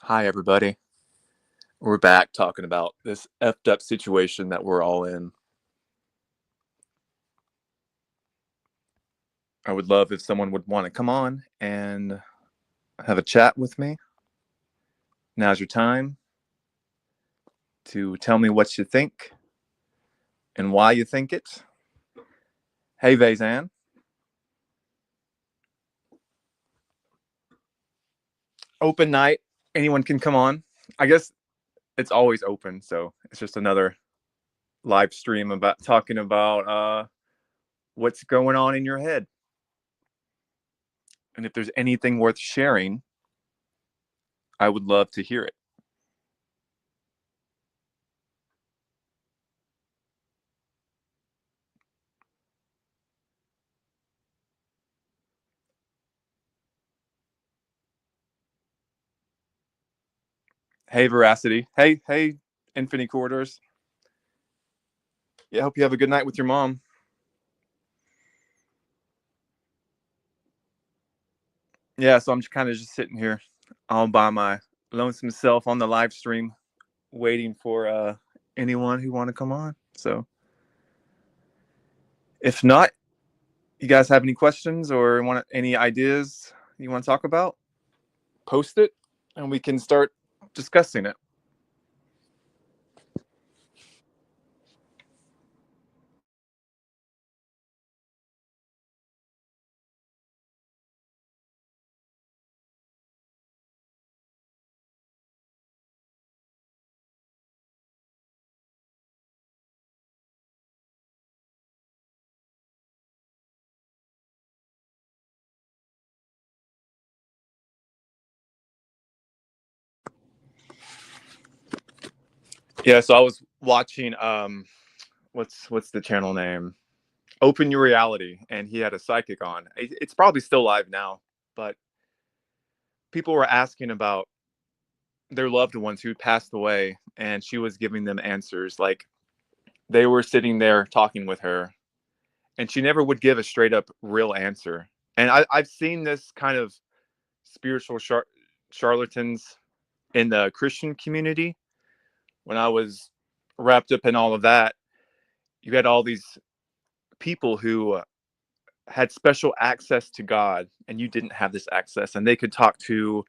Hi, everybody. We're back talking about this effed up situation that we're all in. I would love if someone would want to come on and have a chat with me. Now's your time to tell me what you think and why you think it. Hey, Vazan. Open night. Anyone can come on. I guess it's always open, so it's just another live stream about talking about what's going on in your head. And if there's anything worth sharing, I would love to hear it. Hey, Veracity. Hey, Infinity Corridors. Yeah, I hope you have a good night with your mom. Yeah, so I'm kind of just sitting here all by my lonesome self on the live stream, waiting for anyone who want to come on. So if not, you guys have any questions or want any ideas you want to talk about, post it and we can start discussing it. Yeah, so I was watching what's the channel name? Open Your Reality, and he had a psychic on. It's probably still live now, but people were asking about their loved ones who passed away, and she was giving them answers. Like, they were sitting there talking with her, and she never would give a straight up real answer. And I've seen this kind of spiritual charlatans in the Christian community. When I was wrapped up in all of that, you had all these people who had special access to God, and you didn't have this access, and they could talk to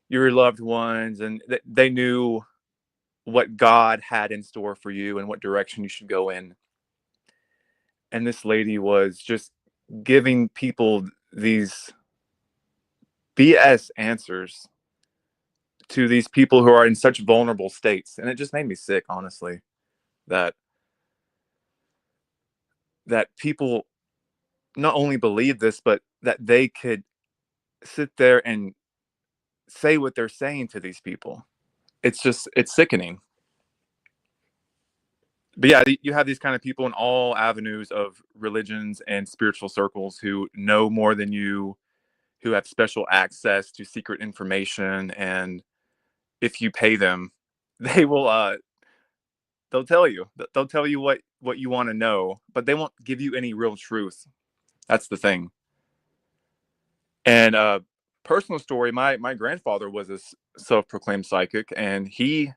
your loved ones, and they knew what God had in store for you and what direction you should go in. And this lady was just giving people these BS answers to these people who are in such vulnerable states. And it just made me sick, honestly, that people not only believe this, but that they could sit there and say what they're saying to these people. It's sickening. But yeah, you have these kind of people in all avenues of religions and spiritual circles who know more than you, who have special access to secret information, and if you pay them, they will they'll tell you what you want to know, but they won't give you any real truth. That's the thing. And personal story, my grandfather was a self-proclaimed psychic, and he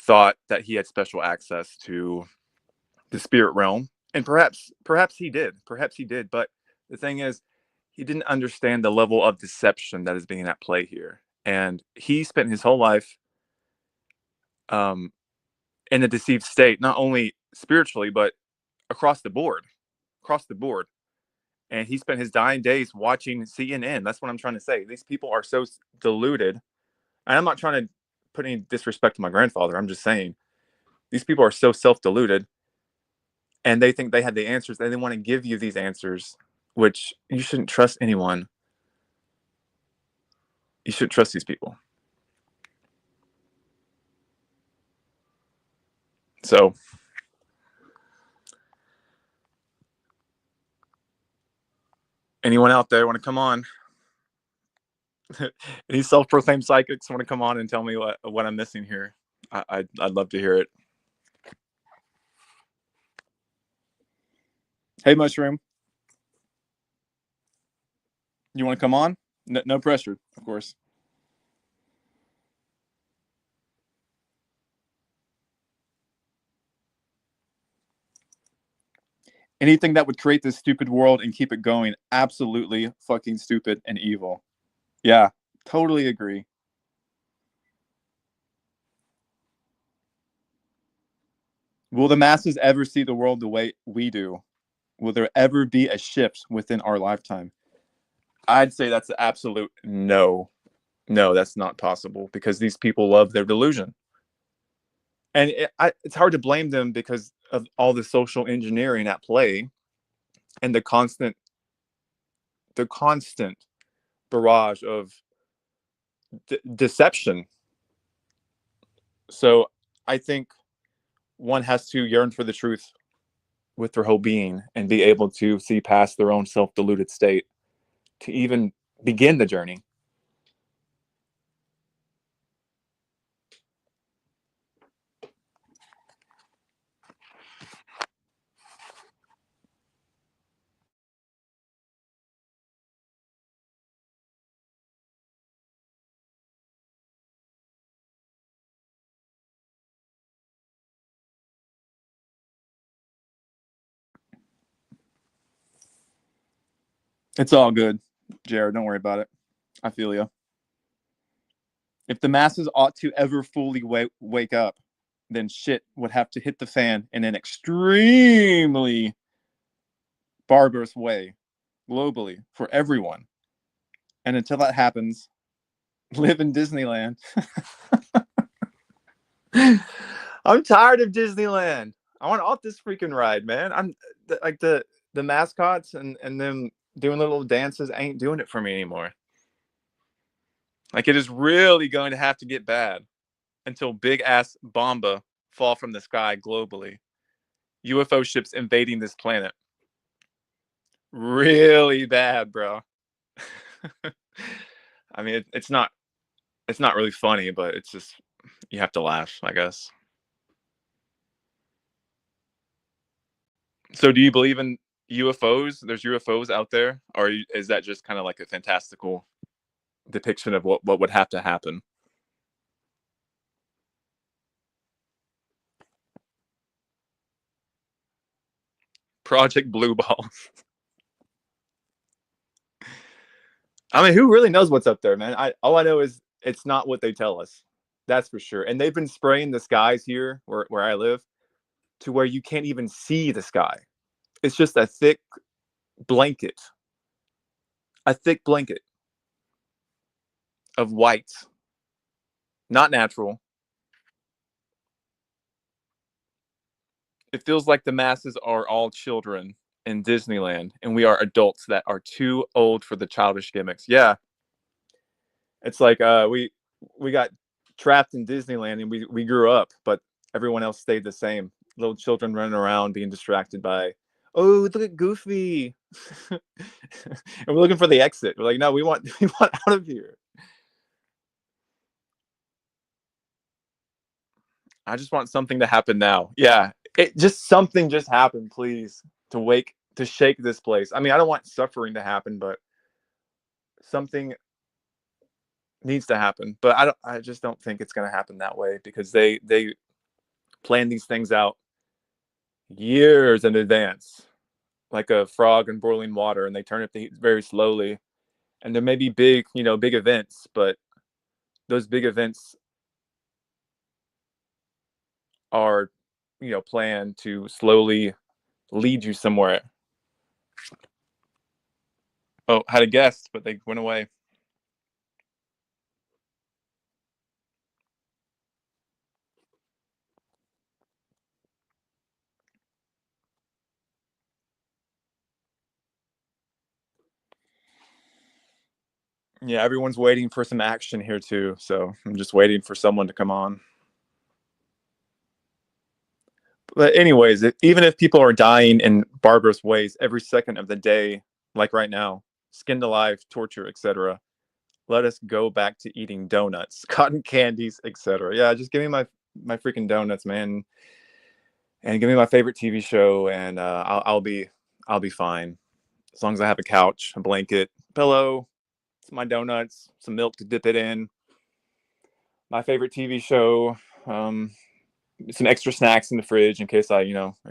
thought that he had special access to the spirit realm, and perhaps he did, but the thing is, he didn't understand the level of deception that is being at play here, and he spent his whole life um, in a deceived state, not only spiritually but across the board, across the board. And he spent his dying days watching CNN. That's what I'm trying to say. These people are so deluded, and I'm not trying to put any disrespect to my grandfather. I'm just saying these people are so self-deluded, and they think they have the answers, and they want to give you these answers, which you shouldn't trust anyone. You shouldn't trust these people. So, anyone out there want to come on? Any self-proclaimed psychics want to come on and tell me what I'm missing here? I'd love to hear it. Hey, Mushroom, you want to come on? No, no pressure, of course. Anything that would create this stupid world and keep it going, absolutely fucking stupid and evil. Yeah, totally agree. Will the masses ever see the world the way we do? Will there ever be a shift within our lifetime? I'd say that's an absolute no. No, that's not possible because these people love their delusion. And it's hard to blame them because of all the social engineering at play and the constant barrage of deception. So I think one has to yearn for the truth with their whole being and be able to see past their own self-deluded state to even begin the journey. It's all good, Jared. Don't worry about it. I feel you. If the masses ought to ever fully wake up, then shit would have to hit the fan in an extremely barbarous way globally for everyone. And until that happens, live in Disneyland. I'm tired of Disneyland. I want off this freaking ride, man. I'm like the mascots and them doing little dances ain't doing it for me anymore. Like it is really going to have to get bad until big ass bomba fall from the sky globally. UFO ships invading this planet. Really bad, bro. I mean, it's not really funny, but it's just you have to laugh, I guess. So, do you believe in UFOs? There's UFOs out there, or is that just kind of like a fantastical depiction of what would have to happen? Project Blue Ball. I mean, who really knows what's up there, man? All I know is it's not what they tell us. That's for sure. And they've been spraying the skies here where I live to where you can't even see the sky. It's just blanket, a thick blanket of white, not natural. It feels like the masses are all children in Disneyland, and we are adults that are too old for the childish gimmicks. Yeah, it's like we got trapped in Disneyland, and we grew up, but everyone else stayed the same. Little children running around being distracted by, oh, look at Goofy, and we're looking for the exit. We're like, no, we want we want out of here. I just want something to happen now. Yeah, it just something just happened, please, to shake this place. I mean, I don't want suffering to happen, but something needs to happen. But I just don't think it's going to happen that way because they plan these things out years in advance, like a frog in boiling water, and they turn up the heat very slowly. And there may be big events, but those big events are, planned to slowly lead you somewhere. Oh, had a guest, but they went away. Yeah, everyone's waiting for some action here too, so I'm just waiting for someone to come on. But anyways, even if people are dying in barbarous ways every second of the day, like right now, skinned alive, torture, etc., let us go back to eating donuts, cotton candies, etc. Yeah, just give me my freaking donuts, man, and give me my favorite TV show, and I'll be fine as long as I have a couch, a blanket, pillow, my donuts, some milk to dip it in, my favorite TV show, some extra snacks in the fridge in case I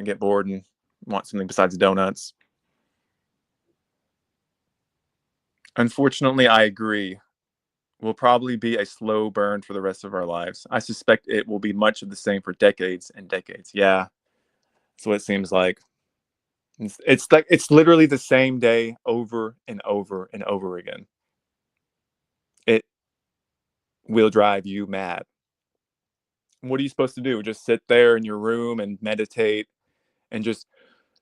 get bored and want something besides donuts. Unfortunately, I agree. Will probably be a slow burn for the rest of our lives. I suspect it will be much of the same for decades and decades. Yeah, that's what it seems like. It's like it's literally the same day over and over and over again. It will drive you mad. What are you supposed to do? Just sit there in your room and meditate and just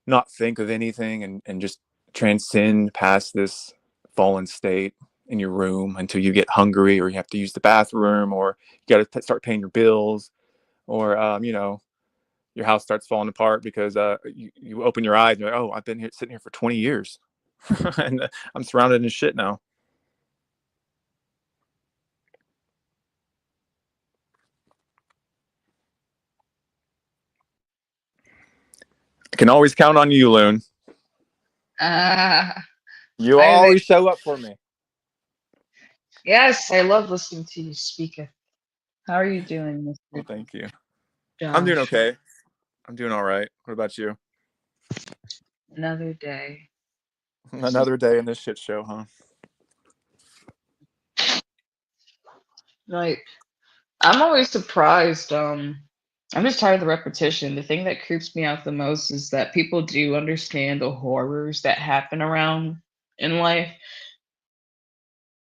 not think of anything and just transcend past this fallen state in your room until you get hungry or you have to use the bathroom or you got to start paying your bills or your house starts falling apart because you open your eyes and you're like, oh, I've been here sitting here for 20 years and I'm surrounded in shit now. I can always count on you, Loon. You Hi there. always show up for me. Yes, I love listening to you speak. How are you doing, Well, Mr. thank you. I'm doing Joshua? okay. I'm doing all right. What about you? Another day. Another day in this shit show, huh? Like, I'm always surprised. I'm just tired of the repetition. The thing that creeps me out the most is that people do understand the horrors that happen around in life.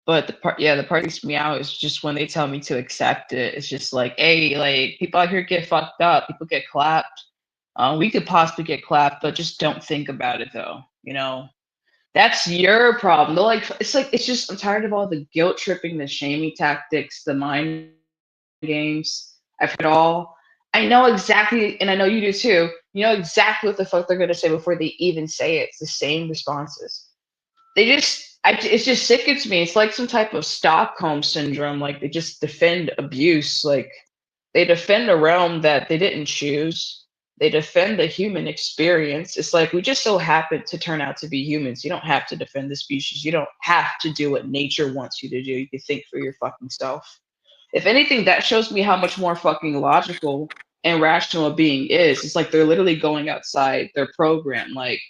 But the part that creeps me out is just when they tell me to accept it. It's just like, hey, like people out here get fucked up, people get clapped. We could possibly get clapped, but just don't think about it though. That's your problem. They're like, it's just I'm tired of all the guilt tripping, the shaming tactics, the mind games. I've heard it all. I know exactly, and I know you do too. You know exactly what the fuck they're gonna say before they even say it. It's the same responses. It just sickens me. It's like some type of Stockholm syndrome. Like they just defend abuse. Like they defend a realm that they didn't choose. They defend the human experience. It's like we just so happen to turn out to be humans. You don't have to defend the species. You don't have to do what nature wants you to do. You can think for your fucking self. If anything, that shows me how much more fucking logical and rational a being is. It's like they're literally going outside their program. Like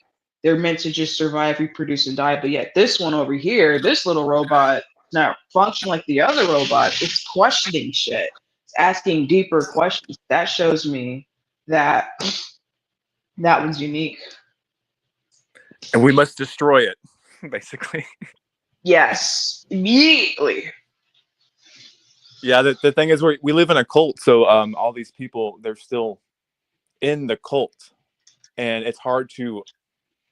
they're meant to just survive, reproduce, and die. But yet this one over here, this little robot, is not functioning like the other robot. It's questioning shit. It's asking deeper questions. That shows me that that one's unique. And we must destroy it, basically. Yes, immediately. Yeah, the thing is we live in a cult, so all these people, they're still in the cult. And it's hard to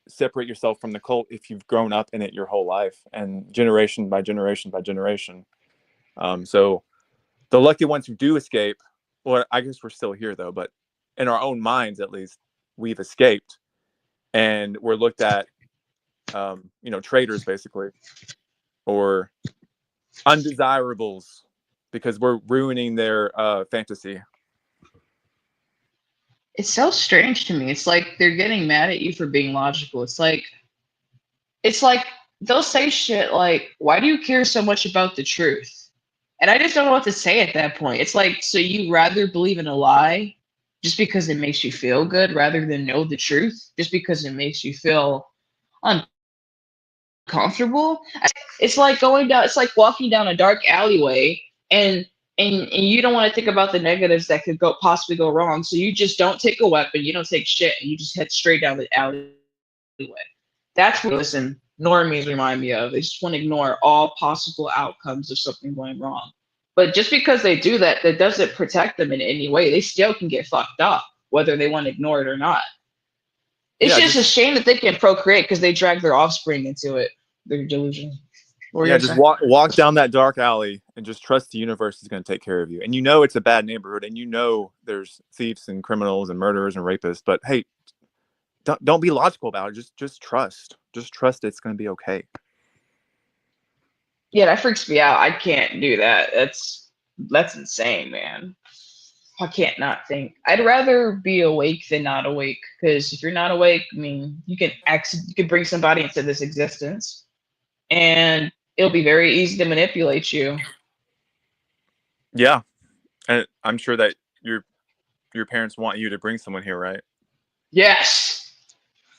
separate yourself from the cult if you've grown up in it your whole life and generation by generation by generation. So the lucky ones who do escape, well, I guess we're still here though, but in our own minds at least, we've escaped and we're looked at, traitors basically, or undesirables because we're ruining their fantasy. It's so strange to me. It's like they're getting mad at you for being logical. It's like they'll say shit like, "Why do you care so much about the truth?" And I just don't know what to say at that point. It's like, so you rather believe in a lie just because it makes you feel good rather than know the truth just because it makes you feel uncomfortable? It's like going down, it's like walking down a dark alleyway and and you don't want to think about the negatives that could go possibly go wrong. So you just don't take a weapon, you don't take shit, and you just head straight down the alleyway. That's what listen, normies remind me of. They just want to ignore all possible outcomes of something going wrong. But just because they do that, that doesn't protect them in any way. They still can get fucked up, whether they want to ignore it or not. It's Yeah, just a just shame that they can procreate because they drag their offspring into it. Their delusion. What were you yeah, gonna just say? walk down that dark alley and just trust the universe is going to take care of you. And it's a bad neighborhood, and there's thieves and criminals and murderers and rapists. But hey, don't be logical about it. Just trust it's going to be okay. Yeah, that freaks me out. I can't do that. That's insane, man. I can't not think. I'd rather be awake than not awake. Because if you're not awake, I mean, you can bring somebody into this existence, and it'll be very easy to manipulate you. Yeah, and I'm sure that your parents want you to bring someone here, right? Yes.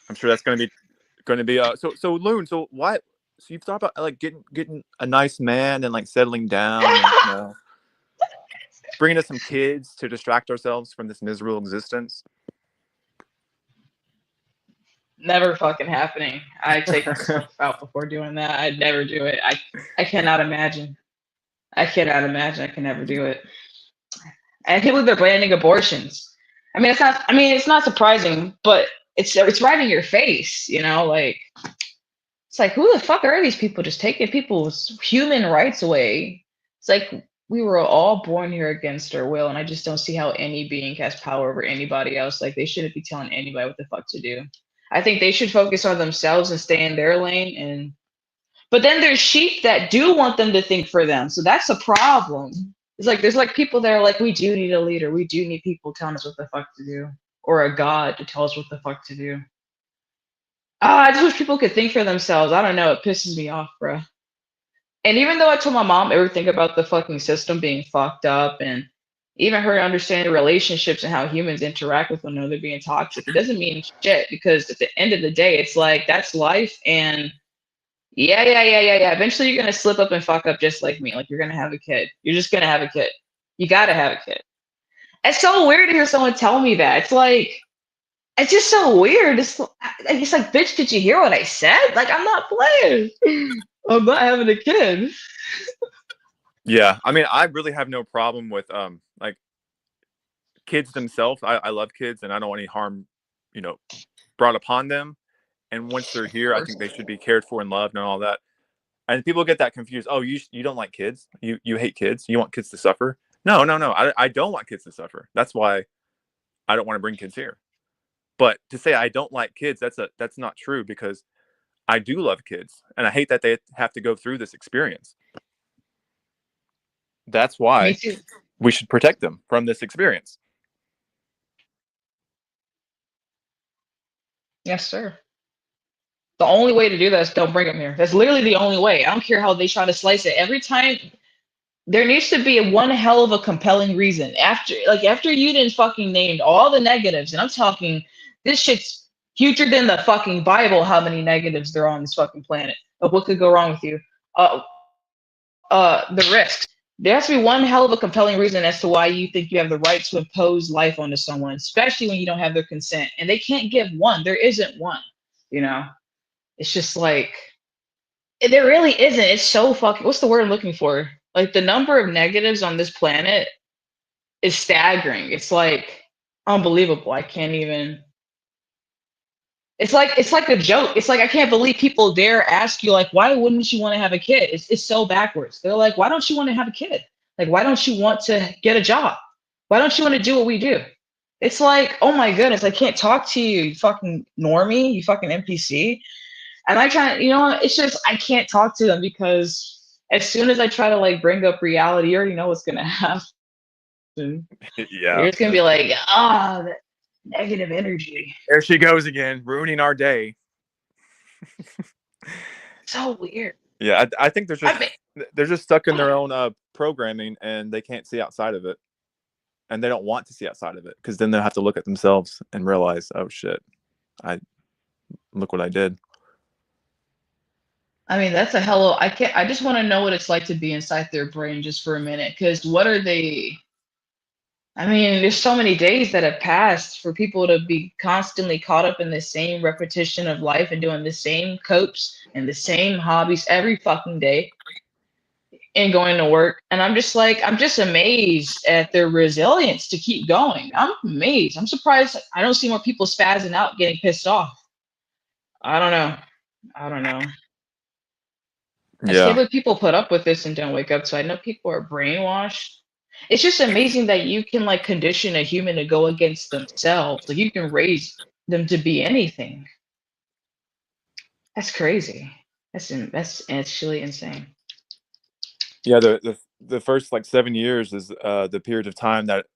I'm sure that's going to be so Loon. So what? So you've thought about like getting a nice man and like settling down and bringing us some kids to distract ourselves from this miserable existence. Never fucking happening. I take myself out before doing that. I'd never do it. I cannot imagine. I cannot imagine. I can never do it. And people they're banning abortions. I mean, it's not. I mean, it's not surprising, but it's right in your face. You know, like it's like who the fuck are these people just taking people's human rights away? It's like we were all born here against our will, and I just don't see how any being has power over anybody else. Like they shouldn't be telling anybody what the fuck to do. I think they should focus on themselves and stay in their lane. And but then there's sheep that do want them to think for them, so that's a problem. It's like there's like people that are like, we do need a leader. We do need people telling us what the fuck to do, or a god to tell us what the fuck to do. I just wish people could think for themselves. I don't know. It pisses me off, bro. And even though I told my mom everything about the fucking system being fucked up and even her understanding relationships and how humans interact with one another being toxic, it doesn't mean shit because at the end of the day, it's like that's life. And yeah. Eventually, you're gonna slip up and fuck up just like me. Like you're gonna have a kid. You're just gonna have a kid. You gotta have a kid. It's so weird to hear someone tell me that. It's like it's just so weird. It's like, bitch, did you hear what I said? Like I'm not playing. I'm not having a kid. Yeah, I mean, I really have no problem with like kids themselves. I love kids, and I don't want any harm, brought upon them. And once they're Of here, I course. think they should be cared for and loved and all that. And people get that confused. Oh, you don't like kids? You hate kids? You want kids to suffer? No. I don't want kids to suffer. That's why I don't want to bring kids here. But to say I don't like kids, that's not true because I do love kids, and I hate that they have to go through this experience. That's Me why too. we should protect them from this experience. Yes, sir. The only way to do that is don't bring them here. That's literally the only way. I don't care how they try to slice it. Every time there needs to be one hell of a compelling reason. After you didn't fucking named all the negatives, and I'm talking this shit's huger than the fucking Bible, how many negatives there are on this fucking planet of what could go wrong with you. Uh the risks. There has to be one hell of a compelling reason as to why you think you have the right to impose life onto someone, especially when you don't have their consent. And they can't give one. There isn't one. You know? It's just like there really isn't. It's so fucking what's the word I'm looking for? Like the number of negatives on this planet is staggering. It's like unbelievable. I can't even it's like a joke. It's like I can't believe people dare ask you like why wouldn't you want to have a kid? It's so backwards. They're like, why don't you want to have a kid? Like why don't you want to get a job? Why don't you want to do what we do? It's like, oh my goodness, I can't talk to you, you fucking normie, you fucking NPC. And I try, it's just I can't talk to them because as soon as I try to like bring up reality, you already know what's gonna happen. You're Yeah, just gonna be like, that negative energy. there she goes again, ruining our day. So weird. Yeah, I think I mean, they're just stuck in their own programming, and they can't see outside of it, and they don't want to see outside of it because then they'll have to look at themselves and realize, oh shit, I look what I did. I mean, that's a hello. I can't. I just want to know what it's like to be inside their brain just for a minute. Because what are they? I mean, there's so many days that have passed for people to be constantly caught up in the same repetition of life and doing the same copes and the same hobbies every fucking day and going to work. And I'm just like, I'm just amazed at their resilience to keep going. I'm amazed. I'm surprised I don't see more people spazzing out, getting pissed off. I don't know. I don't know. I just can't Yeah, believe people put up with this and don't wake up. So I know people are brainwashed. It's just amazing that you can like condition a human to go against themselves. Like you can raise them to be anything. That's crazy. That's actually insane. yeah. The first like 7 years is the period of time that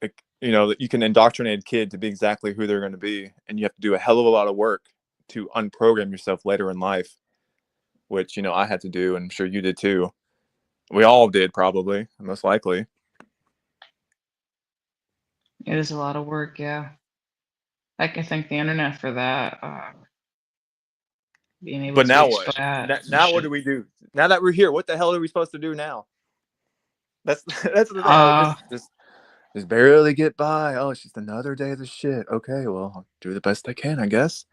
that you can indoctrinate a kid to be exactly who they're going to be, and you have to do a hell of a lot of work to unprogram yourself later in life, which I had to do, and I'm sure you did too. We all did, probably, most likely. It is a lot of work, yeah. I can thank the internet for that. Being able But to now what? expose that and Now what do shit. we do? Now that we're here, what the hell are we supposed to do now? That's that's the thing. Oh, Uh, just barely get by. Oh, it's just another day of the shit. Okay, well, I'll do the best I can, I guess.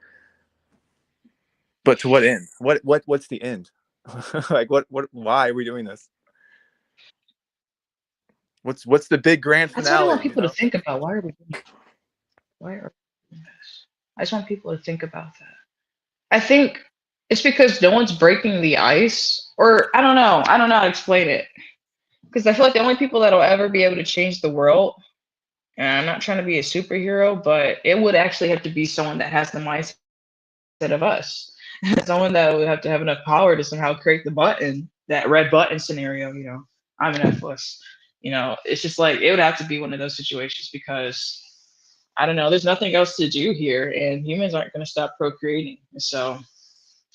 But to what end? What's the end? Like what why are we doing this? What's the big grand that's what I want finale, you people to know? think about. Why are we doing? Why are we doing this? I just want people to think about that. I think it's because no one's breaking the ice, or I don't know. I don't know how to explain it. Because I feel like the only people that'll ever be able to change the world, and I'm not trying to be a superhero, but it would actually have to be someone that has the mindset of us. Someone that would have to have enough power to somehow create the button, that red button scenario, I'm an F-list. It's just like it would have to be one of those situations because I don't know, there's nothing else to do here and humans aren't going to stop procreating. So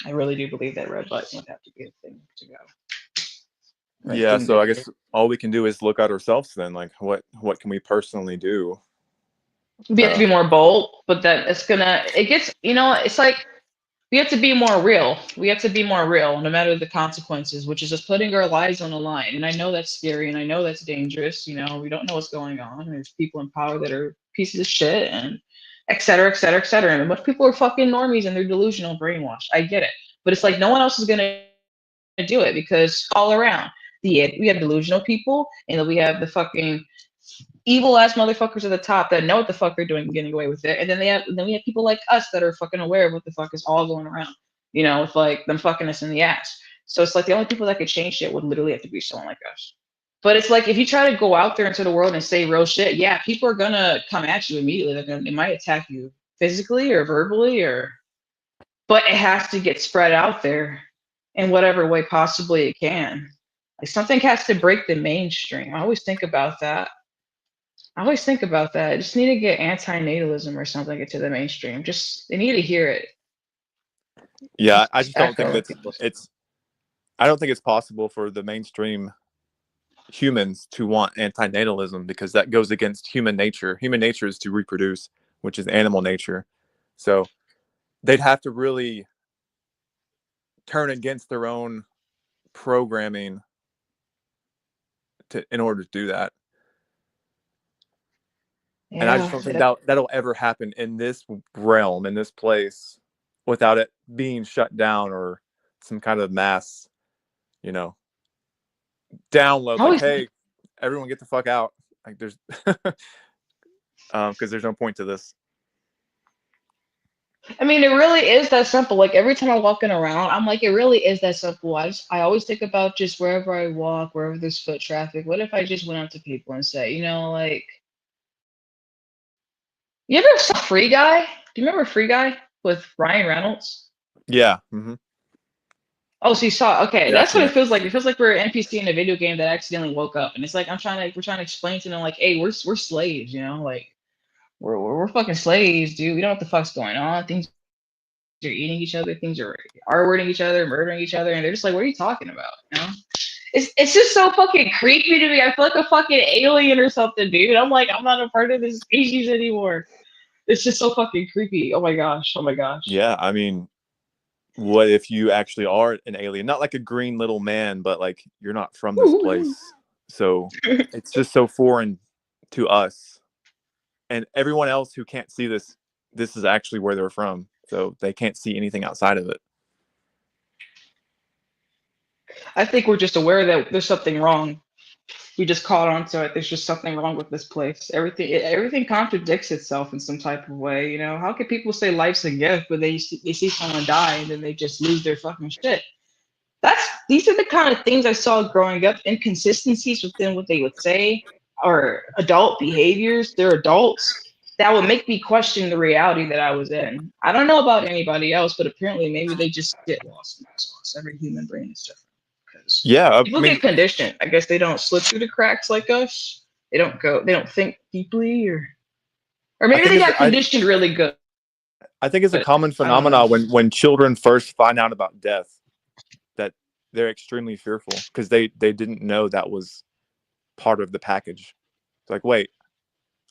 I really do believe that red button would have to be a thing to go. Red Yeah, thing so to I do. guess all we can do is look at ourselves then. Like what can we personally do We have to to be more bold, but then it gets, it's like we have to be more real. We have to be more real, no matter the consequences, which is just putting our lives on the line. And I know that's scary and I know that's dangerous. We don't know what's going on. There's people in power that are pieces of shit and et cetera, et cetera, et cetera. And most people are fucking normies and they're delusional, brainwashed. I get it. But it's like no one else is going to do it because all around we have delusional people and then we have the fucking evil ass motherfuckers at the top that know what the fuck they're doing and getting away with it. And then we have people like us that are fucking aware of what the fuck is all going around, with like them fucking us in the ass. So it's like the only people that could change shit would literally have to be someone like us. But it's like if you try to go out there into the world and say real shit, yeah, people are gonna come at you immediately. They might attack you physically or verbally but it has to get spread out there in whatever way possibly it can. Like something has to break the mainstream. I always think about that. I just need to get anti-natalism or something into the mainstream. Just they need to hear it. Yeah, I Just just don't think echo what that's people say. it's I don't think it's possible for the mainstream humans to want anti-natalism because that goes against human nature. Human nature is to reproduce, which is animal nature. So they'd have to really turn against their own programming in order to do that. And I just Yeah, don't think that'll ever happen in this realm, in this place, without it being shut down or some kind of mass, you know, download. I Like, always. hey, everyone, get the fuck out. Like, there's because there's no point to this. I mean, it really is that simple. Like every time I'm walking around, I'm like, it really is that simple. I always think about just wherever I walk, wherever there's foot traffic. What if I just went up to people and say, like, you ever saw Free Guy? Do you remember Free Guy with Ryan Reynolds? Yeah. Mm-hmm. Oh, so you saw. Okay, Yeah, I've that's what seen it it. feels like. It feels like we're an NPC in a video game that accidentally woke up, and it's like we're trying to explain to them like, hey, we're slaves, like we're fucking slaves, dude. We don't know what the fuck's going on. Things are eating each other. Things are R-wording each other, murdering each other, and they're just like, what are you talking about? It's just so fucking creepy to me. I feel like a fucking alien or something, dude. I'm like, I'm not a part of this species anymore. It's just so fucking creepy. Oh my gosh. Oh my gosh. Yeah, I mean, what if you actually are an alien? Not like a green little man, but like you're not from this place. So it's just so foreign to us. And everyone else who can't see this, this is actually where they're from. So they can't see anything outside of it. I think we're just aware that there's something wrong. We just caught on to it. There's just something wrong with this place. Everything contradicts itself in some type of way. How can people say life's a gift, but they see someone die and then they just lose their fucking shit? These are the kind of things I saw growing up. Inconsistencies within what they would say, or adult behaviors. They're adults that would make me question the reality that I was in. I don't know about anybody else, but apparently maybe they just get lost in the sauce. Every human brain is different because Yeah, I people mean, get conditioned. I guess they don't slip through the cracks like us. They don't think deeply, or I maybe think they it's got conditioned really good. I think it's a common I don't know. phenomenon when children first find out about death that they're extremely fearful because they didn't know that was part of the package. It's like, wait,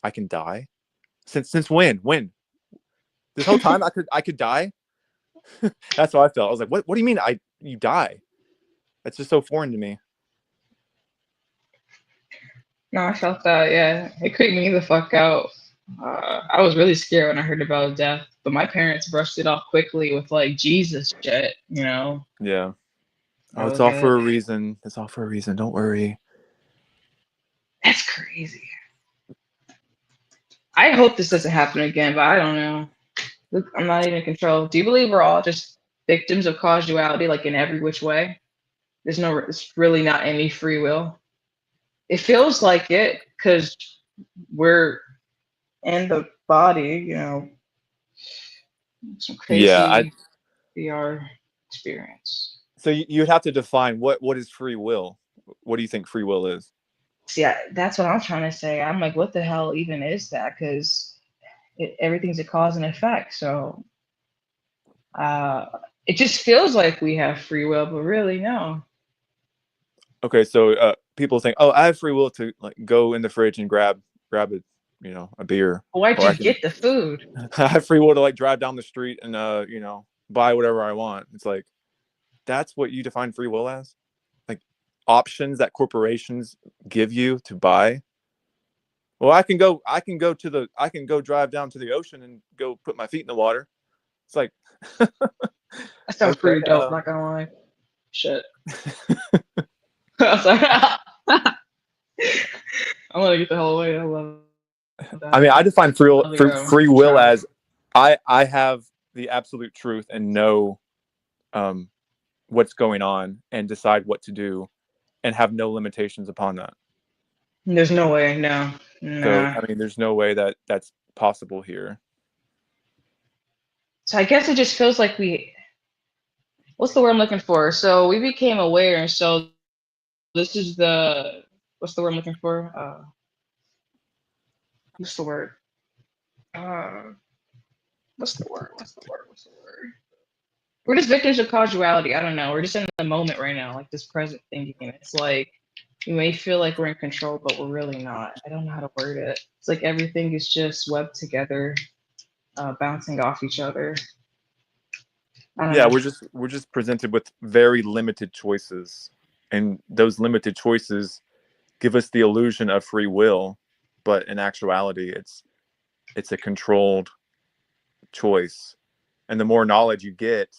I can die? Since when? When? This whole time I could die. That's how I felt. I was like, what do you mean you die? That's just so foreign to me. No, I felt that. Yeah, it creeped me the fuck out. I was really scared when I heard about death, but my parents brushed it off quickly with like Jesus shit. You know, Yeah. that Oh, it's was all it. for a reason. It's all for a reason. Don't worry. That's crazy. I hope this doesn't happen again, but I don't know. Look, I'm not even in control. Do you believe we're all just victims of causality, like in every which way? It's really not any free will. It feels like it because we're in the body, you know, some Yeah. crazy VR experience. So you'd have to define what is free will. What do you think free will is? See, that's what I'm trying to say. I'm like, what the hell even is that? Because everything's a cause and effect. So uh, it just feels like we have free will, but really, no. Okay, so people think, oh, I have free will to like go in the fridge and grab a a beer, Why'd or I you can get the food? I have free will to like drive down the street and buy whatever I want. It's like that's what you define free will as, like options that corporations give you to buy. Well, I can go drive down to the ocean and go put my feet in the water. It's like That sounds okay, pretty dope, not gonna lie. Shit. I'm sorry. I'm gonna get the hell away. I love I that. mean, I define free will Travel. as I have the absolute truth and know um, what's going on and decide what to do and have no limitations upon that. There's no way, no. So, Nah. I mean, there's no way that that's possible here. So I guess it just feels like what's the word I'm looking for? So we became aware, and so this is what's the word I'm looking for? What's the word? Uh, what's the word? What's the word? What's the word? We're just victims of causality. I don't know. We're just in the moment right now, like this present thinking. And it's like we may feel like we're in control, but we're really not. I don't know how to word it. It's like everything is just webbed together, bouncing off each other. I don't Yeah, know. we're just presented with very limited choices, and those limited choices give us the illusion of free will, but in actuality, it's a controlled choice. And the more knowledge you get,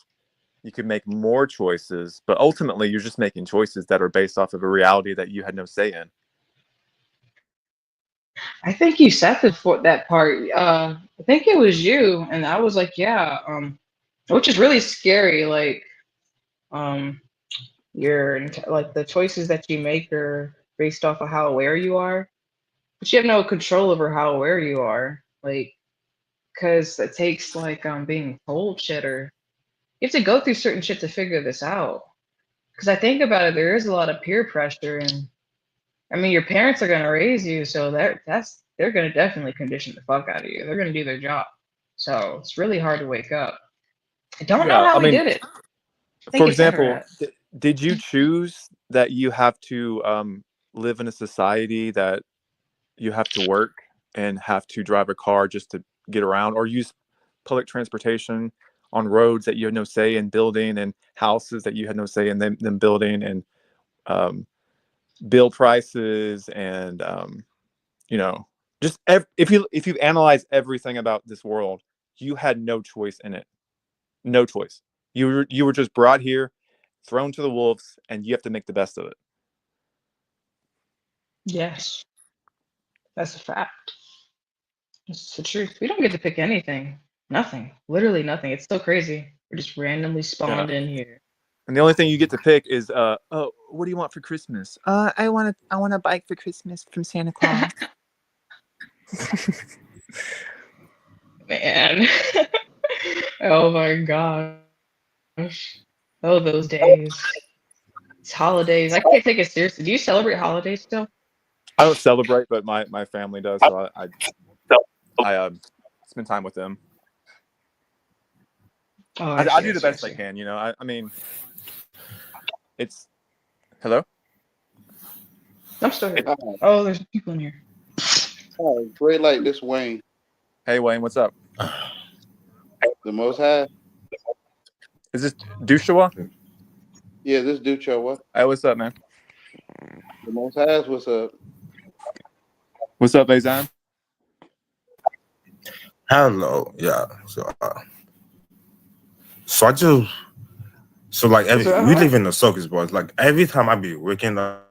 you can make more choices, but ultimately you're just making choices that are based off of a reality that you had no say in. I think you said that part. I think it was you, and I was like, yeah, which is really scary. Like, um, like the choices that you make are based off of how aware you are, but you have no control over how aware you are. Like, because it takes like being told shit, or you have to go through certain shit to figure this out. Because I think about it, there is a lot of peer pressure, and I mean, your parents are gonna raise you, so they're gonna definitely condition the fuck out of you. They're gonna do their job. So it's really hard to wake up. I don't know Yeah, I how we mean, did it. I think for it's example, internet. did you choose that you have to live in a society that you have to work and have to drive a car just to get around, or use public transportation on roads that you had no say in building, and houses that you had no say in them building, and um, bill prices, and you know, just if you analyze everything about this world, you had no choice in it. No choice. You were just brought here, thrown to the wolves, and you have to make the best of it. Yes, that's a fact. It's the truth. We don't get to pick anything. Nothing. Literally nothing. It's so crazy. We're just randomly Yeah. spawned in here. And the only thing you get to pick is oh, what do you want for Christmas? I want a bike for Christmas from Santa Claus. Man. Oh my gosh. Oh, those days. It's holidays. I can't take it seriously. Do you celebrate holidays still? I don't celebrate, but my family does, so I spend time with them. Oh, I I do the see, I best I see. can, you know. I mean, it's hello. I'm still here. Hi, Oh, there's people in here. hi, great like this Wayne. Hey Wayne, what's up? The Most High. Is this Dushua? Yeah, this dude show what? Hey, what's up, man? The Most High was a. What's up, Azan? Hello, yeah. So I just so like What's every up, we huh? live in the circus, boys. Like every time I be waking up,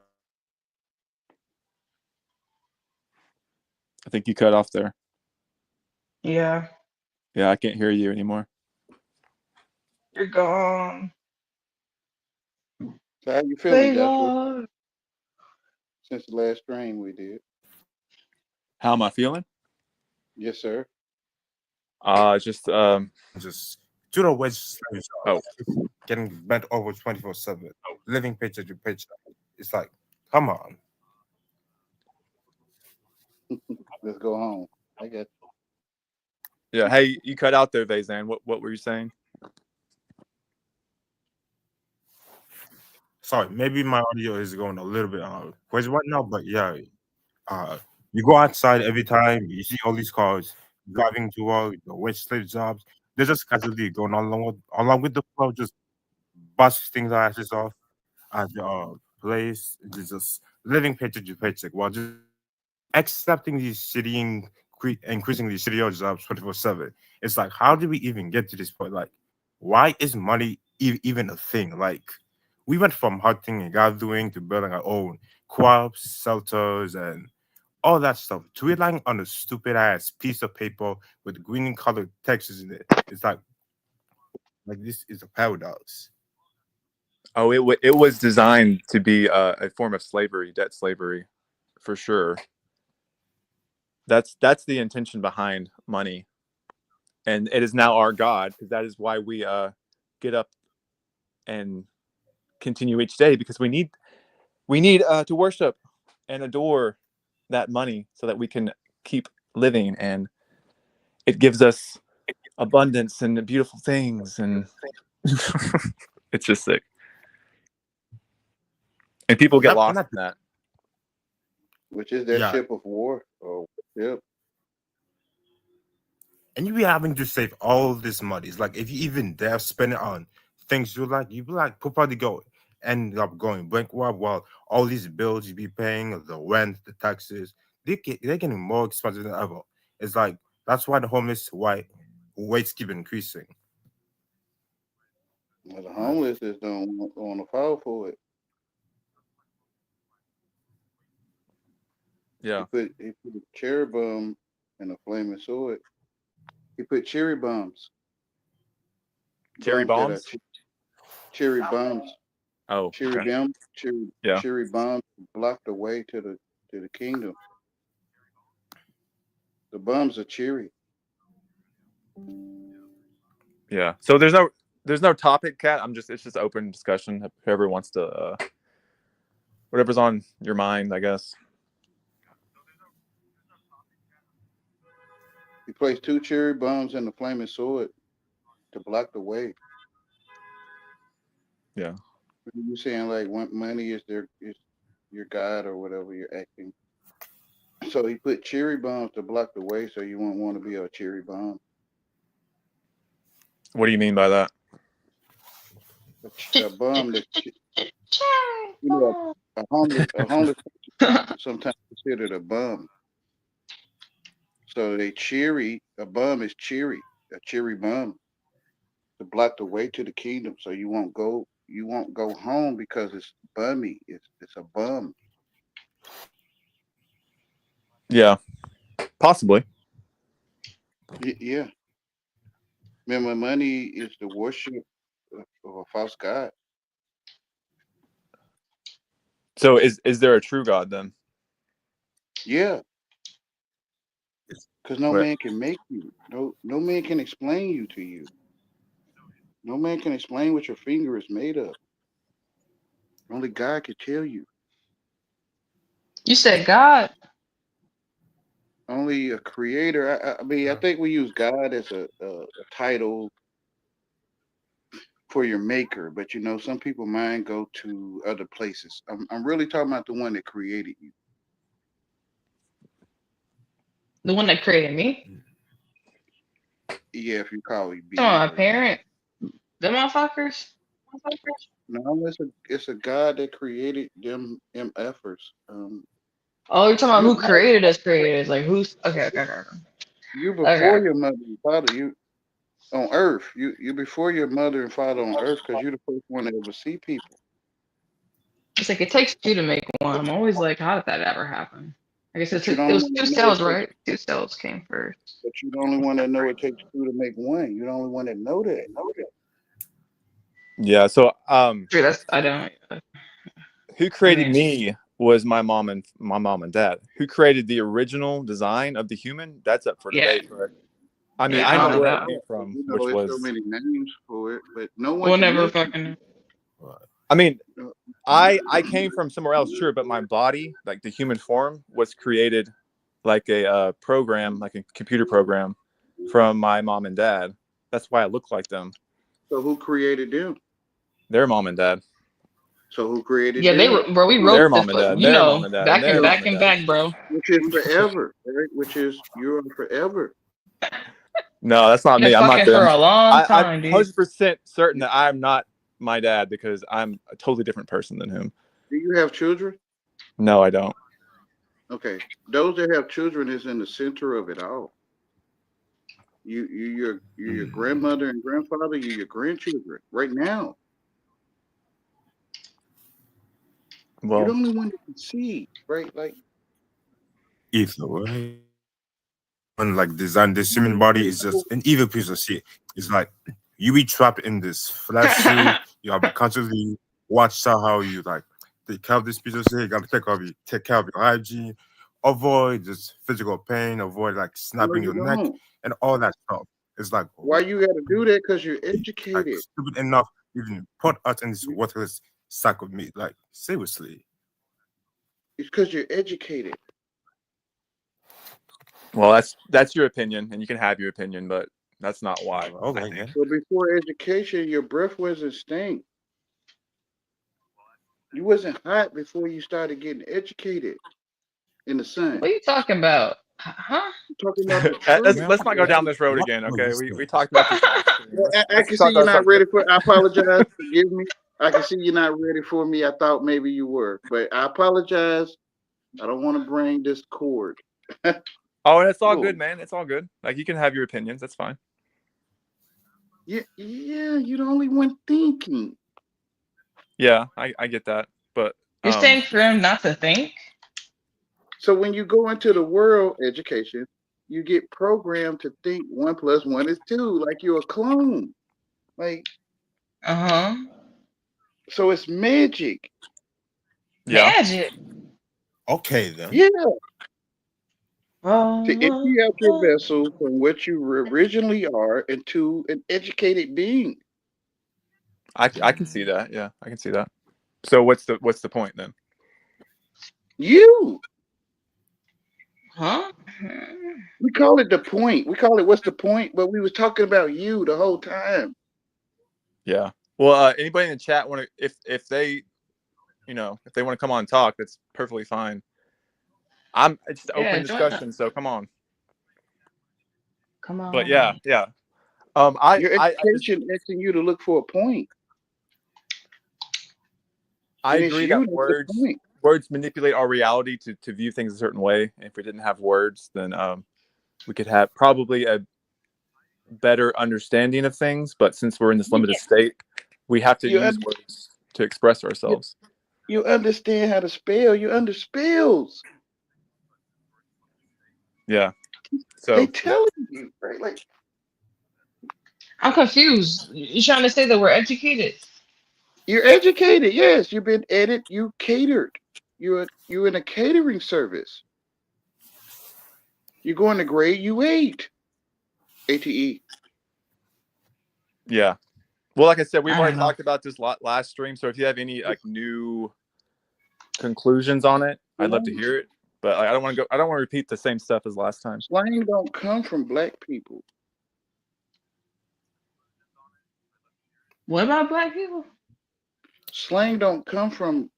I think you cut off there. Yeah, Yeah, I can't hear you anymore. you're gone. So how you feeling, Joshua? Layla. Since the last stream we did. How am I feeling? Yes, sir. Just just to the wedge slave oh, jobs, getting bent over 24/7, living paycheck to paycheck. It's like, come on. Let's go home. I got. yeah. Hey, you cut out there, Vazan. What were you saying? Sorry, maybe my audio is going a little bit crazy right now, but yeah, uh, you go outside every time you see all these cars driving to work, the wedge slave jobs. They're just casually going along with the flow, just busting their asses off at the place. It's just living paycheck to paycheck while just accepting these increasingly shittier jobs 24/7. It's like, how did we even get to this point? Like, why is money even a thing? Like, we went from hunting and gathering to building our own crops, shelters, and all that stuff to relying on a stupid ass piece of paper with green colored textures in it. It's like this is a paradox. Oh, it was designed to be a form of slavery, debt slavery, for sure. That's the intention behind money, and it is now our god, because that is why we get up and continue each day, because we need to worship and adore that money so that we can keep living, and it gives us abundance and beautiful things, and it's just sick, and people get Yep, and lost that in that. Which is that yeah, ship of war? Oh, yep. and you be having to save all this money. It's like if you even dare spend it on things you like, you be like probably go end up going bankrupt while all these bills you be paying, the rent, the taxes, they're getting more expensive than ever. It's like that's why the homeless why rates keep increasing. Well, the homeless just don't want to fall for it. Yeah, He put a cherry bomb in a flaming sword. He put cherry bombs, cherry bombs that are bombs. cherry bombs, Oh, cherry okay. bomb, Yeah, cherry bombs block the way to the kingdom. The bombs are cherry. yeah. So there's no topic, Cat. It's just open discussion. Whoever wants to, whatever's on your mind, I guess. He placed two cherry bombs in the flaming sword to block the way. Yeah. You saying like money is your god or whatever you're acting. So he put cherry bombs to block the way, so you won't want to be a cherry bomb. What do you mean by that? A bomb that Cherry you know bomb. a homeless person is sometimes considered a bum. So a bum is cherry, a cherry bum to block the way to the kingdom. So you won't go home because it's bummy. It's a bum. Yeah, possibly. Yeah. Remember, money is the worship of a false god. So is there a true God then? Yeah, because no What? man can make you. No man can explain you to you. No man can explain what your finger is made of. Only God can tell you. You said God. Only a creator. I mean, I think we use God as a title for your maker, but some people mind go to other places. I'm really talking about the one that created you. The one that created me. Yeah, if you call it Come on, my beings. parent. Them motherfuckers. No, it's a God that created them efforts. Oh, you're talking about You who created us creators. Like who's okay. you Okay. before your mother and father. You on Earth. You before your mother and father on Earth because you're the first one to ever see people. It's like it takes two to make one. I'm always like, how did that ever happen? I guess But you're the it only was one that two know cells, it takes. right? Two cells came first. But you're the only one that know it takes two to make one. You're the only one that know that. Yeah. So True, that's I don't. who I created mean, me was my mom and dad. Who created the original design of the human? That's up for yeah, debate. But I mean, yeah. I I don't know know where I that. came from, You know, which there's so was, many names for it, but no one We'll can never mention. fucking. I mean, uh, I came from somewhere else, sure, but my body, like the human form, was created like a program, like a computer program, from my mom and dad. That's why I look like them. So who created them? Their mom and dad. So who created Yeah, them? bro. We Their wrote mom and dad. you Their mom know, and dad. And back their and So mom back and and dad. back, bro. which is forever, right? Which is you're forever. No, that's not Been me. I'm not fucking for them. a long I'm time, dude. 100% certain that I'm not my dad because I'm a totally different person than him. Do you have children? No, I don't. Okay, those that have children is in the center of it all. You're your grandmother and grandfather. You're your grandchildren right now. You're the Well, only one that can see, right? Like Either way. When like design this human body is just an evil piece of shit. It's like you be trapped in this flesh suit. You have to constantly watch out how you like take care of this piece of shit. You gotta take care of your hygiene, avoid this physical pain, avoid like no, snapping you your neck don't. and all that stuff. It's like Why you got to do that? Because you're like educated. stupid enough even put us in this worthless sack of meat. Like seriously. It's because you're educated. well, that's your opinion, and you can have your opinion, but that's not why. I Okay, think. yeah. So before education, your breath wasn't stink. You wasn't hot before you started getting educated in the sun. What are you talking about? Huh? I'm talking about the let's truth. Man, let's not go what, down this road what again, were you okay? We saying? talked about this last stream. Well, I Let's can see talk you're about not something ready different. for. I apologize. Forgive me. I can see you're not ready for me. I thought maybe you were, but I apologize. I don't want to bring discord. Oh, and it's all Whoa. good, man. It's all good. Like you can have your opinions. That's fine. Yeah, yeah. You're the only one thinking. Yeah, I get that, but You're saying for him not to think? So when you go into the world education, you get programmed to think 1+1 is 2, like you're a clone. Like Uh-huh. so, it's magic. yeah, Magic. Okay then. Yeah. Oh, To empty out your vessel from what you originally are into an educated being. I can see that. Yeah, I can see that. So what's the point then? You. huh? We call it the point. We call it what's the point, but we was talking about you the whole time. Yeah. Well, anybody in the chat want to if they if they want to come on and talk, that's perfectly fine. It's an Yeah, open join up. discussion, so come on. Come But yeah, on. yeah. Your education asking you to look for a point. I And it's agree you that that's the point. words manipulate our reality to view things a certain way. And if we didn't have words, then we could have probably a better understanding of things. But since we're in this limited state, we have to You, use words to express you, ourselves. you understand how to spell. You under spells. Yeah. They So telling you, right? Like I'm confused. You trying to say that we're educated? you're educated. Yes, you've been you catered. You're in a catering service. You go in the grade you ate. ATE. yeah. Well, like I said, we've I already don't know. talked about this last stream. So if you have any like new conclusions on it, I'd love to hear it. But I don't want to go. I don't want to repeat the same stuff as last time. Slang don't come from black people. What about black people? Slang don't come from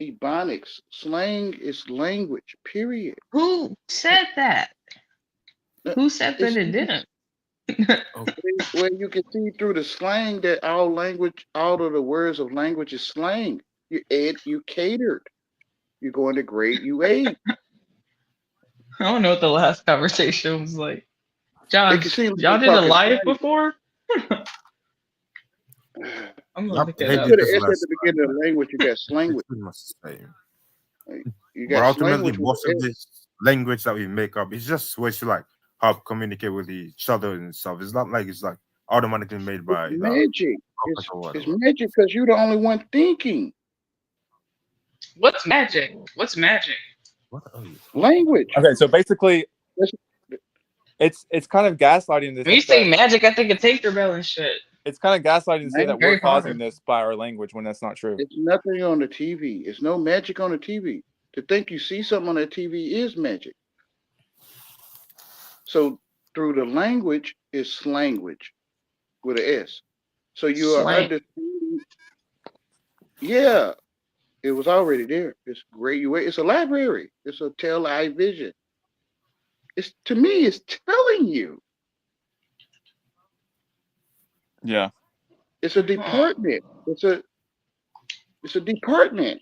Ebonics. Slang is language, period. Who said that? Uh, Who said that It's it didn't? Okay. Where you can see through the slang that all of the words of language is slang. You catered. You go into grade, you ate. I don't know what the last conversation was like. It John, can seem like y'all you're did a talking live slang. before? I'm gonna Yep, look it You maybe up. put an just S at less the time, beginning of but the language, you got it's slanguage. pretty much the same. Like, you But got ultimately, slanguage with most of an S. this language that we make up is just ways to like help communicate with each other and stuff. It's not like it's like automatically made It's by the magic. government or It's whatever. magic because you're the only one thinking. What's magic? What's magic? What are you talking Language. Okay, so basically, It's, it's kind of gaslighting in the When you sense say that magic, I think of Tinkerbell and shit. it's kind of gaslighting to say man, that we're Harry causing Potter. this by our language when that's not true. it's nothing on the TV. It's no magic on the TV. To think you see something on the TV is magic. So through the language is slanguage with an S. So you are Slang. understanding. Yeah, it was already there. It's great. It's a library. It's a tell eye vision. It's to me. It's telling you. Yeah, It's a Huh. department. It's a department.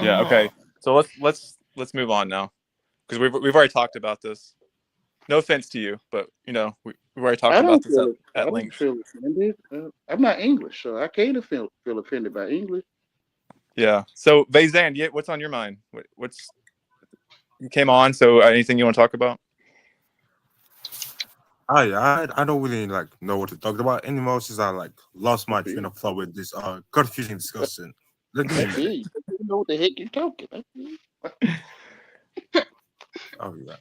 yeah. Uh-huh. Okay, so let's move on now because we've already talked about this. No offense to you, but we've already talked I about don't this feel it. I at don't length. feel offended. I'm not English, so I can't feel offended by English. Yeah. So Vazan, what's on your mind? What's you came on? So anything you want to talk about? I don't really like know what to talk about anymore since I like lost I my feel train you. of thought with this confusing discussion. Like, give I me a feel minute. you. You know what the heck you're talking. I feel you. Oh yeah.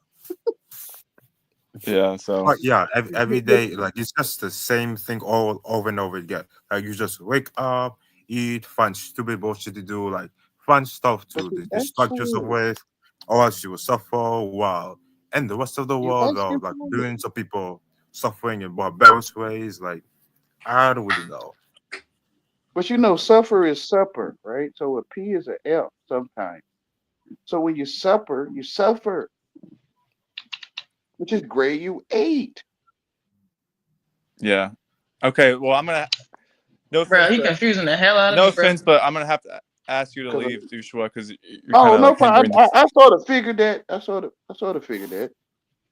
Yeah. So But yeah, every day, like it's just the same thing all over and over again. Like you just wake up, eat, find stupid bullshit to do, like find stuff But to you asked distract yourself for it. with, or else you will suffer while and the rest of the You world are asking like for it. billions of people suffering in barbarous ways. Like I don't really know. But you know, suffer is supper, right? So a P is an F sometimes. So when you suffer, which is great. You ate. yeah. Okay. Well, I'm gonna. No Bro, offense, he but confusing the hell out of no me, bro. offense, but I'm gonna have to ask you to Cause leave, Dushua, because you're kind oh of no like problem. hindering this. I sort of figured that. I sort of figured that.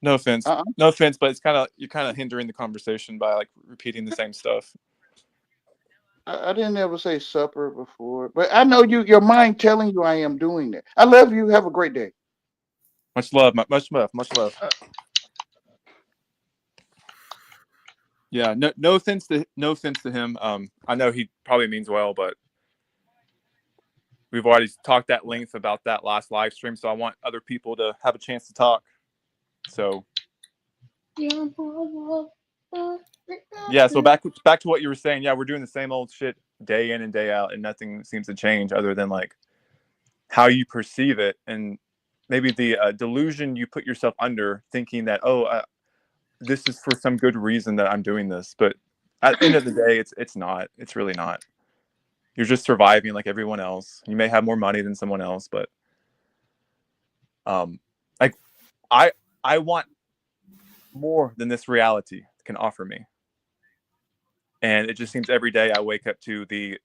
No offense, Uh-uh. no offense, but you're kind of hindering the conversation by like repeating the same stuff. I didn't ever say supper before, but I know you. Your mind telling you I am doing that. I love you. Have a great day. Much love, much love, much love. Uh, Yeah, no offense to him. I know he probably means well, but we've already talked at length about that last live stream, so I want other people to have a chance to talk. So yeah, so back to what you were saying. Yeah, we're doing the same old shit day in and day out, and nothing seems to change other than like how you perceive it, and maybe the delusion you put yourself under, thinking that this is for some good reason that I'm doing this, but at the end of the day, it's not. It's really not. You're just surviving like everyone else. You may have more money than someone else, but like I I want more than this reality can offer me. And it just seems every day I wake up to the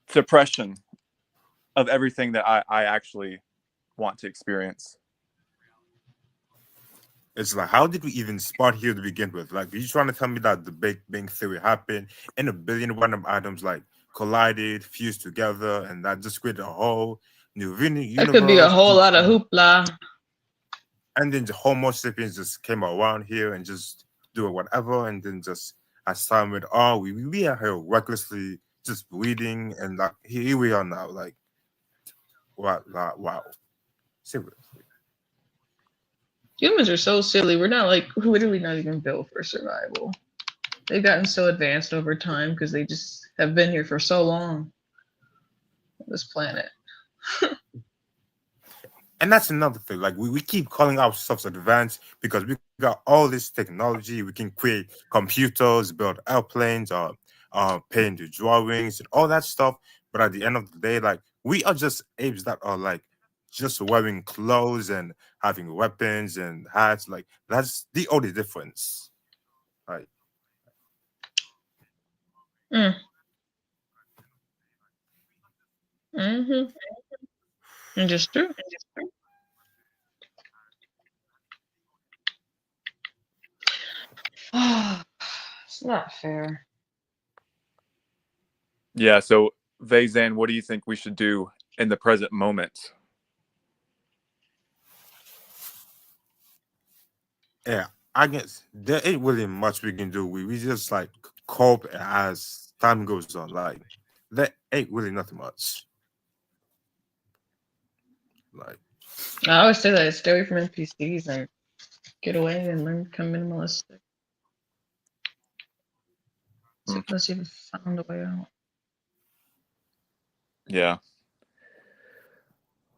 suppression of everything that I actually want to experience. It's like, how did we even start here to begin with? Like, are you trying to tell me that the Big Bang Theory happened and a billion random atoms like collided, fused together, and that just created a whole new that could be a universe? whole lot of hoopla. And then the Homo sapiens just came around here and just do whatever, and then just as time went on, we are here recklessly just bleeding, and like here we are now. Like, wow, seriously. Humans are so silly. We're not like we're literally not even built for survival. They've gotten so advanced over time because they just have been here for so long on this planet. And that's another thing. Like we keep calling ourselves advanced because we got all this technology. We can create computers, build airplanes, paint the drawings and all that stuff. But at the end of the day, like we are just apes that are like just wearing clothes and having weapons and hats. Like that's the only difference. Like Mm. Mm-hmm. And just true. It's not fair. Yeah. So, Vazan, what do you think we should do in the present moment? yeah, I guess there ain't really much we can do. We just like cope as time goes on. Like there ain't really nothing much. Like I always say that stay away from NPCs and get away and learn to become minimalistic. Hmm. Unless you've found a way out. Yeah.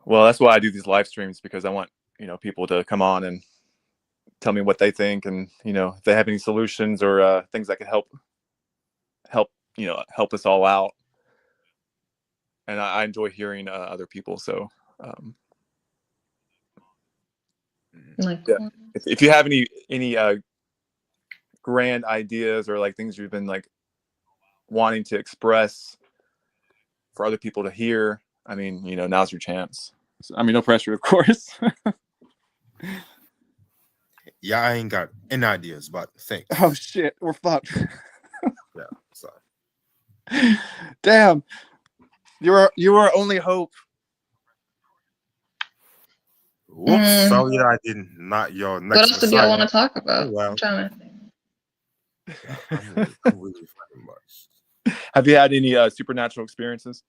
Well, that's why I do these live streams, because I want, people to come on and tell me what they think, and if they have any solutions or things that could help us all out. And I enjoy hearing other people. So Like, yeah, if you have any grand ideas or like things you've been like wanting to express for other people to hear, I mean, now's your chance. So, I mean, no pressure, of course. yeah, I ain't got any ideas, but thanks. Oh shit, we're fucked. Yeah, so Damn, you are our only hope. whoops, Mm. sorry I did not your next What else did y'all want to assignment. talk about? Oh, well. I'm trying to think. Yeah, I'm really fucking much. Have you had any supernatural experiences?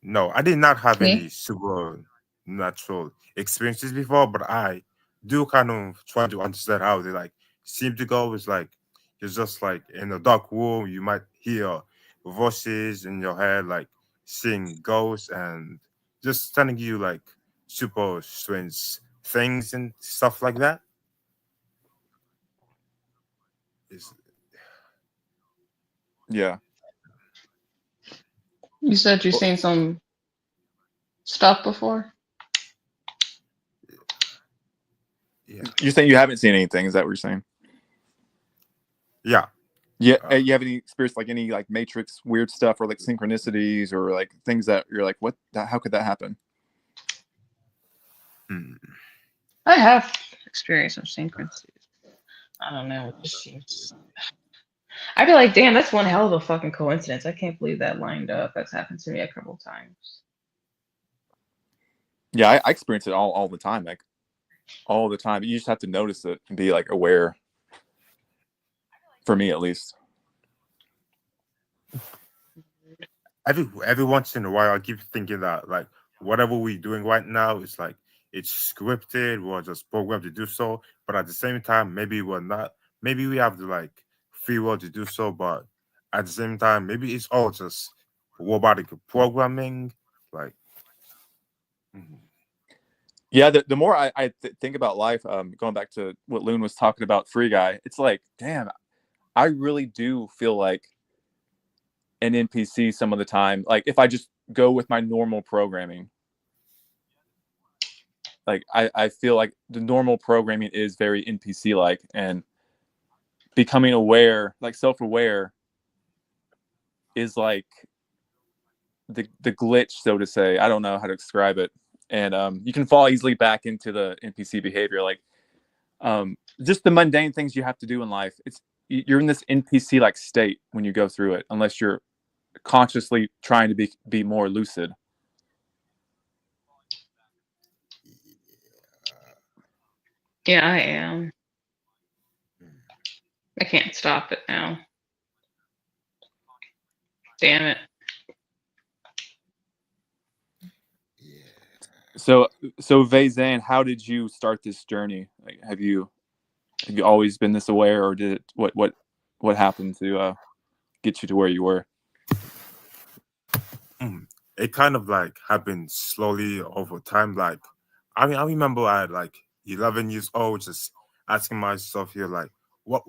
No, I did not have Me? any supernatural experiences before, but I do kind of try to understand how they like seem to go. It's like you're just like in a dark room, you might hear voices in your head, like seeing ghosts and just telling you like super strange things and stuff like that. Is Yeah. You said you've seen some stuff before? yeah, You're saying you haven't seen anything? Is that what you're saying? yeah. Yeah. You have any experience like any like Matrix weird stuff, or like synchronicities, or like things that you're like, what? How could that happen? I have experienced some synchronicities. I don't know. It just seems. I'd be like, damn, that's one hell of a fucking coincidence. I can't believe that lined up. That's happened to me a couple times. Yeah, I experience it all the time, like all the time. You just have to notice it and be like aware. For me, at least. Every once in a while I keep thinking that like whatever we're doing right now is like it's scripted, we're just programmed to do so, but at the same time maybe we're not, maybe we have the like free will to do so, but at the same time maybe it's all just robotic programming, like mhm. Yeah, the more I think about life, going back to what Loon was talking about, Free Guy, it's like, damn, I really do feel like an NPC some of the time. Like if I just go with my normal programming, like I feel like the normal programming is very NPC like, and becoming aware, like self-aware, is like the glitch, so to say. I don't know how to describe it. And you can fall easily back into the NPC behavior, like just the mundane things you have to do in life. You're in this NPC like state when you go through it, unless you're consciously trying to be more lucid. Yeah, I am. I can't stop it now. Damn it. So Vazan, how did you start this journey? Like, have you always been this aware, or did it what happened to get you to where you were? It kind of like happened slowly over time. Like I remember at like 11 years old just asking myself here like what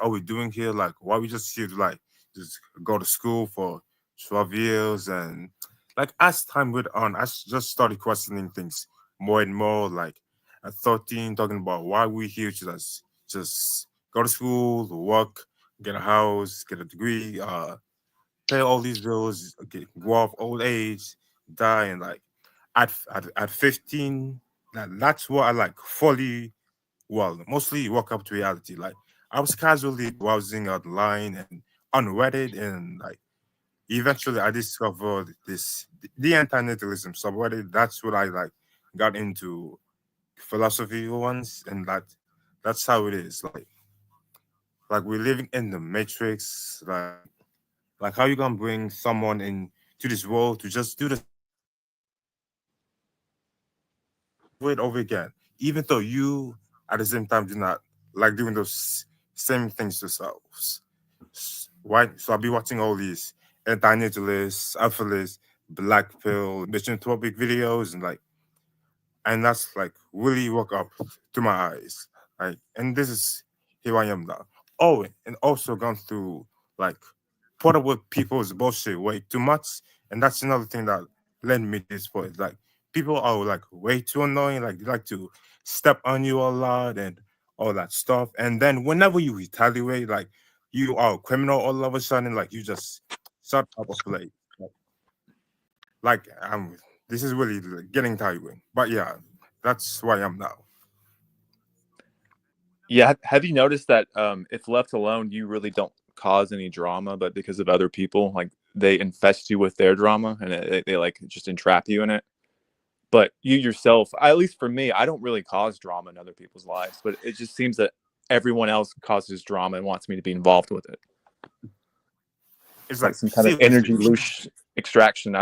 are we doing here, like why we just here to like just go to school for 12 years and like as time went on, just started questioning things more and more. Like at 13, talking about why we here to just go to school, work, get a house, get a degree, pay all these bills, go off old age, die, and like at 15, that's what I like fully, well, mostly woke up to reality. Like I was casually browsing online and on Reddit, and like eventually I discovered this the anti-natalism subreddit. That's what I like got into philosophy once, and that's how it is. Like we're living in the matrix. Like how you gonna bring someone in to this world to just do the it over again, even though you at the same time do not like doing those same things yourselves. Right? So I'll be watching all these anti-natalists, alphalists, black pill, misanthropic videos, and that's like really woke up to my eyes. Like, and this is here I am now. Oh, and also gone through like put up with people's bullshit way too much, and that's another thing that led me to this point. Like, people are like way too annoying. Like, they like to step on you a lot and all that stuff. And then whenever you retaliate, like you are a criminal all of a sudden. Like, you just shut up a play. Like, I'm. This is really like, getting tiring. But yeah, that's why I'm now. Yeah, have you noticed that if left alone, you really don't cause any drama, but because of other people, like they infest you with their drama and they like just entrap you in it. But you yourself, at least for me, I don't really cause drama in other people's lives, but it just seems that everyone else causes drama and wants me to be involved with it. It's Like like some kind of seriously, energy loose extraction.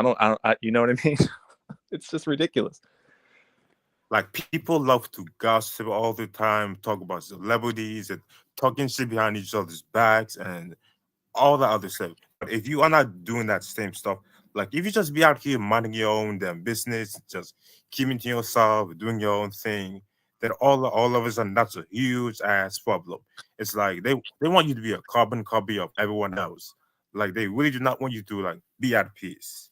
You know what I mean? It's just ridiculous. like people love to gossip all the time, talk about celebrities and talking shit behind each other's backs and all that other stuff. But if you are not doing that same stuff, like if you just be out here minding your own damn business, just keeping to yourself, doing your own thing, then all of a sudden that's a huge ass problem. It's like they want you to be a carbon copy of everyone else. Like they really do not want you to like be at peace.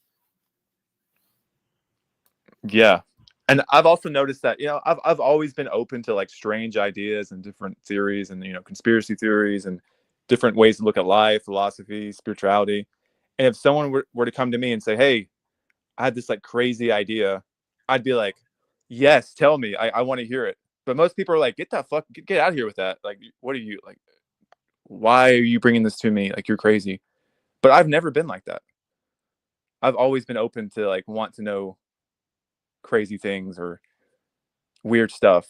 Yeah. And I've also noticed that, I've always been open to like strange ideas and different theories and, conspiracy theories and different ways to look at life, philosophy, spirituality. And if someone were to come to me and say, hey, I had this like crazy idea, I'd be like, yes, tell me. I want to hear it. But most people are like, get out of here with that. Like, what are you like? Why are you bringing this to me? Like, you're crazy. But I've never been like that. I've always been open to like want to know crazy things or weird stuff,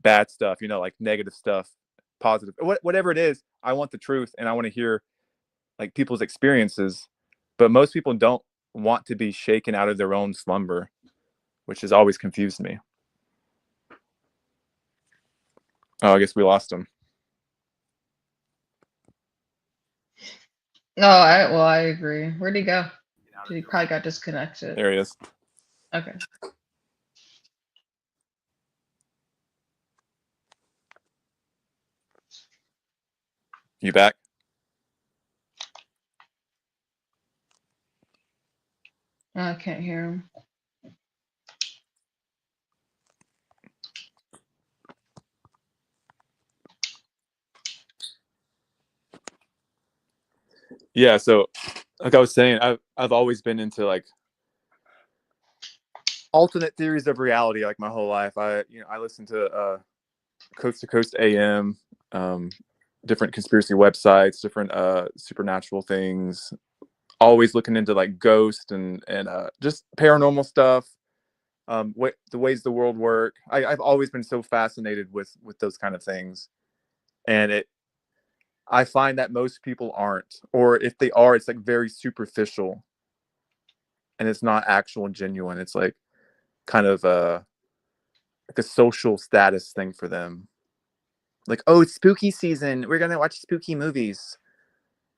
bad stuff, like negative stuff, positive, whatever it is. I want the truth and I want to hear like people's experiences. But most people don't want to be shaken out of their own slumber, which has always confused me. Oh, I guess we lost him. No, I agree. Where'd he go? He probably got disconnected. There he is. Okay. You back? I can't hear him. Yeah. So, like I was saying, I've always been into like alternate theories of reality, like my whole life. I listen to Coast to Coast AM, different conspiracy websites, different supernatural things. Always looking into like ghosts and just paranormal stuff. The ways the world work. I've always been so fascinated with those kind of things, and I find that most people aren't, or if they are, it's like very superficial, and it's not actual and genuine. It's like kind of like a social status thing for them. Like, oh, it's spooky season. We're gonna watch spooky movies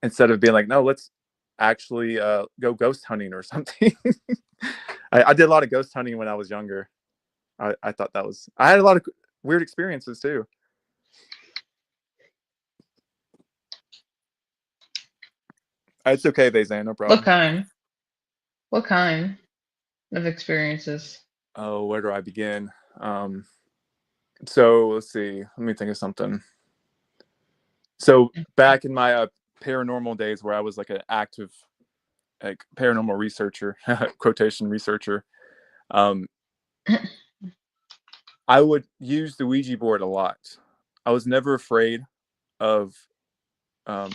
instead of being like, no, let's actually go ghost hunting or something. I did a lot of ghost hunting when I was younger. I thought I had a lot of weird experiences too. It's okay, Vazan, no What problem. kind? What kind of experiences? Oh, where do I begin? So let's see. Let me think of something. So back in my paranormal days, where I was like an active, like paranormal researcher, quotation researcher, um, I would use the Ouija board a lot. I was never afraid of um,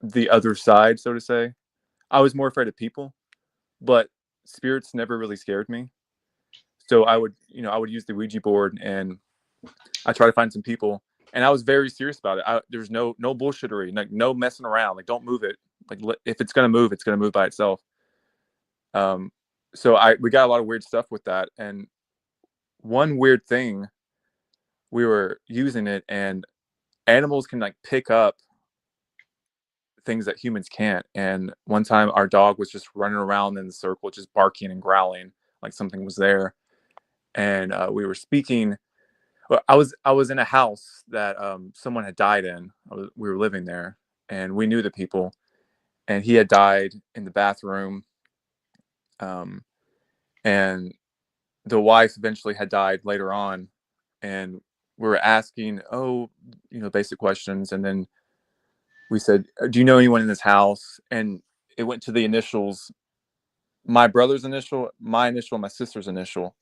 the other side, so to say. I was more afraid of people, but spirits never really scared me. So I would, I would use the Ouija board and I try to find some people, and I was very serious about it. There's no bullshittery, like no messing around. Like don't move it. Like if it's gonna move, it's gonna move by itself. Um, so we got a lot of weird stuff with that, and one weird thing, we were using it, and animals can like pick up things that humans can't. And one time, our dog was just running around in the circle, just barking and growling, like something was there. And we were speaking. Well, I was in a house that someone had died in. We were living there, and we knew the people. And he had died in the bathroom, um, and the wife eventually had died later on. And we were asking, basic questions, and then we said, "Do you know anyone in this house?" And it went to the initials: my brother's initial, my initial, my sister's initial.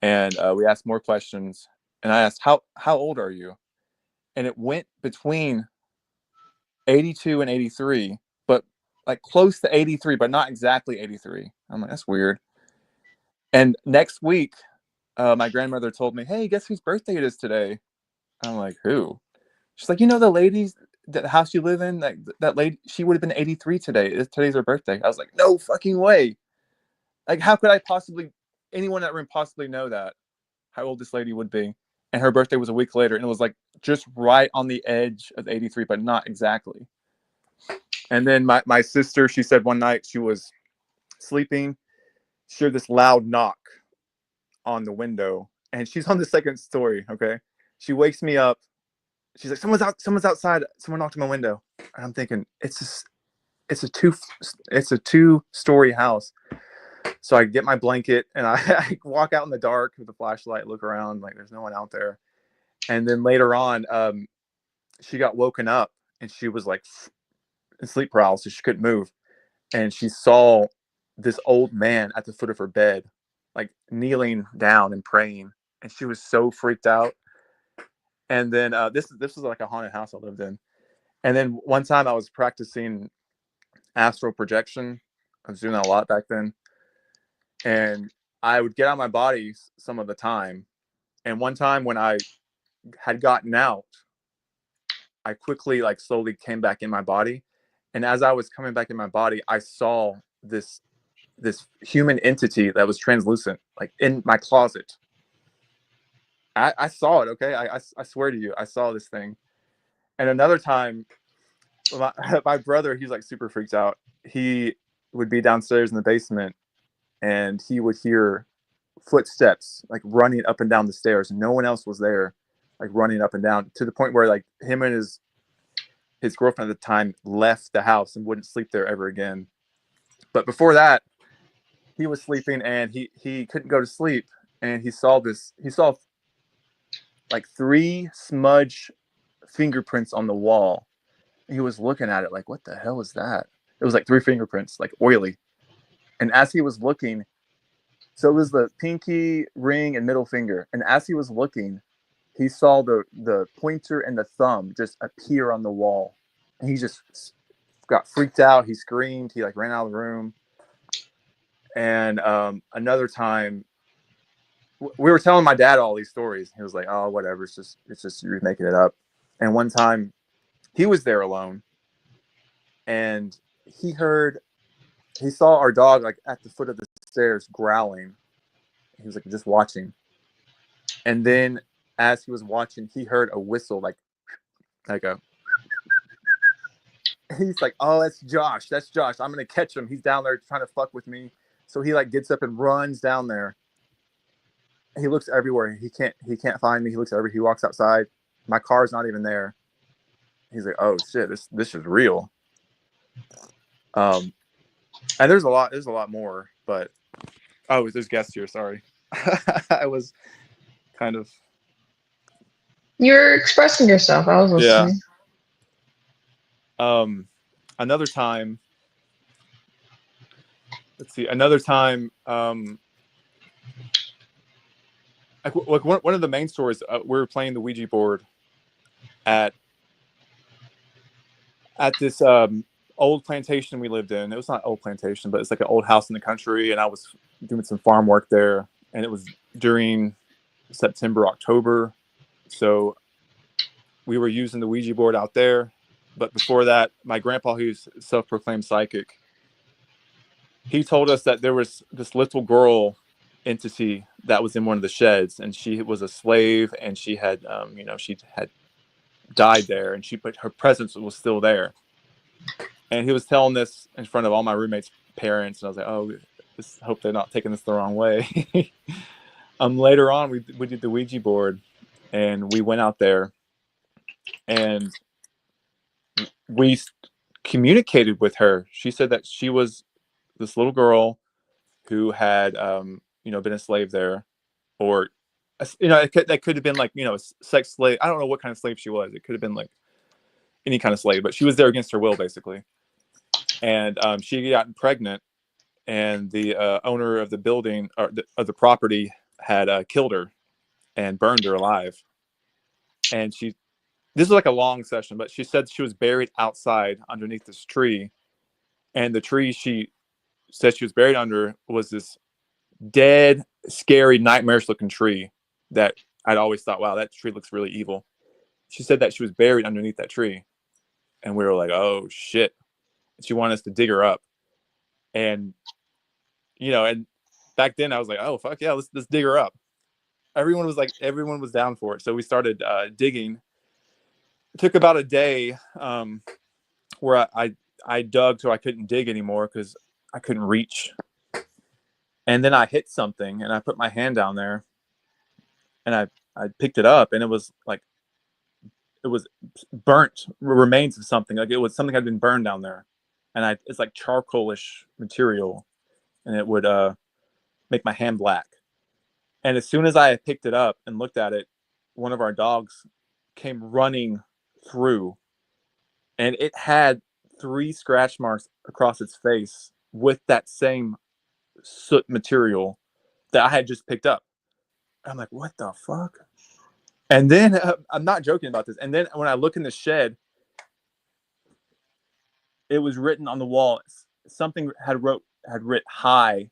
And we asked more questions, and I asked, "How old are you?" And it went between 82 and 83, but like close to 83, but not exactly 83. I'm like, that's weird. And next week, my grandmother told me, "Hey, guess whose birthday it is today?" I'm like, "Who?" She's like, "The ladies, the house you live in, like that lady, she would have been 83 today. Today's her birthday." I was like, "No fucking way. Like, how could anyone in that room possibly know that, how old this lady would be?" And her birthday was a week later, and it was like just right on the edge of 83, but not exactly. And then my sister, she said one night she was sleeping, she heard this loud knock on the window, and she's on the second story. Okay, she wakes me up. She's like, someone's outside. Someone knocked on my window. And I'm thinking, it's a two-story house. So I get my blanket and I walk out in the dark with the flashlight, look around, like there's no one out there. And then later on, she got woken up and she was like in sleep paralysis. She couldn't move. And she saw this old man at the foot of her bed, like kneeling down and praying. And she was so freaked out. And then this was like a haunted house I lived in. And then one time I was practicing astral projection. I was doing that a lot back then. And I would get out of my body some of the time. And one time when I had gotten out, I quickly, like slowly came back in my body. And as I was coming back in my body, I saw this human entity that was translucent, like in my closet. I saw it. Okay. I swear to you, I saw this thing. And another time, my brother, he's like super freaked out. He would be downstairs in the basement and he would hear footsteps like running up and down the stairs. No one else was there, like running up and down, to the point where like him and his girlfriend at the time left the house and wouldn't sleep there ever again. But before that, he was sleeping and he couldn't go to sleep, and he saw like 3 smudge fingerprints on the wall. He was looking at it like, what the hell is that? It was like 3 fingerprints, like oily. And as he was looking, so it was the pinky, ring, and middle finger. And as he was looking, he saw the pointer and the thumb just appear on the wall. And he just got freaked out. He screamed. He like ran out of the room. And another time, we were telling my dad all these stories. He was like, "Oh, whatever. It's just you're making it up." And one time, he was there alone, and he saw our dog like at the foot of the stairs growling. He was like just watching, and then as he was watching, he heard a whistle, like a. He's like, "Oh, that's Josh. That's Josh. I'm gonna catch him. He's down there trying to fuck with me." So he like gets up and runs down there. He looks everywhere. He can't find me. He looks everywhere. He walks outside. My car's not even there. He's like, "Oh shit, this is real." And there's a lot more, but oh, there's guests here. Sorry, I was kind of You're expressing yourself. I was yeah. listening. Another time. Let's see. Another time. Like one of the main stories. We were playing the Ouija board at this old plantation we lived in. It was not old plantation, but it's like an old house in the country, and I was doing some farm work there, and it was during September, October. So we were using the Ouija board out there. But before that, my grandpa, who's self-proclaimed psychic, he told us that there was this little girl entity that was in one of the sheds, and she was a slave, and she had, she had died there, and but her presence was still there. And he was telling this in front of all my roommates' parents, and I was like, "Oh, hope they're not taking this the wrong way." Later on, we did the Ouija board, and we went out there, and we communicated with her. She said that she was this little girl who had, been a slave there, or that could have been like, a sex slave. I don't know what kind of slave she was. It could have been like any kind of slave, but she was there against her will, basically. And she got pregnant, and the owner of the building of the property had killed her and burned her alive. And this was like a long session, but she said she was buried outside underneath this tree, and the tree she said she was buried under was this dead, scary, nightmarish looking tree that I'd always thought, wow, that tree looks really evil. She said that she was buried underneath that tree, and we were like, oh shit. She wanted us to dig her up, and and back then I was like, oh fuck yeah, let's dig her up. Everyone was down for it, so we started digging. It took about a day, where I dug so I couldn't dig anymore because I couldn't reach. And then I hit something, and I put my hand down there, and I picked it up, and it was burnt remains of something. Like it was something had been burned down there, and it's like charcoalish material, and it would make my hand black. And as soon as I picked it up and looked at it, one of our dogs came running through, and it had 3 scratch marks across its face with that same soot material that I had just picked up. I'm like, what the fuck? And then I'm not joking about this. And then when I look in the shed, it was written on the wall. Something had writ "hi"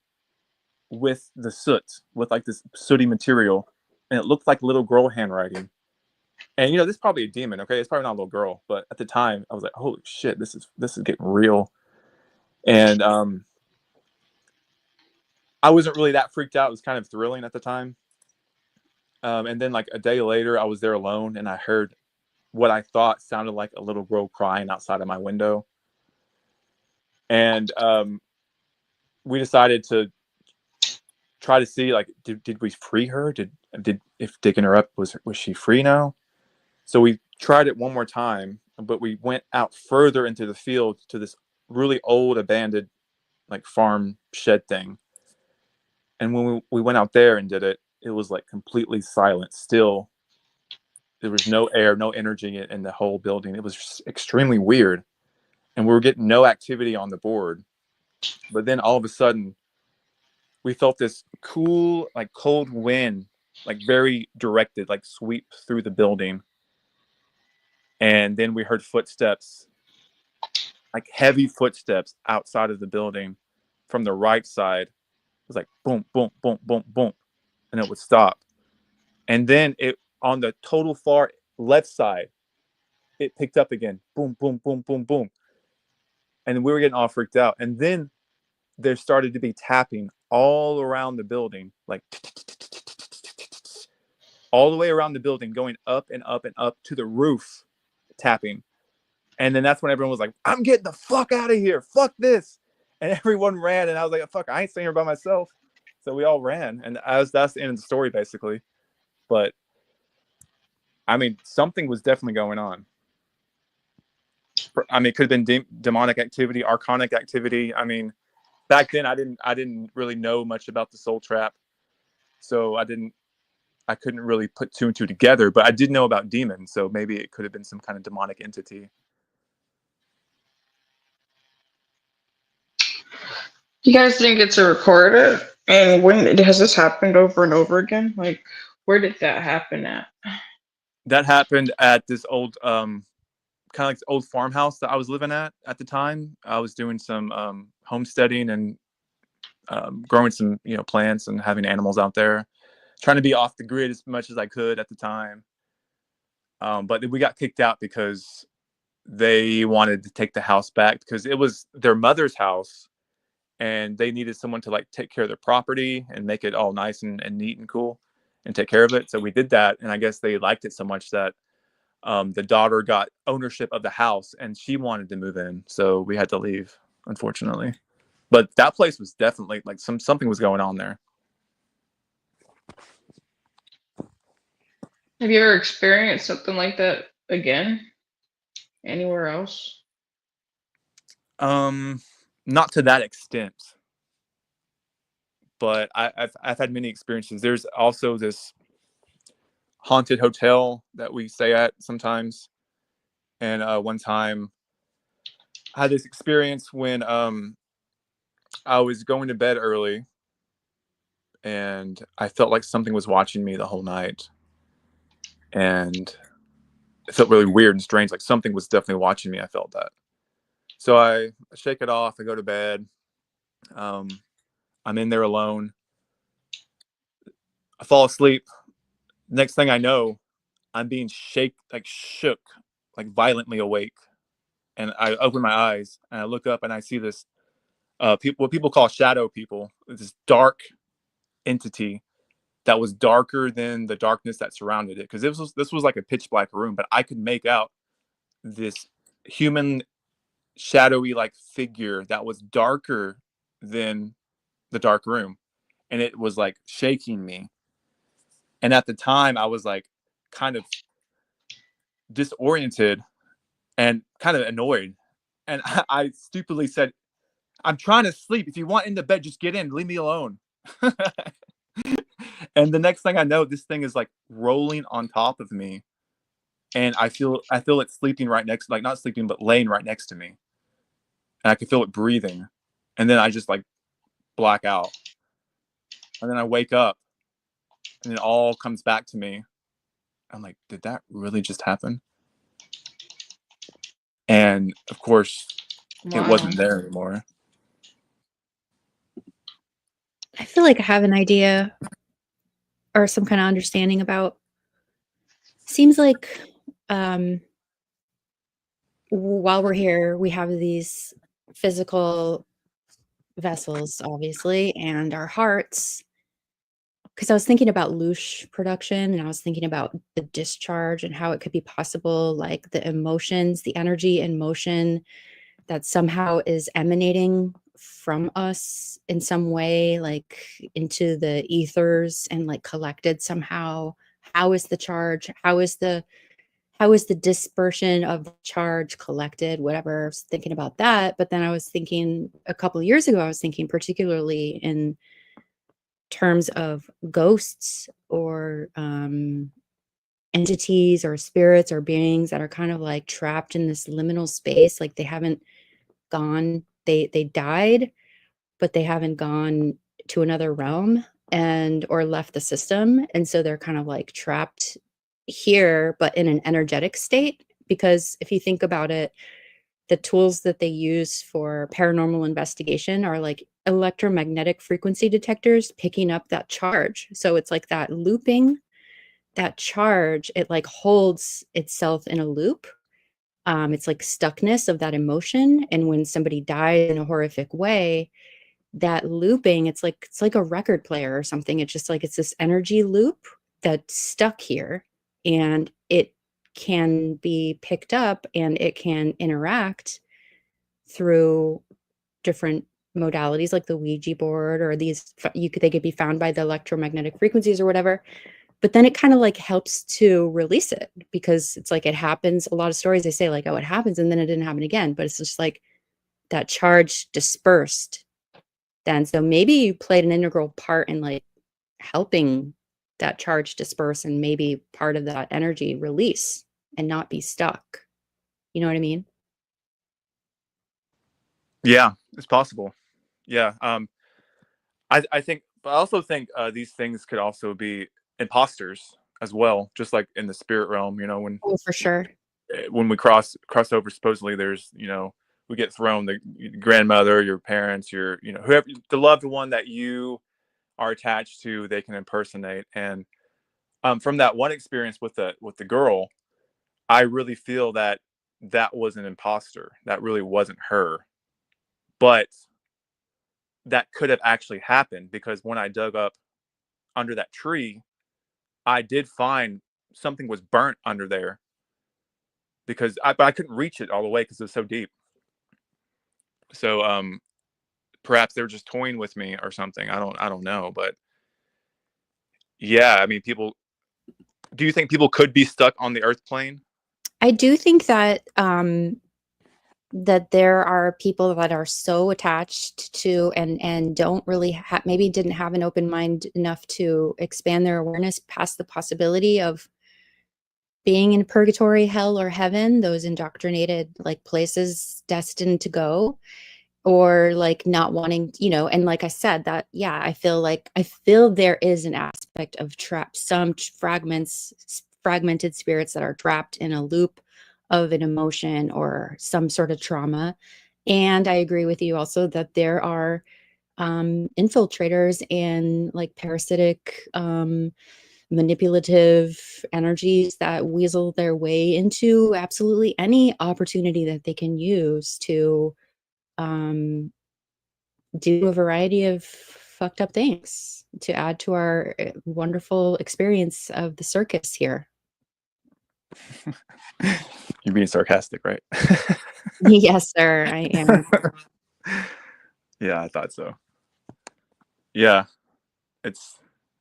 with the soot, with like this sooty material, and it looked like little girl handwriting. And this is probably a demon. Okay, it's probably not a little girl, but at the time I was like, holy shit, this is getting real. And I wasn't really that freaked out. It was kind of thrilling at the time. And then like a day later, I was there alone, and I heard what I thought sounded like a little girl crying outside of my window. And we decided to try to see, like, did we free her? If digging her up, was she free now? So we tried it one more time, but we went out further into the field to this really old abandoned like farm shed thing. And when we went out there and did it, it was like completely silent. Still, there was no air, no energy in the whole building. It was extremely weird. And we were getting no activity on the board. But then all of a sudden, we felt this cool, like cold wind, like very directed, like sweep through the building. And then we heard footsteps, like heavy footsteps outside of the building from the right side. It was like boom, boom, boom, boom, boom. And it would stop. And then it on the total far left side, it picked up again. Boom, boom, boom, boom, boom. And we were getting all freaked out. And then there started to be tapping all around the building, like all the way around the building, going up and up and up to the roof, tapping. And then that's when everyone was like, I'm getting the fuck out of here. Fuck this. And everyone ran. And I was like, fuck, I ain't staying here by myself. So we all ran. And that's the end of the story, basically. But I mean, something was definitely going on. I mean, it could have been demonic activity, archonic activity. I mean, back then I didn't really know much about the soul trap, so I couldn't really put two and two together, but I did know about demons, so maybe it could have been some kind of demonic entity. You guys didn't get to record it? And when has this happened over and over again? Like, where did that happen at? That happened at this old kind of like the old farmhouse that I was living at the time. I was doing some homesteading and growing some plants and having animals out there, trying to be off the grid as much as I could at the time. But we got kicked out because they wanted to take the house back because it was their mother's house, and they needed someone to like take care of their property and make it all nice and neat and cool and take care of it. So we did that, and I guess they liked it so much that the daughter got ownership of the house and she wanted to move in, so we had to leave, unfortunately. But that place was definitely like something was going on there. Have you ever experienced something like that again? Anywhere else? Not to that extent, but I've had many experiences. There's also this haunted hotel that we stay at sometimes, and one time I had this experience when I was going to bed early, and I felt like something was watching me the whole night, and it felt really weird and strange, like something was definitely watching me. I felt that. So I shake it off, I go to bed. I'm in there alone. I fall asleep. Next thing I know, I'm being shook, like violently awake. And I open my eyes and I look up and I see this what people call shadow people, this dark entity that was darker than the darkness that surrounded it. Because this was like a pitch black room, but I could make out this human shadowy like figure that was darker than the dark room, and it was like shaking me. And at the time I was like kind of disoriented and kind of annoyed, and I stupidly said, "I'm trying to sleep. If you want in the bed, just get in, leave me alone." And the next thing I know, this thing is like rolling on top of me, and I feel it sleeping right next, like not sleeping but laying right next to me, and I can feel it breathing. And then I just like black out, and then I wake up, and it all comes back to me. I'm like, did that really just happen? And of course, it wasn't there anymore. I feel like I have an idea or some kind of understanding about. Seems like while we're here, we have these physical vessels, obviously, and our hearts. Because I was thinking about loosh production, and I was thinking about the discharge and how it could be possible, like the emotions, the energy and motion that somehow is emanating from us in some way, like into the ethers and like collected somehow. How is the charge? How is the dispersion of the charge collected? Whatever. I was thinking about that. But then I was thinking a couple of years ago, I was thinking particularly in terms of ghosts or entities or spirits or beings that are kind of like trapped in this liminal space. Like they haven't gone, they died, but they haven't gone to another realm and or left the system. And so they're kind of like trapped here, but in an energetic state. Because if you think about it, the tools that they use for paranormal investigation are like electromagnetic frequency detectors picking up that charge. So it's like that looping, that charge, it like holds itself in a loop. It's like stuckness of that emotion. And when somebody dies in a horrific way, that looping, it's like a record player or something. It's just like, it's this energy loop that's stuck here, and it can be picked up and it can interact through different modalities like the Ouija board, or they could be found by the electromagnetic frequencies or whatever. But then it kind of like helps to release it, because it's like it happens. A lot of stories they say like, oh, it happens and then it didn't happen again. But it's just like that charge dispersed then. So maybe you played an integral part in like helping that charge disperse and maybe part of that energy release and not be stuck. You know what I mean? Yeah, it's possible. Yeah. I think, but I also think these things could also be imposters as well, just like in the spirit realm. You know, Oh, for sure. when we cross over, supposedly there's, we get thrown the grandmother, your parents, your, whoever, the loved one that you are attached to, they can impersonate. And from that one experience with the girl, I really feel that that was an imposter. That really wasn't her, but that could have actually happened, because when I dug up under that tree, I did find something was burnt under there, because but I couldn't reach it all the way because it was so deep. So perhaps they were just toying with me or something. I don't know, but yeah, I mean, do you think people could be stuck on the earth plane? I do think that that there are people that are so attached to and don't really maybe didn't have an open mind enough to expand their awareness past the possibility of being in purgatory, hell, or heaven, those indoctrinated like places destined to go, or like not wanting, and like I said, that, yeah, I feel there is an aspect of some fragmented spirits that are trapped in a loop of an emotion or some sort of trauma. And I agree with you also that there are infiltrators and like parasitic manipulative energies that weasel their way into absolutely any opportunity that they can use to do a variety of fucked up things to add to our wonderful experience of the circus here. You're being sarcastic, right? Yes, sir, I am. Yeah, I thought so. Yeah,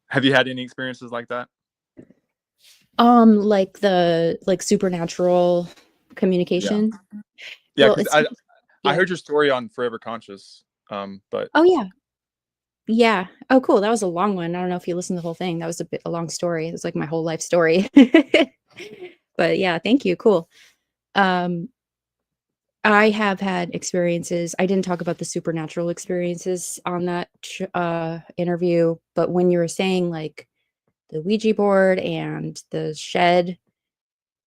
have you had any experiences like that? Like the supernatural communication. Yeah, Well, because I heard your story on Forever Conscious, but oh yeah. Yeah. Oh, cool. That was a long one. I don't know if you listened to the whole thing. That was a long story. It was like my whole life story. But yeah, thank you. Cool. Um, I have had experiences. I didn't talk about the supernatural experiences on that interview, but when you were saying like the Ouija board and the shed,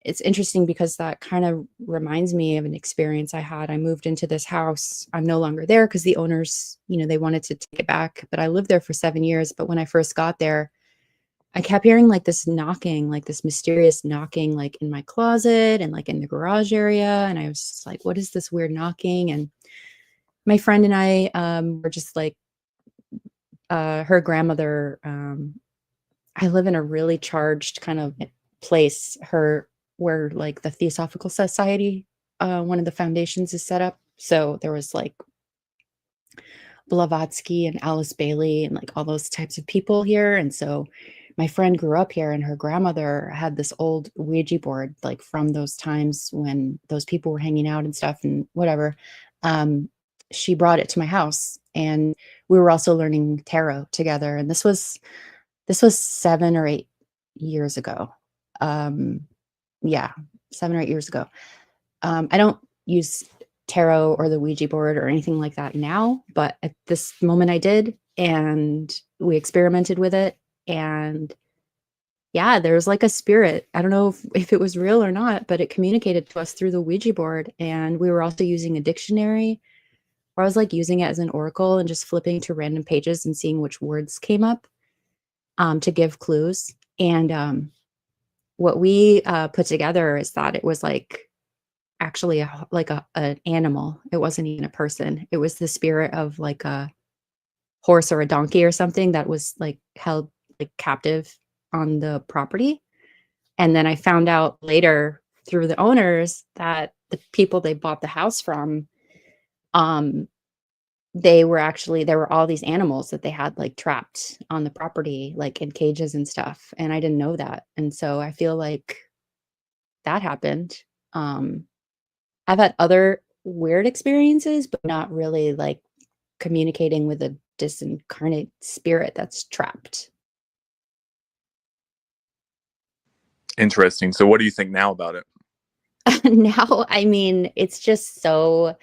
it's interesting because that kind of reminds me of an experience I had. I moved into this house. I'm no longer there because the owners, they wanted to take it back, but I lived there for 7 years. But when I first got there, I kept hearing like this knocking, like this mysterious knocking, like in my closet and like in the garage area. And I was just like, what is this weird knocking? And my friend and I were just like, her grandmother, I live in a really charged kind of place, where like the Theosophical Society, one of the foundations is set up. So there was like Blavatsky and Alice Bailey and like all those types of people here. And so my friend grew up here and her grandmother had this old Ouija board, like from those times when those people were hanging out and stuff and whatever. She brought it to my house and we were also learning tarot together. And this was 7 or 8 years ago. Yeah, 7 or 8 years ago. I don't use tarot or the Ouija board or anything like that now, but at this moment I did, and we experimented with it. And yeah, there's like a spirit. I don't know if it was real or not, but it communicated to us through the Ouija board. And we were also using a dictionary, where I was like using it as an oracle and just flipping to random pages and seeing which words came up to give clues. And what we put together is that it was like actually an animal. It wasn't even a person. It was the spirit of like a horse or a donkey or something that was like held like captive on the property. And then I found out later through the owners that the people they bought the house from, um, there were all these animals that they had like trapped on the property, like in cages and stuff. And I didn't know that. And so I feel like that happened. Um, I've had other weird experiences, but not really like communicating with a disincarnate spirit that's trapped. Interesting. So what do you think now about it? Now, I mean, it's just so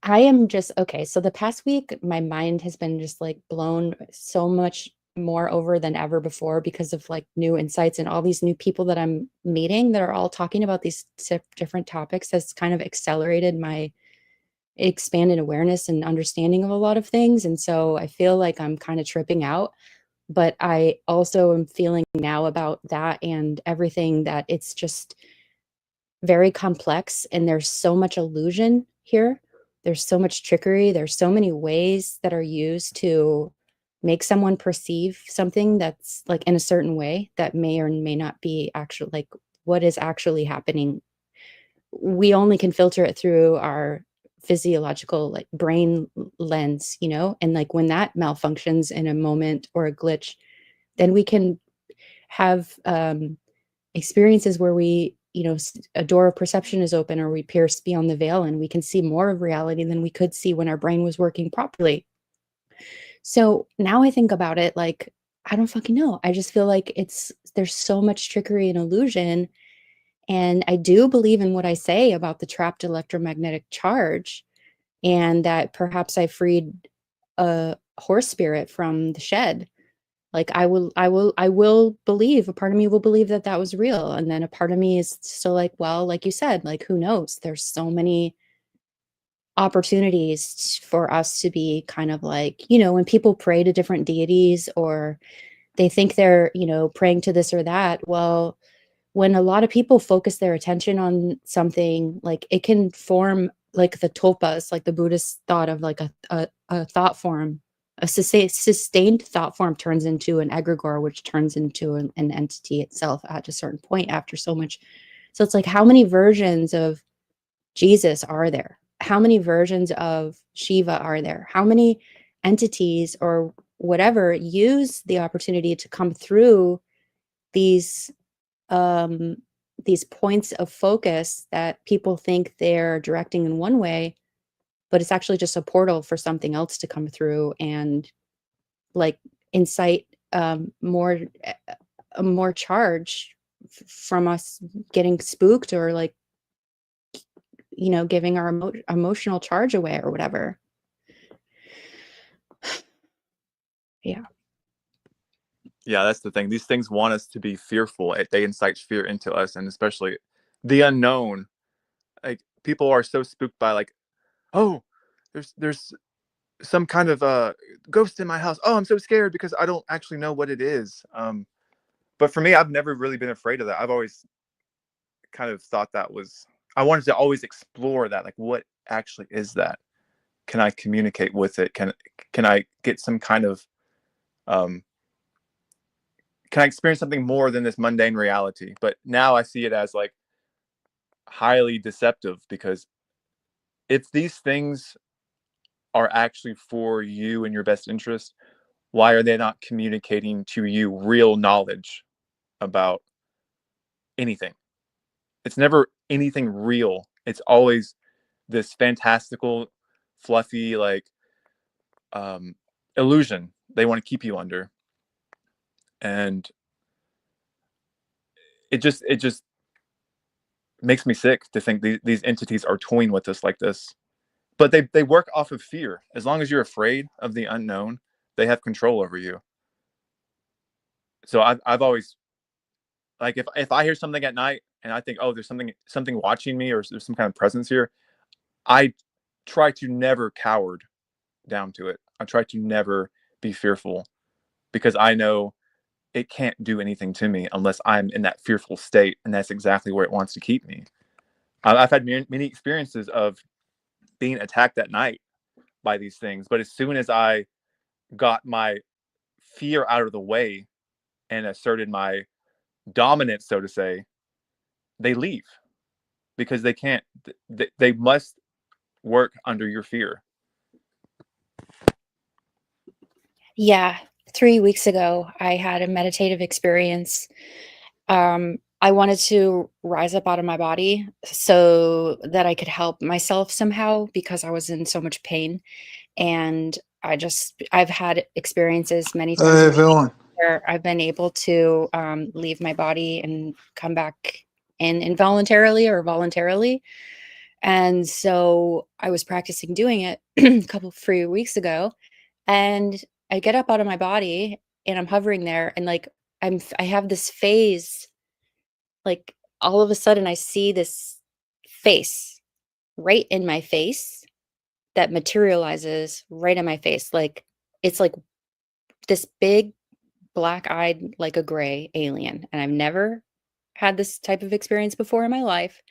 I am just okay. So the past week, my mind has been just like blown so much more over than ever before because of like new insights and all these new people that I'm meeting that are all talking about these different topics has kind of accelerated my expanded awareness and understanding of a lot of things. And so I feel like I'm kind of tripping out. But I also am feeling now about that and everything that it's just very complex and there's so much illusion here. There's so much trickery. There's so many ways that are used to make someone perceive something that's like in a certain way that may or may not be actually like what is actually happening. We only can filter it through our physiological like brain lens, you know, and like when that malfunctions in a moment or a glitch, then we can have experiences where we, you know, a door of perception is open or we pierce beyond the veil and we can see more of reality than we could see when our brain was working properly. So now I think about it like, I don't fucking know. I just feel like there's so much trickery and illusion. And I do believe in what I say about the trapped electromagnetic charge and that perhaps I freed a horse spirit from the shed. Like I will believe, a part of me will believe that that was real. And then a part of me is still like, well, like you said, like, who knows? There's so many opportunities for us to be kind of like, you know, when people pray to different deities or they think they're, you know, praying to this or that. Well, when a lot of people focus their attention on something, like it can form like the tulpas, like the Buddhist thought of like a thought form, a sustained thought form turns into an egregore, which turns into an entity itself at a certain point after so much. So it's like, how many versions of Jesus are there? How many versions of Shiva are there? How many entities or whatever use the opportunity to come through these um, these points of focus that people think they're directing in one way, but it's actually just a portal for something else to come through and like incite more more charge from us getting spooked or like, you know, giving our emotional charge away or whatever. Yeah. Yeah, that's the thing. These things want us to be fearful. They incite fear into us, and especially the unknown. Like people are so spooked by like, oh, there's some kind of ghost in my house. Oh, I'm so scared because I don't actually know what it is. But for me, I've never really been afraid of that. I've always kind of thought that was. I wanted to always explore that. Like, what actually is that? Can I communicate with it? Can I get some kind of can I experience something more than this mundane reality? But now I see it as like highly deceptive because if these things are actually for you and your best interest, why are they not communicating to you real knowledge about anything? It's never anything real. It's always this fantastical, fluffy, like illusion they want to keep you under. And it just makes me sick to think these entities are toying with us like this. But they work off of fear. As long as you're afraid of the unknown, they have control over you. So I've always like if I hear something at night and I think, oh, there's something watching me or there's some kind of presence here, I try to never coward down to it. I try to never be fearful because I know it can't do anything to me unless I'm in that fearful state, and that's exactly where it wants to keep me. I've had many experiences of being attacked at night by these things, but as soon as I got my fear out of the way and asserted my dominance, so to say, they leave because they can't. They must work under your fear. Yeah. 3 weeks ago, I had a meditative experience. I wanted to rise up out of my body so that I could help myself somehow because I was in so much pain. And I've had experiences many Hey times everyone. where I've been able to leave my body and come back in involuntarily or voluntarily. And so I was practicing doing it a couple few weeks ago, and I get up out of my body and I'm hovering there, and like I have this phase, like all of a sudden I see this face right in my face that materializes right in my face. Like it's like this big black-eyed, like a gray alien, and I've never had this type of experience before in my life.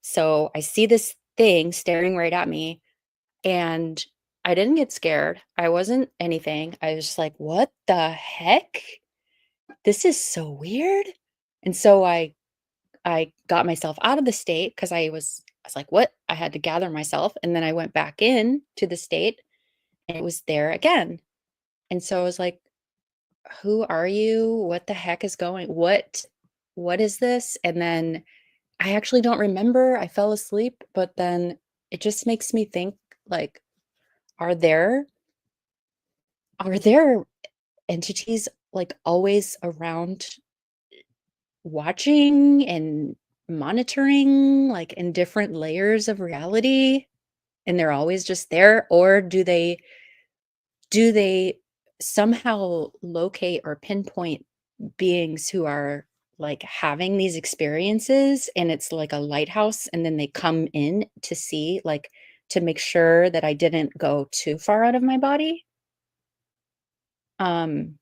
So I see this thing staring right at me, and I didn't get scared. I wasn't anything. I was just like, "What the heck? This is so weird." And so I got myself out of the state because I was like, "What?" I had to gather myself, and then I went back in to the state, and it was there again. And so I was like, "Who are you? What the heck is going what is this?" And then I actually don't remember. I fell asleep, but then it just makes me think, like, are there are there entities, like, always around watching and monitoring, like, in different layers of reality, and they're always just there? Or do they somehow locate or pinpoint beings who are, like, having these experiences, and it's like a lighthouse, and then they come in to see, like, to make sure that I didn't go too far out of my body? Um,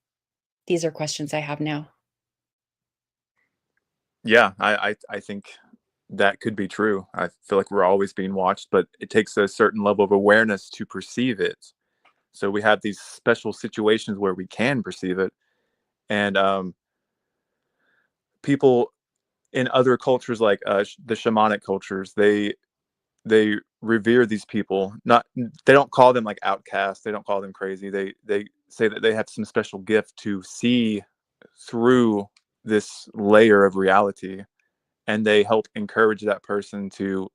these are questions I have now. Yeah, I think that could be true. I feel like we're always being watched, but it takes a certain level of awareness to perceive it. So we have these special situations where we can perceive it, and people in other cultures, like the shamanic cultures, they revere these people. Not They don't call them like outcasts. They don't call them crazy. They say that they have some special gift to see through this layer of reality, and they help encourage that person to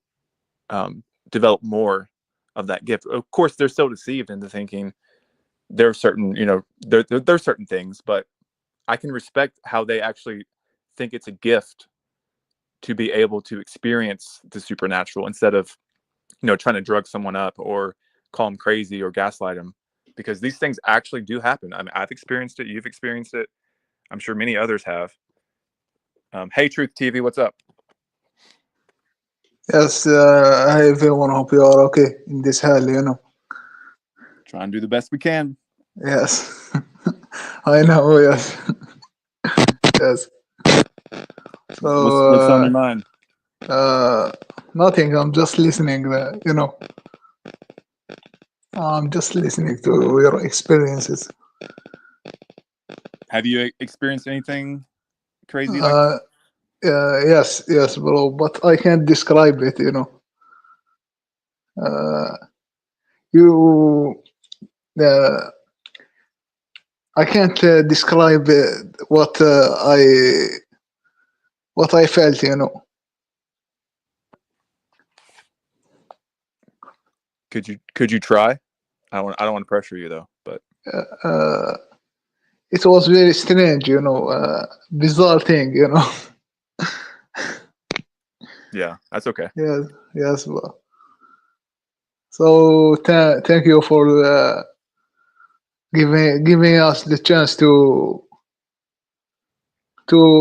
develop more of that gift. Of course, they're still deceived into thinking there are certain, there are certain things, but I can respect how they actually think it's a gift to be able to experience the supernatural instead of, trying to drug someone up or call them crazy or gaslight them, because these things actually do happen. I mean, I've experienced it. You've experienced it. I'm sure many others have. Hey, Truth TV, what's up? Yes, hi everyone. Hope you are okay in this hell. Try and do the best we can. Yes, I know. Yes, yes. So What's on your mind? nothing. I'm just listening. I'm just listening to your experiences. Have you experienced anything crazy like that? Yes, bro. But I can't describe it. Uh, you. Uh, I can't describe what I felt. Could you try? I don't want to pressure you though, but Uh, it was very strange. Bizarre thing. yeah, that's okay. Yes. Bro. So thank you for giving us the chance to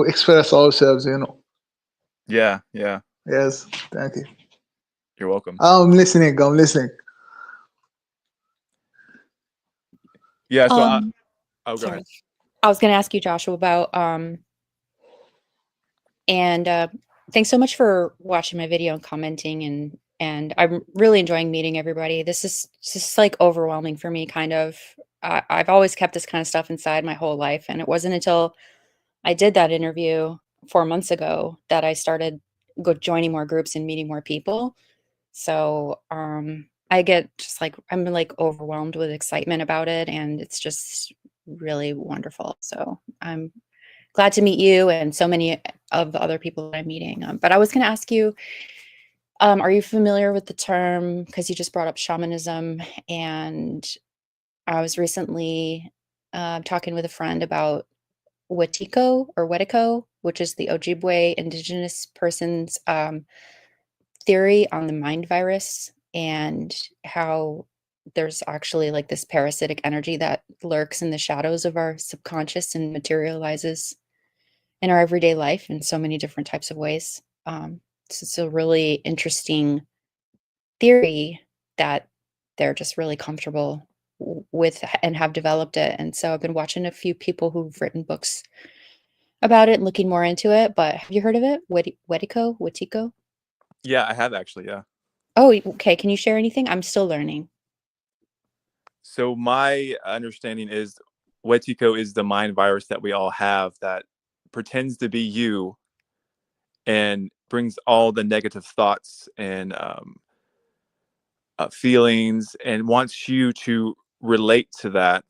express ourselves. Yeah. Yes, thank you. You're welcome. I'm listening. Yeah. So Um, go sorry. ahead. I was gonna ask you, Joshua, about and thanks so much for watching my video and commenting, and I'm really enjoying meeting everybody. This is just like overwhelming for me, kind of. I've always kept this kind of stuff inside my whole life, and it wasn't until I did that interview 4 months ago that I started joining more groups and meeting more people. So I get just like I'm like overwhelmed with excitement about it, and it's just really wonderful. So I'm glad to meet you and so many of the other people that I'm meeting. But I was going to ask you, are you familiar with the term, because you just brought up shamanism, and I was recently talking with a friend about Wetiko, which is the Ojibwe indigenous person's theory on the mind virus, and how there's actually like this parasitic energy that lurks in the shadows of our subconscious and materializes in our everyday life in so many different types of ways. So it's a really interesting theory that they're just really comfortable with and have developed it. And so I've been watching a few people who've written books about it and looking more into it. But have you heard of it? Wetiko? Yeah, I have actually. Yeah. Oh, okay. Can you share anything? I'm still learning. So my understanding is Wetiko is the mind virus that we all have that pretends to be you and brings all the negative thoughts and feelings and wants you to relate to that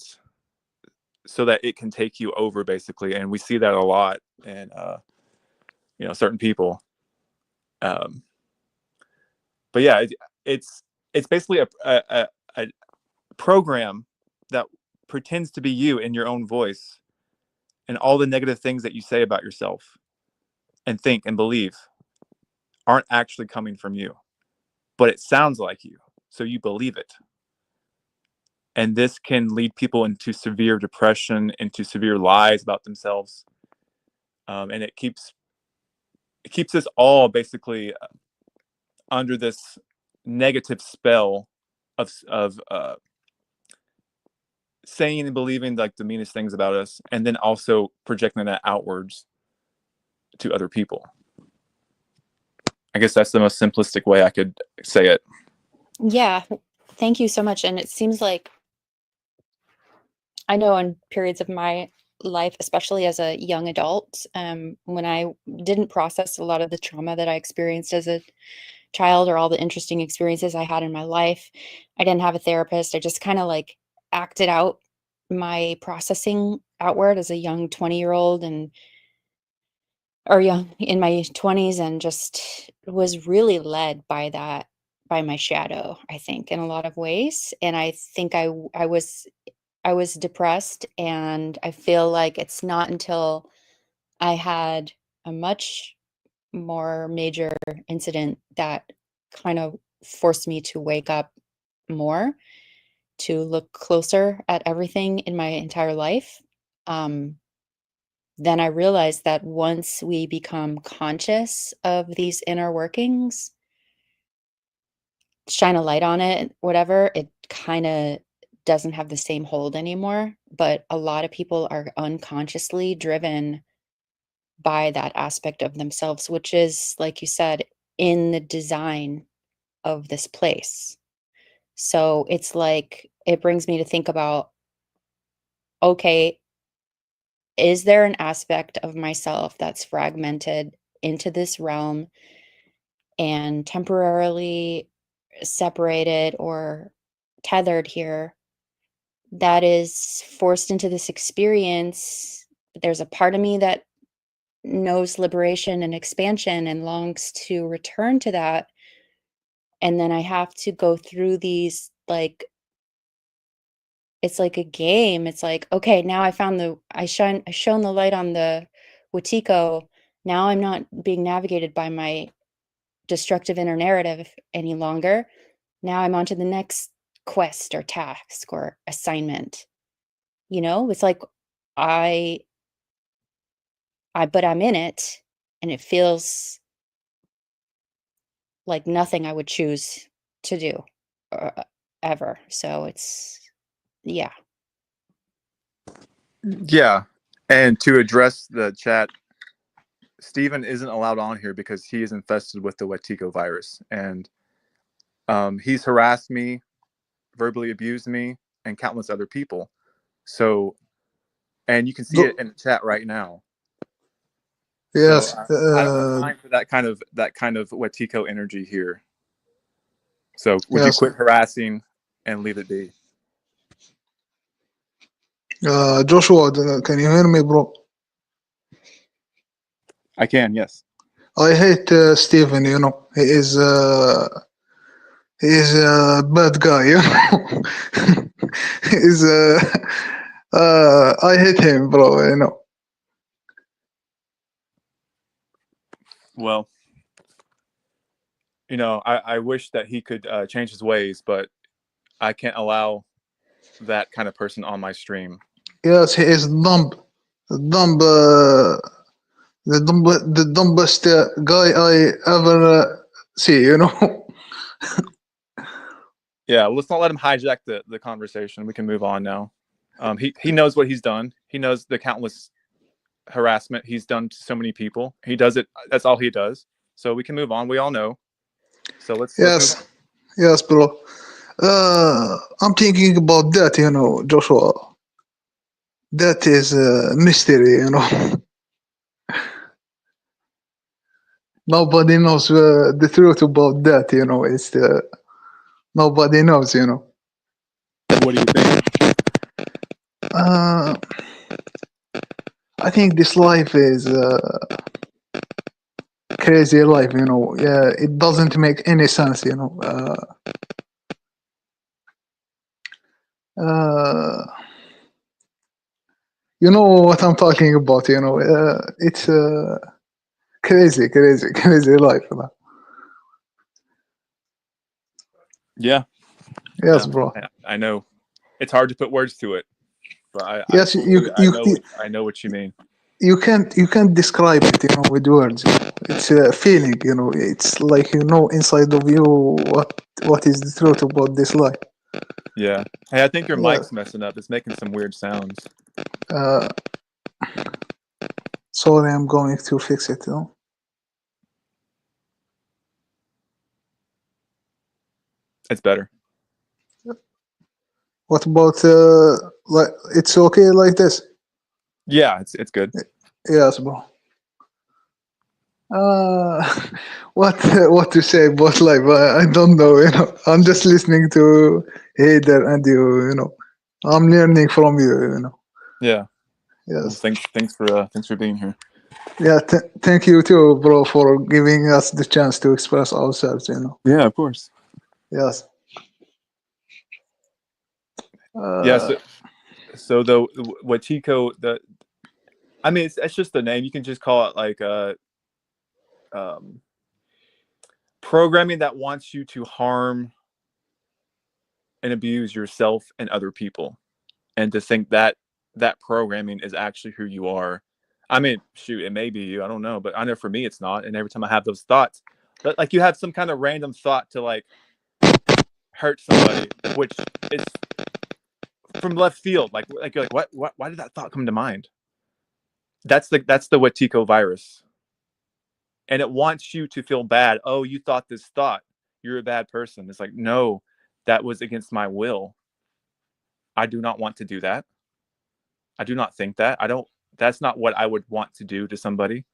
so that it can take you over, basically. And we see that a lot in certain people. But yeah, it's basically a program that pretends to be you in your own voice, and all the negative things that you say about yourself and think and believe aren't actually coming from you, but it sounds like you, so you believe it. And this can lead people into severe depression, into severe lies about themselves, and it keeps us all basically under this negative spell of saying and believing like the meanest things about us, and then also projecting that outwards to other people. I guess that's the most simplistic way I could say it. Yeah. Thank you so much. And it seems like I know in periods of my life, especially as a young adult, when I didn't process a lot of the trauma that I experienced as a child or all the interesting experiences I had in my life, I didn't have a therapist. I just kind of like acted out my processing outward as a young 20-year-old or young in my 20s, and just was really led by that, by my shadow, I think, in a lot of ways. And I think I was depressed, and I feel like it's not until I had a much more major incident that kind of forced me to wake up more, to look closer at everything in my entire life. Then I realized that once we become conscious of these inner workings, shine a light on it, whatever, it kind of doesn't have the same hold anymore. But a lot of people are unconsciously driven by that aspect of themselves, which is, like you said, in the design of this place. So it's like, it brings me to think about, okay, is there an aspect of myself that's fragmented into this realm and temporarily separated or tethered here, that is forced into this experience? There's a part of me that knows liberation and expansion and longs to return to that. And then I have to go through these, like, it's like a game. It's like, okay, now I shone the light on the Watiko. Now I'm not being navigated by my destructive inner narrative any longer. Now I'm on to the next quest or task or assignment. It's like I but I'm in it, and it feels like nothing I would choose to do ever. So it's, yeah. Yeah. And to address the chat, Stephen isn't allowed on here because he is infested with the Wetiko virus. And he's harassed me, verbally abused me, and countless other people. So, and you can see it in the chat right now. Yes. So I don't have time for that kind of Wetiko energy here. So would you quit harassing and leave it be? Joshua, can you hear me, bro? I can, yes. I hate Stephen. He is a bad guy. is I hate him, bro. You know. Well, I wish that he could change his ways, but I can't allow that kind of person on my stream. Yes, he is dumb, dumb, the dumbest guy I ever see. You know. Yeah, let's not let him hijack the conversation. We can move on now. He knows what he's done. He knows the countless harassment he's done to so many people. He does it. That's all he does. So we can move on. We all know. So let's move on. Yes, yes, bro. I'm thinking about that. You know, Joshua. That is a mystery. You know. Nobody knows the truth about that. You know, it's nobody knows. You know. What do you think? I think this life is crazy life. You know, yeah, it doesn't make any sense. You know. You know what I'm talking about. You know, it's crazy, crazy, crazy life. Yeah. Yes, Yeah, bro. I know. It's hard to put words to it, but Yes, I know what you mean. you can't describe it. You know, with words. It's a feeling. You know, it's like inside of you what is the truth about this life. Yeah. Hey, I think your Yeah. mic's messing up. It's making some weird sounds. Sorry, I'm going to fix it. You know. It's better. What about like it's okay like this? Yeah, it's good. Yes, bro. What to say about life? I don't know. You know, I'm just listening to Hader and you. You know, I'm learning from you. You know. Yeah. Yes. Well, thanks for being here. Yeah. Thank you too, bro, for giving us the chance to express ourselves. You know. Yeah, of course. Yes. Yeah. So the Watiko, I mean, it's just the name. You can just call it like programming that wants you to harm and abuse yourself and other people, and to think that that programming is actually who you are. I mean, shoot, it may be you. I don't know, but I know for me it's not. And every time I have those thoughts, but like you have some kind of random thought to like hurt somebody, which is from left field. Like you're like, what? Why did that thought come to mind? That's the Watiko virus, and it wants you to feel bad. Oh, you thought this thought. You're a bad person. It's like, no, that was against my will. I do not want to do that. I do not think that. I don't. That's not what I would want to do to somebody.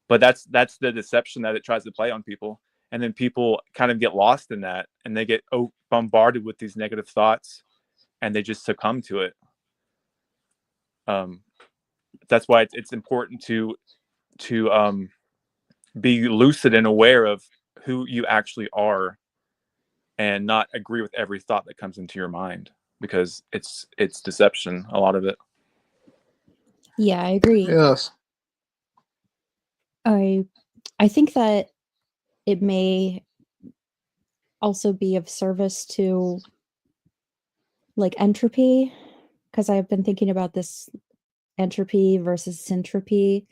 But that's the deception that it tries to play on people, and then people kind of get lost in that, and they get bombarded with these negative thoughts, and they just succumb to it. That's why it's important to be lucid and aware of who you actually are, and not agree with every thought that comes into your mind, because it's deception, a lot of it. Yeah, I agree. Yes. I think that it may also be of service to like entropy, because I've been thinking about this entropy versus syntropy.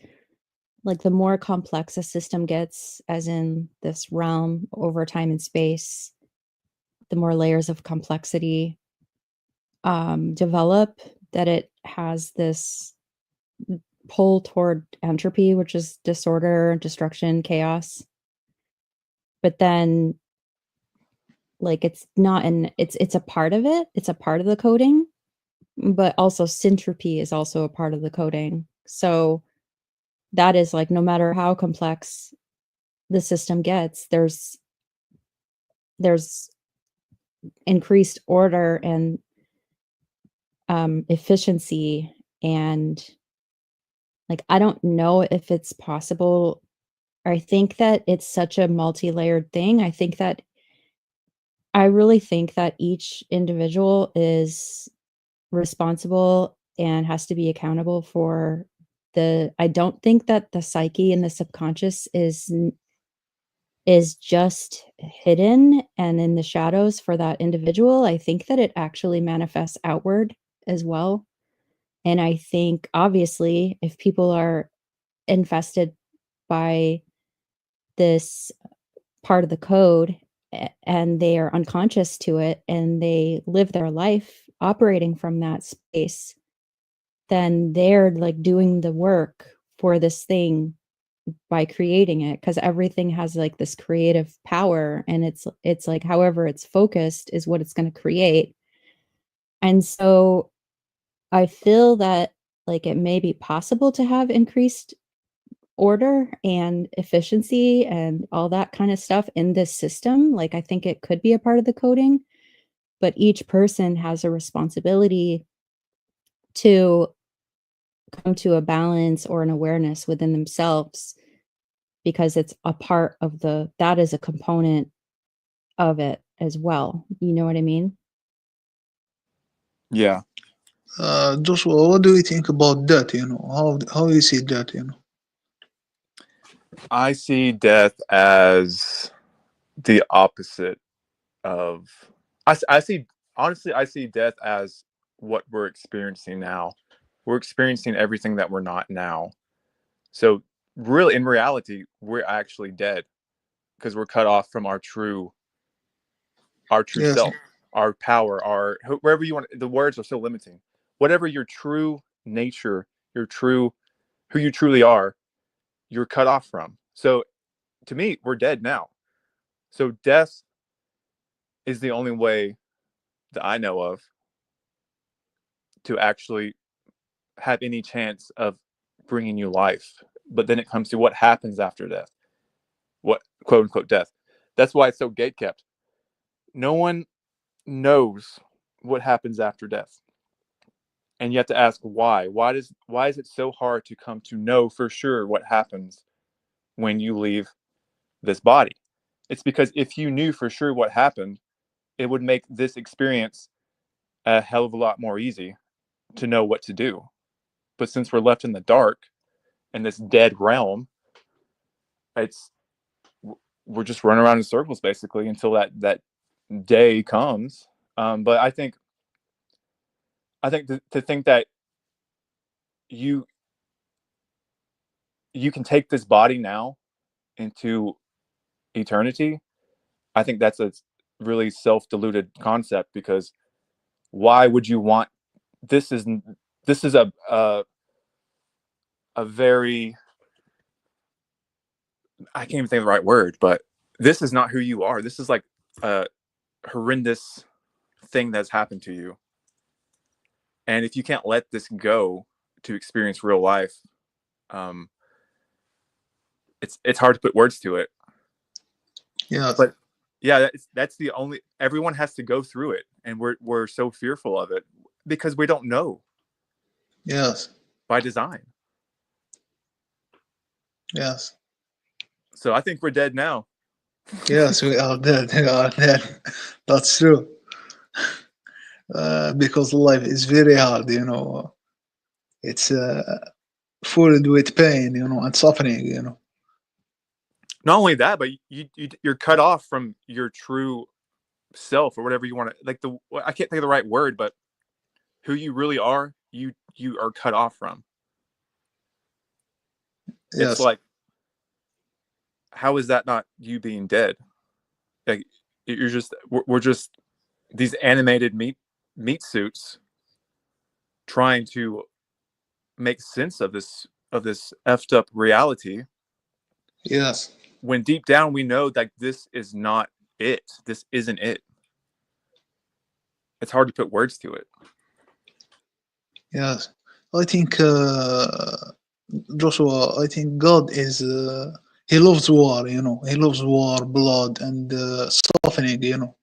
Like the more complex a system gets, as in this realm over time and space, the more layers of complexity develop, that it has this pull toward entropy, which is disorder, destruction, chaos. But then like it's not it's a part of it. It's a part of the coding, but also syntropy is also a part of the coding. So that is like no matter how complex the system gets, there's increased order and efficiency. And like I don't know if it's possible. I think that it's such a multi-layered thing. I really think that each individual is responsible and has to be accountable for I don't think that the psyche and the subconscious is just hidden and in the shadows for that individual. I think that it actually manifests outward as well. And I think obviously if people are infested by this part of the code and they are unconscious to it and they live their life operating from that space, then they're like doing the work for this thing by creating it, because everything has like this creative power, and it's like however it's focused is what it's going to create. And so I feel that like it may be possible to have increased order and efficiency and all that kind of stuff in this system. Like I think it could be a part of the coding, but each person has a responsibility to come to a balance or an awareness within themselves, because it's a part of that is a component of it as well. You know what I mean? Yeah. Joshua, what do you think about that? How you see that? I see death as the opposite of. I see, honestly, I see death as what we're experiencing now. We're experiencing everything that we're not now. So, really, in reality, we're actually dead because we're cut off from our true Yes. self, our power, wherever you want. The words are so limiting. Whatever your true nature, who you truly are, you're cut off from. So, to me, we're dead now. So death is the only way that I know of to actually have any chance of bringing you life. But then it comes to what happens after death. What, quote unquote, death. That's why it's so gatekept. No one knows what happens after death. And you have to ask why. Why is it so hard to come to know for sure what happens when you leave this body? It's because if you knew for sure what happened, it would make this experience a hell of a lot more easy to know what to do. But since we're left in the dark in this dead realm, we're just running around in circles basically until that day comes. But I think to think that you can take this body now into eternity, I think that's a really self-deluded concept, because why would you want this is a very, I can't even think of the right word, but this is not who you are. This is like a horrendous thing that's happened to you. And if you can't let this go to experience real life, it's hard to put words to it. Yes. But yeah, that's the only. Everyone has to go through it, and we're so fearful of it because we don't know. Yes. By design. Yes. So I think we're dead now. Yes, we are dead. We are dead. That's true. Because life is very hard. It's full with pain. And suffering. Not only that, but you're cut off from your true self, or whatever you want to, like, I can't think of the right word, but who you really are, you are cut off from. Yes. It's like, how is that not you being dead? Like, we're just these animated meat suits trying to make sense of this effed up reality. Yes. When deep down we know that this is not it. This isn't it. It's hard to put words to it. Yes. I think, Joshua, I think God is, he loves war, He loves war, blood, and suffering.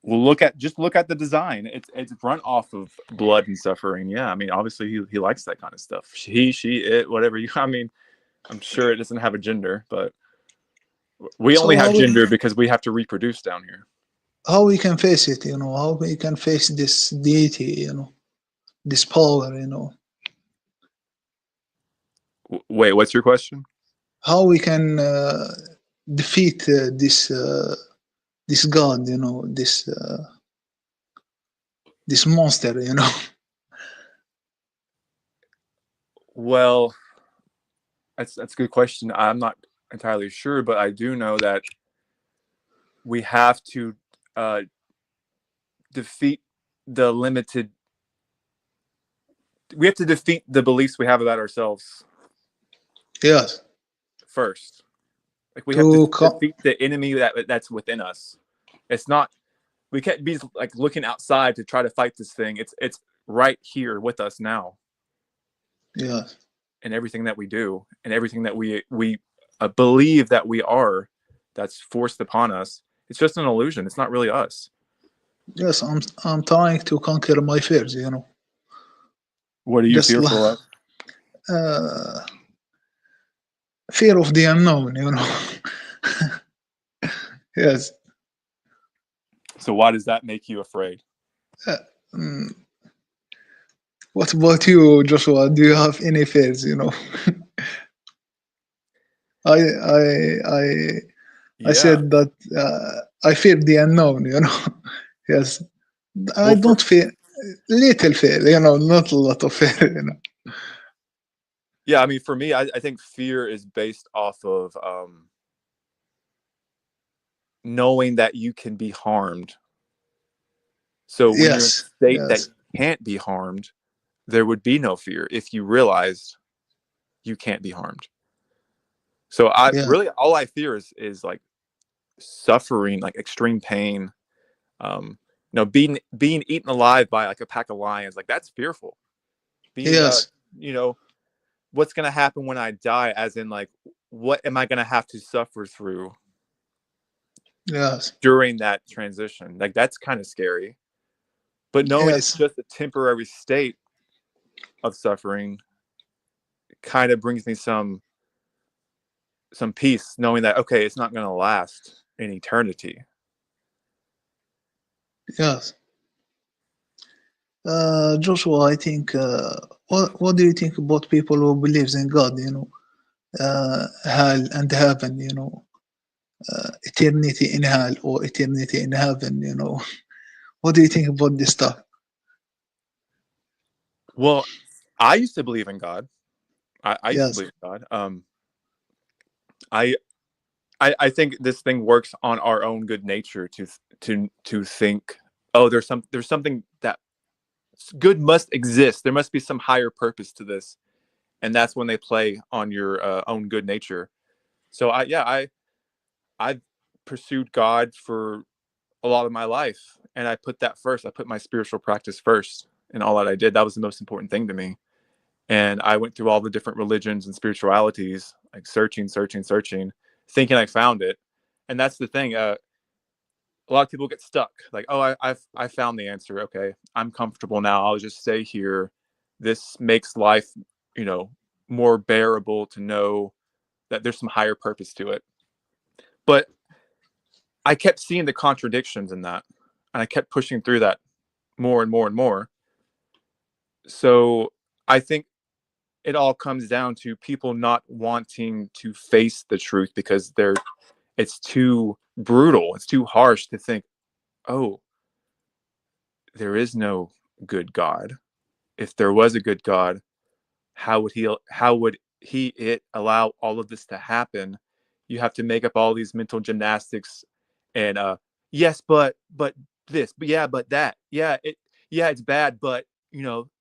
Well, look at the design. It's run off of blood and suffering. Yeah, I mean, obviously he likes that kind of stuff. He, she, it, whatever you. I mean, I'm sure it doesn't have a gender, but we So only have how gender because we have to reproduce down here. how we can face it, you know, how we can face this deity, you know, this power, you know, Wait, what's your question? how we can defeat this god, you know, this monster, you know. Well, that's a good question. I'm not entirely sure, but I do know that we have to defeat the limited. We have to defeat the beliefs we have about ourselves Yes, first. Like we have to to defeat the enemy that's within us. It's not. We can't be like looking outside to try to fight this thing. It's right here with us now, yes, in everything that we do, and everything that we believe that we are. That's forced upon us. It's just an illusion. It's not really us. yes. I'm trying to conquer my fears, you know. What are you Just fearful of? uh, fear of the unknown, you know. Yes. So why does that make you afraid? Mm, what about you, Joshua? Do you have any fears? You know, I I I I Yeah. said that I fear the unknown. You know, yes. I Well, don't fear little fear. You know, not a lot of fear. You know. yeah. I mean, for me, I think fear is based off of knowing that you can be harmed. So when you're in Yes. a state that Yes. you can't be harmed, there would be no fear if you realized you can't be harmed. So I Yeah. really all I fear is like suffering, like extreme pain. Being eaten alive by like a pack of lions, like that's fearful. Being Yes. you know, what's gonna happen when I die, as in like what am I gonna have to suffer through Yes. during that transition? Like that's kind of scary. But knowing it's Yes. just a temporary state of suffering kind of brings me some peace, knowing that okay, it's not gonna last in eternity. Yes. Joshua, I think. What do you think about people who believes in God? You know, hell and heaven. You know, eternity in hell or eternity in heaven. You know, what do you think about this stuff? Well, I used to believe in God. I used to Yes. believe in God. I I think this thing works on our own good nature to think, oh, there's something that good must exist. There must be some higher purpose to this, and that's when they play on your own good nature. So I've pursued God for a lot of my life, and I put that first. I put my spiritual practice first in all that I did. That was the most important thing to me. And I went through all the different religions and spiritualities, like searching, thinking I found it. And that's the thing. A lot of people get stuck. Like, oh, I found the answer. Okay, I'm comfortable now. I'll just stay here. This makes life, you know, more bearable to know that there's some higher purpose to it. But I kept seeing the contradictions in that, and I kept pushing through that more and more and more. So I think it all comes down to people not wanting to face the truth because it's too brutal, it's too harsh to think, oh, there is no good God. If there was a good God, how would he it allow all of this to happen? You have to make up all these mental gymnastics and yes, but this, but yeah, but that. Yeah, it's bad, but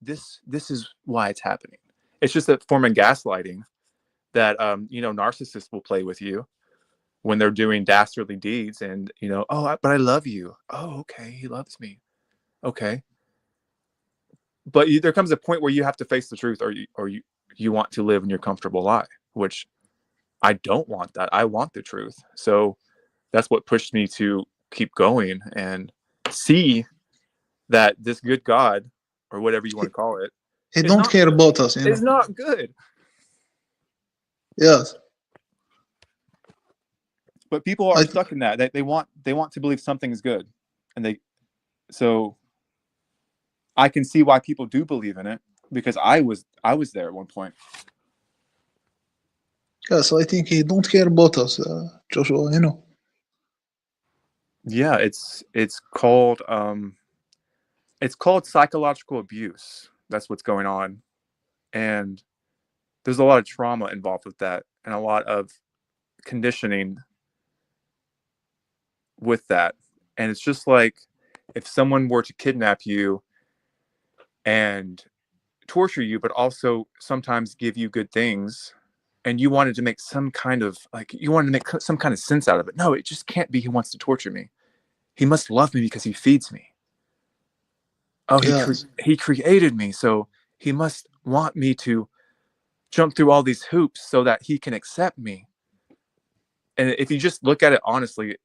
this is why it's happening. It's just a form of gaslighting that narcissists will play with you when they're doing dastardly deeds, and but I love you. Oh, okay, he loves me. Okay, but there comes a point where you have to face the truth, or you want to live in your comfortable lie, which I don't want. That I want the truth. So that's what pushed me to keep going and see that this good God, or whatever you want to call it, He is don't not care good. about us, you know. Is not good. Yes. But people are I stuck in that. They want to believe something is good. and so I can see why people do believe in it, because I was there at one point. Yeah, so I think he don't care about us, Joshua. Yeah, it's called psychological abuse. That's what's going on, and there's a lot of trauma involved with that, and a lot of conditioning with that. And it's just like if someone were to kidnap you and torture you, but also sometimes give you good things, and you wanted to make some kind of sense out of it. No, it just can't be he wants to torture me. He must love me because he feeds me. Oh, Yes. he created me, so he must want me to jump through all these hoops so that he can accept me. And if you just look at it honestly,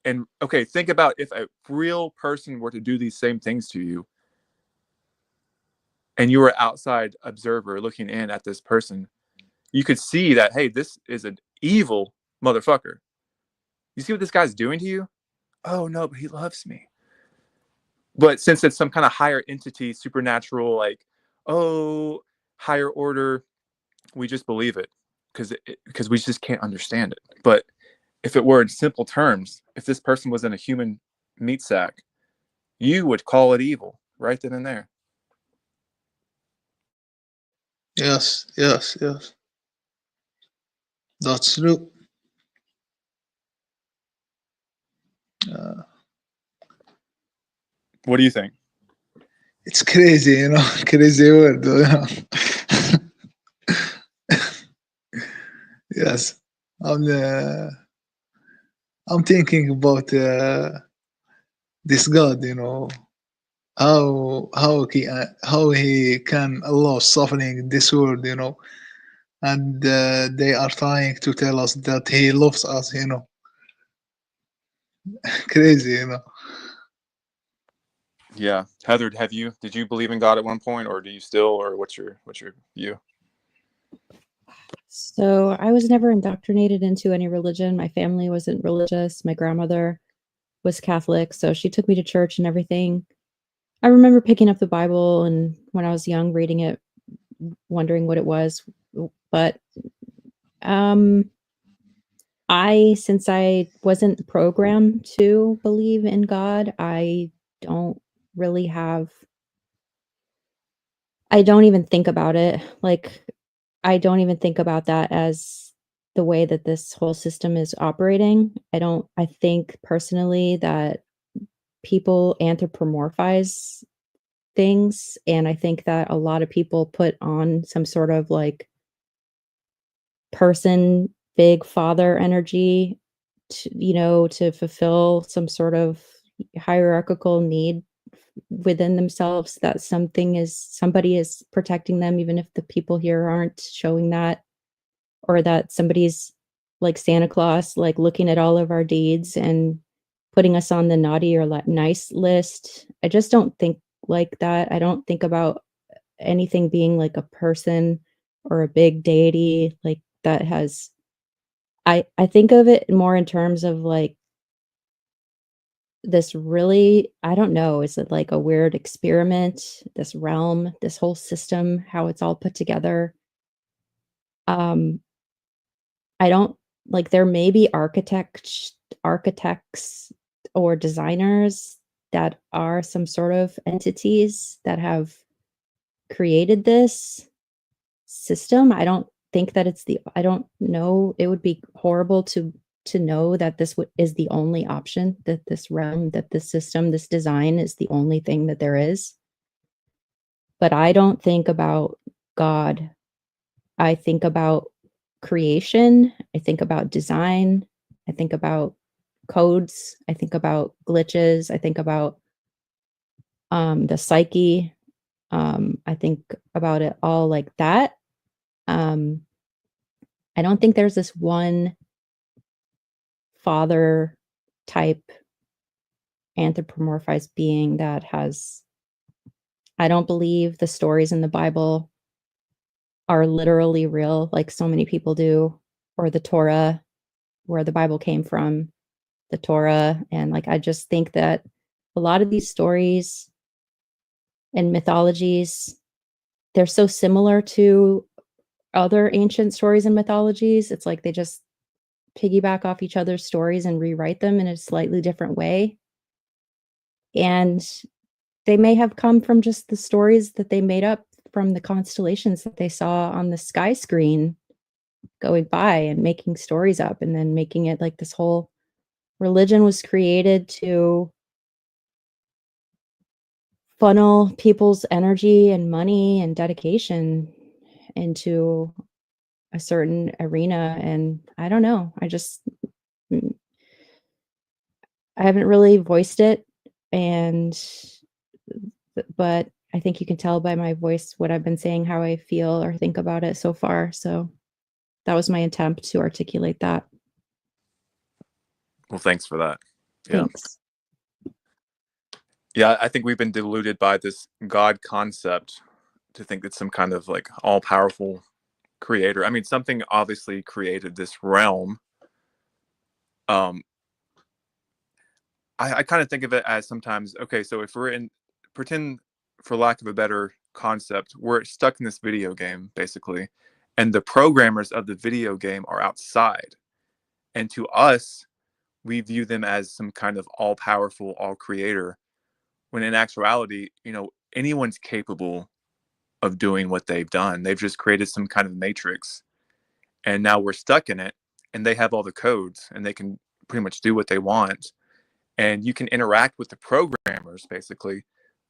and okay, think about if a real person were to do these same things to you, and you were an outside observer looking in at this person, you could see that, hey, this is an evil motherfucker. You see what this guy's doing to you? Oh no, but he loves me. But since it's some kind of higher entity, supernatural, like, oh, higher order, we just believe it because we just can't understand it. But if it were in simple terms, if this person was in a human meat sack, you would call it evil right then and there. Yes. That's true. What do you think? It's crazy, crazy word. Yes. I'm thinking about this God, how he can allow suffering in this world, and they are trying to tell us that he loves us, crazy, Yeah, Heather, did you believe in God at one point, or do you still, or what's your view? So I was never indoctrinated into any religion. My family wasn't religious. My grandmother was Catholic, so she took me to church and everything. I remember picking up the Bible and when I was young, reading it, wondering what it was. But since I wasn't programmed to believe in God, I don't really have. I don't even think about it. Like, I don't even think about that as the way that this whole system is operating. I think personally that people anthropomorphize things, and I think that a lot of people put on some sort of like person, big father energy to fulfill some sort of hierarchical need within themselves, that somebody is protecting them, even if the people here aren't showing that, or that somebody's like Santa Claus, like looking at all of our deeds and putting us on the naughty or nice list. I just don't think like that. I don't think about anything being like a person or a big deity like that has. I think of it more in terms of like this really, I don't know, is it like a weird experiment, this realm, this whole system, how it's all put together. Um, I don't like there may be architects or designers that are some sort of entities that have created this system. I don't think that I don't know. It would be horrible to know that is the only option, that this realm, that this system, this design is the only thing that there is. But I don't think about God. I think about creation. I think about design. I think about codes. I think about glitches. I think about the psyche. I think about it all like that. Um, I don't think there's this one father type anthropomorphized being that has. I don't believe the stories in the Bible are literally real, like so many people do, or the Torah, where the Bible came from, the Torah. And like, I just think that a lot of these stories and mythologies, they're so similar to other ancient stories and mythologies. It's like they just piggyback off each other's stories and rewrite them in a slightly different way. And they may have come from just the stories that they made up from the constellations that they saw on the sky screen going by and making stories up and then making it like this whole religion was created to funnel people's energy and money and dedication into a certain arena. And I don't know, I haven't really voiced it, and but I think you can tell by my voice what I've been saying, how I feel or think about it so far. So that was my attempt to articulate that. Well, thanks for that. Yeah. Thanks. Yeah, I think we've been deluded by this God concept to think it's some kind of like all-powerful creator. I mean, something obviously created this realm. I kind of think of it as sometimes, okay, so if we're in, pretend for lack of a better concept, we're stuck in this video game basically, and the programmers of the video game are outside. And to us, we view them as some kind of all-powerful, all-creator, when in actuality, anyone's capable of doing what they've done. They've just created some kind of matrix, and now we're stuck in it, and they have all the codes, and they can pretty much do what they want. And you can interact with the programmers basically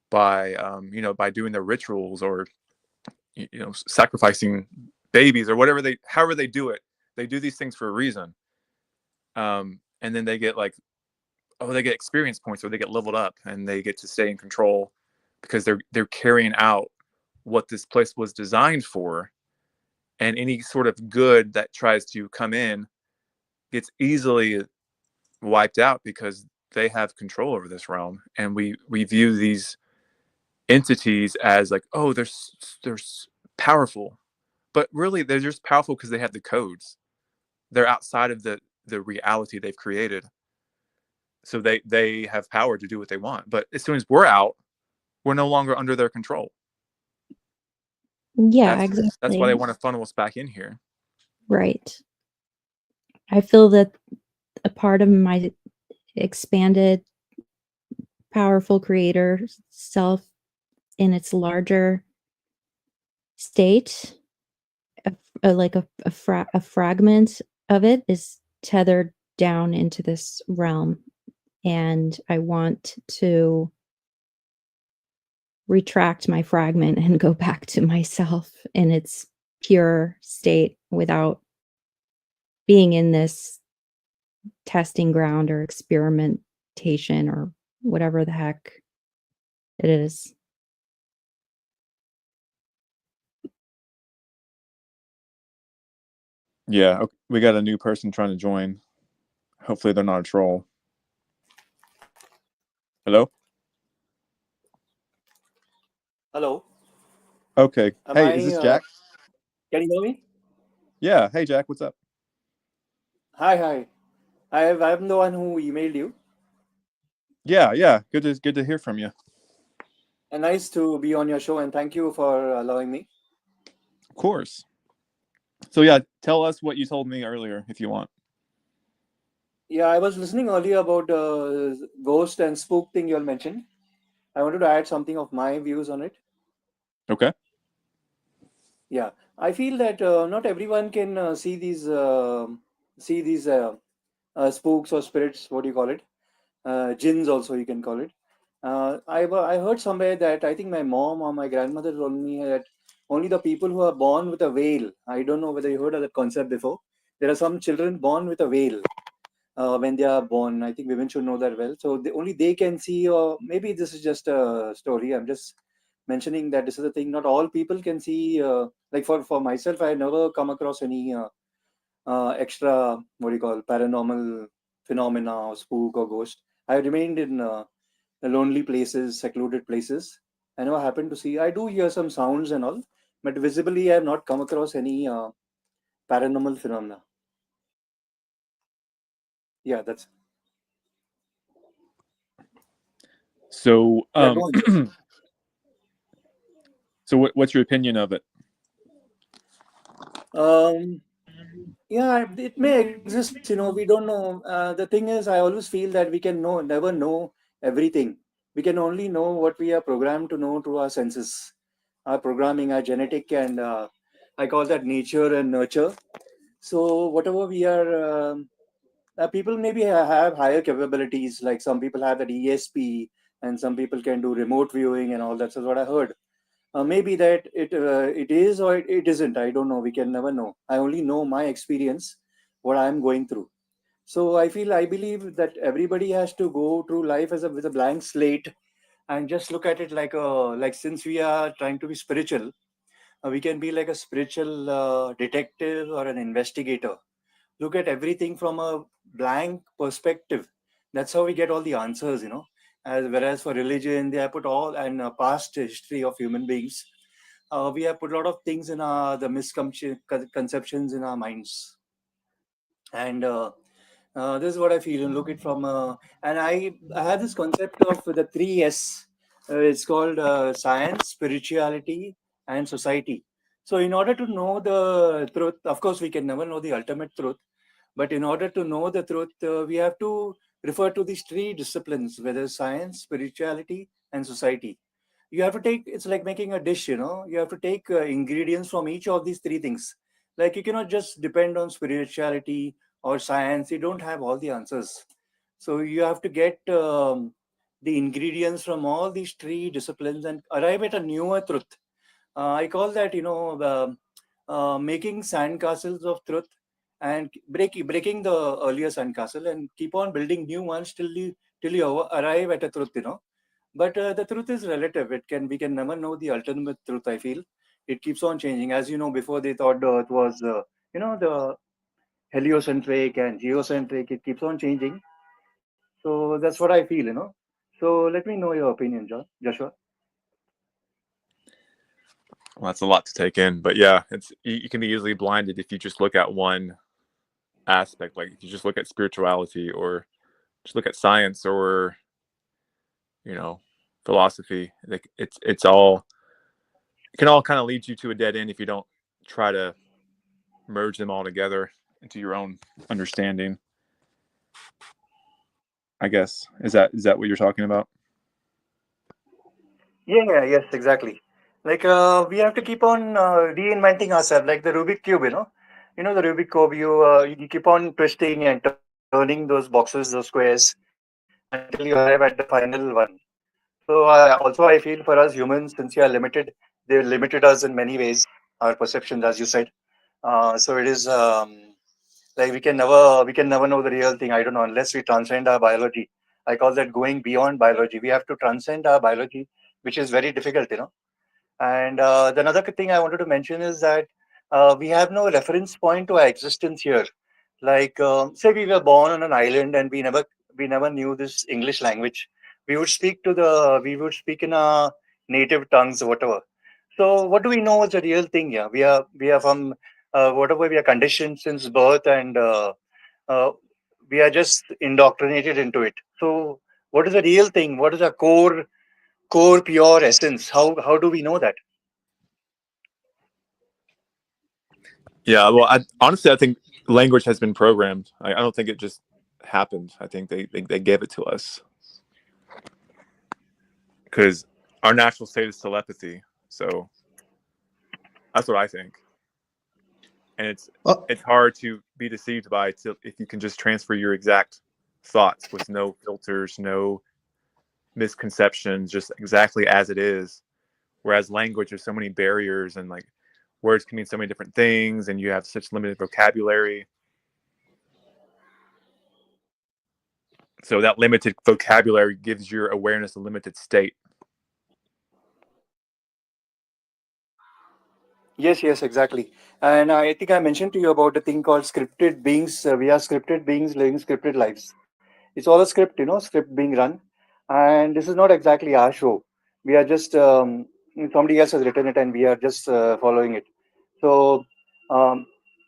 by, by doing their rituals or, sacrificing babies or however they do it. They do these things for a reason. And then they get they get experience points, or they get leveled up, and they get to stay in control because they're carrying out what this place was designed for. And any sort of good that tries to come in gets easily wiped out because they have control over this realm. And we view these entities as like, oh, they're powerful, but really they're just powerful because they have the codes. They're outside of the reality they've created, so they have power to do what they want. But as soon as we're out, we're no longer under their control. Yeah, That's exactly. why they want to funnel us back in here. Right. I feel that a part of my expanded, powerful creator self in its larger state, like a fragment of it is tethered down into this realm. And I want to retract my fragment and go back to myself in its pure state without being in this testing ground or experimentation or whatever the heck it is. Yeah, okay. We got a new person trying to join. Hopefully they're not a troll. Hello? Hello. Okay. Am Hey, is this Jack? Can you hear me? Yeah. Hey, Jack, what's up? Hi. I'm the one who emailed you. Yeah. Good to hear from you. And nice to be on your show, and thank you for allowing me. Of course. So yeah, tell us what you told me earlier if you want. Yeah, I was listening earlier about ghost and spook thing you all mentioned. I wanted to add something of my views on it. Okay. Yeah, I feel that not everyone can see these spooks or spirits. What do you call it? Jinns also you can call it. I heard somewhere that I think my mom or my grandmother told me that only the people who are born with a veil. I don't know whether you heard of that concept before. There are some children born with a veil when they are born. I think women should know that well. So only they can see, or maybe this is just a story. I'm just mentioning that this is a thing. Not all people can see. Like for myself, I never come across any extra, what do you call, paranormal phenomena or spook or ghost. I remained in lonely places, secluded places. I never happened to see. I do hear some sounds and all, but visibly I have not come across any paranormal phenomena. Yeah, that's. So, Yeah, go on, Josh. so what's your opinion of it? Um, yeah, it may exist. We don't know. The thing is, I always feel that we can never know everything. We can only know what we are programmed to know through our senses, our programming, our genetic, and I call that nature and nurture. So whatever we are, people maybe have higher capabilities. Like some people have that ESP, and some people can do remote viewing and all that. So what I heard. Maybe that it is or it isn't. I don't know. We can never know. I only know my experience, what I'm going through. So I believe that everybody has to go through life with a blank slate and just look at it like since we are trying to be spiritual, we can be like a spiritual detective or an investigator. Look at everything from a blank perspective. That's how we get all the answers. Whereas for religion, they have put all and past history of human beings. We have put a lot of things in the misconceptions in our minds, and this is what I feel. And look it from and I have this concept of the three S. It's called science, spirituality, and society. So, in order to know the truth, of course, we can never know the ultimate truth. But in order to know the truth, we have to refer to these three disciplines, whether science, spirituality, and society. You have to take, it's like making a dish. You have to take ingredients from each of these three things. Like you cannot just depend on spirituality or science, you don't have all the answers. So you have to get the ingredients from all these three disciplines and arrive at a newer truth. I call that, making sandcastles of truth and breaking the earlier sandcastle and keep on building new ones till you arrive at a truth. But the truth is relative. We can never know the ultimate truth. I feel it keeps on changing. As you know, before they thought the Earth was, the heliocentric and geocentric. It keeps on changing. So that's what I feel. So let me know your opinion, Joshua. Well, that's a lot to take in, but yeah, you can be easily blinded if you just look at one aspect. Like if you just look at spirituality, or just look at science, or philosophy. Like it's all, it can all kind of lead you to a dead end if you don't try to merge them all together into your own understanding. I guess is that what you're talking about? Yeah, yes, exactly. Like we have to keep on reinventing ourselves, like the Rubik cube. The Rubik cube. You keep on twisting and turning those boxes, those squares, until you arrive at the final one. So also I feel for us humans, since we are limited, they limited us in many ways, our perceptions, as you said. So it is like we can never know the real thing. I don't know, unless we transcend our biology. I call that going beyond biology. We have to transcend our biology, which is very difficult. And the another thing I wanted to mention is that we have no reference point to our existence here. Like, say we were born on an island and we never knew this English language. We would speak in our native tongues or whatever. So what do we know is the real thing here? We are from whatever we are conditioned since birth, and uh, we are just indoctrinated into it. So what is the real thing? What is our core pure essence? How do we know that? Yeah, well, honestly I think language has been programmed. I don't think it just happened. I think they gave it to us because our natural state is telepathy. So that's what I think. And Oh, it's hard to be deceived by if you can just transfer your exact thoughts with no filters, no misconceptions, just exactly as it is. Whereas language, there's so many barriers, and like words can mean so many different things, and you have such limited vocabulary. So that limited vocabulary gives your awareness a limited state. Yes, exactly. And I think I mentioned to you about the thing called scripted beings. We are scripted beings living scripted lives. It's all a script being run. And this is not exactly our show. We are just, somebody else has written it and we are just following it. So, um,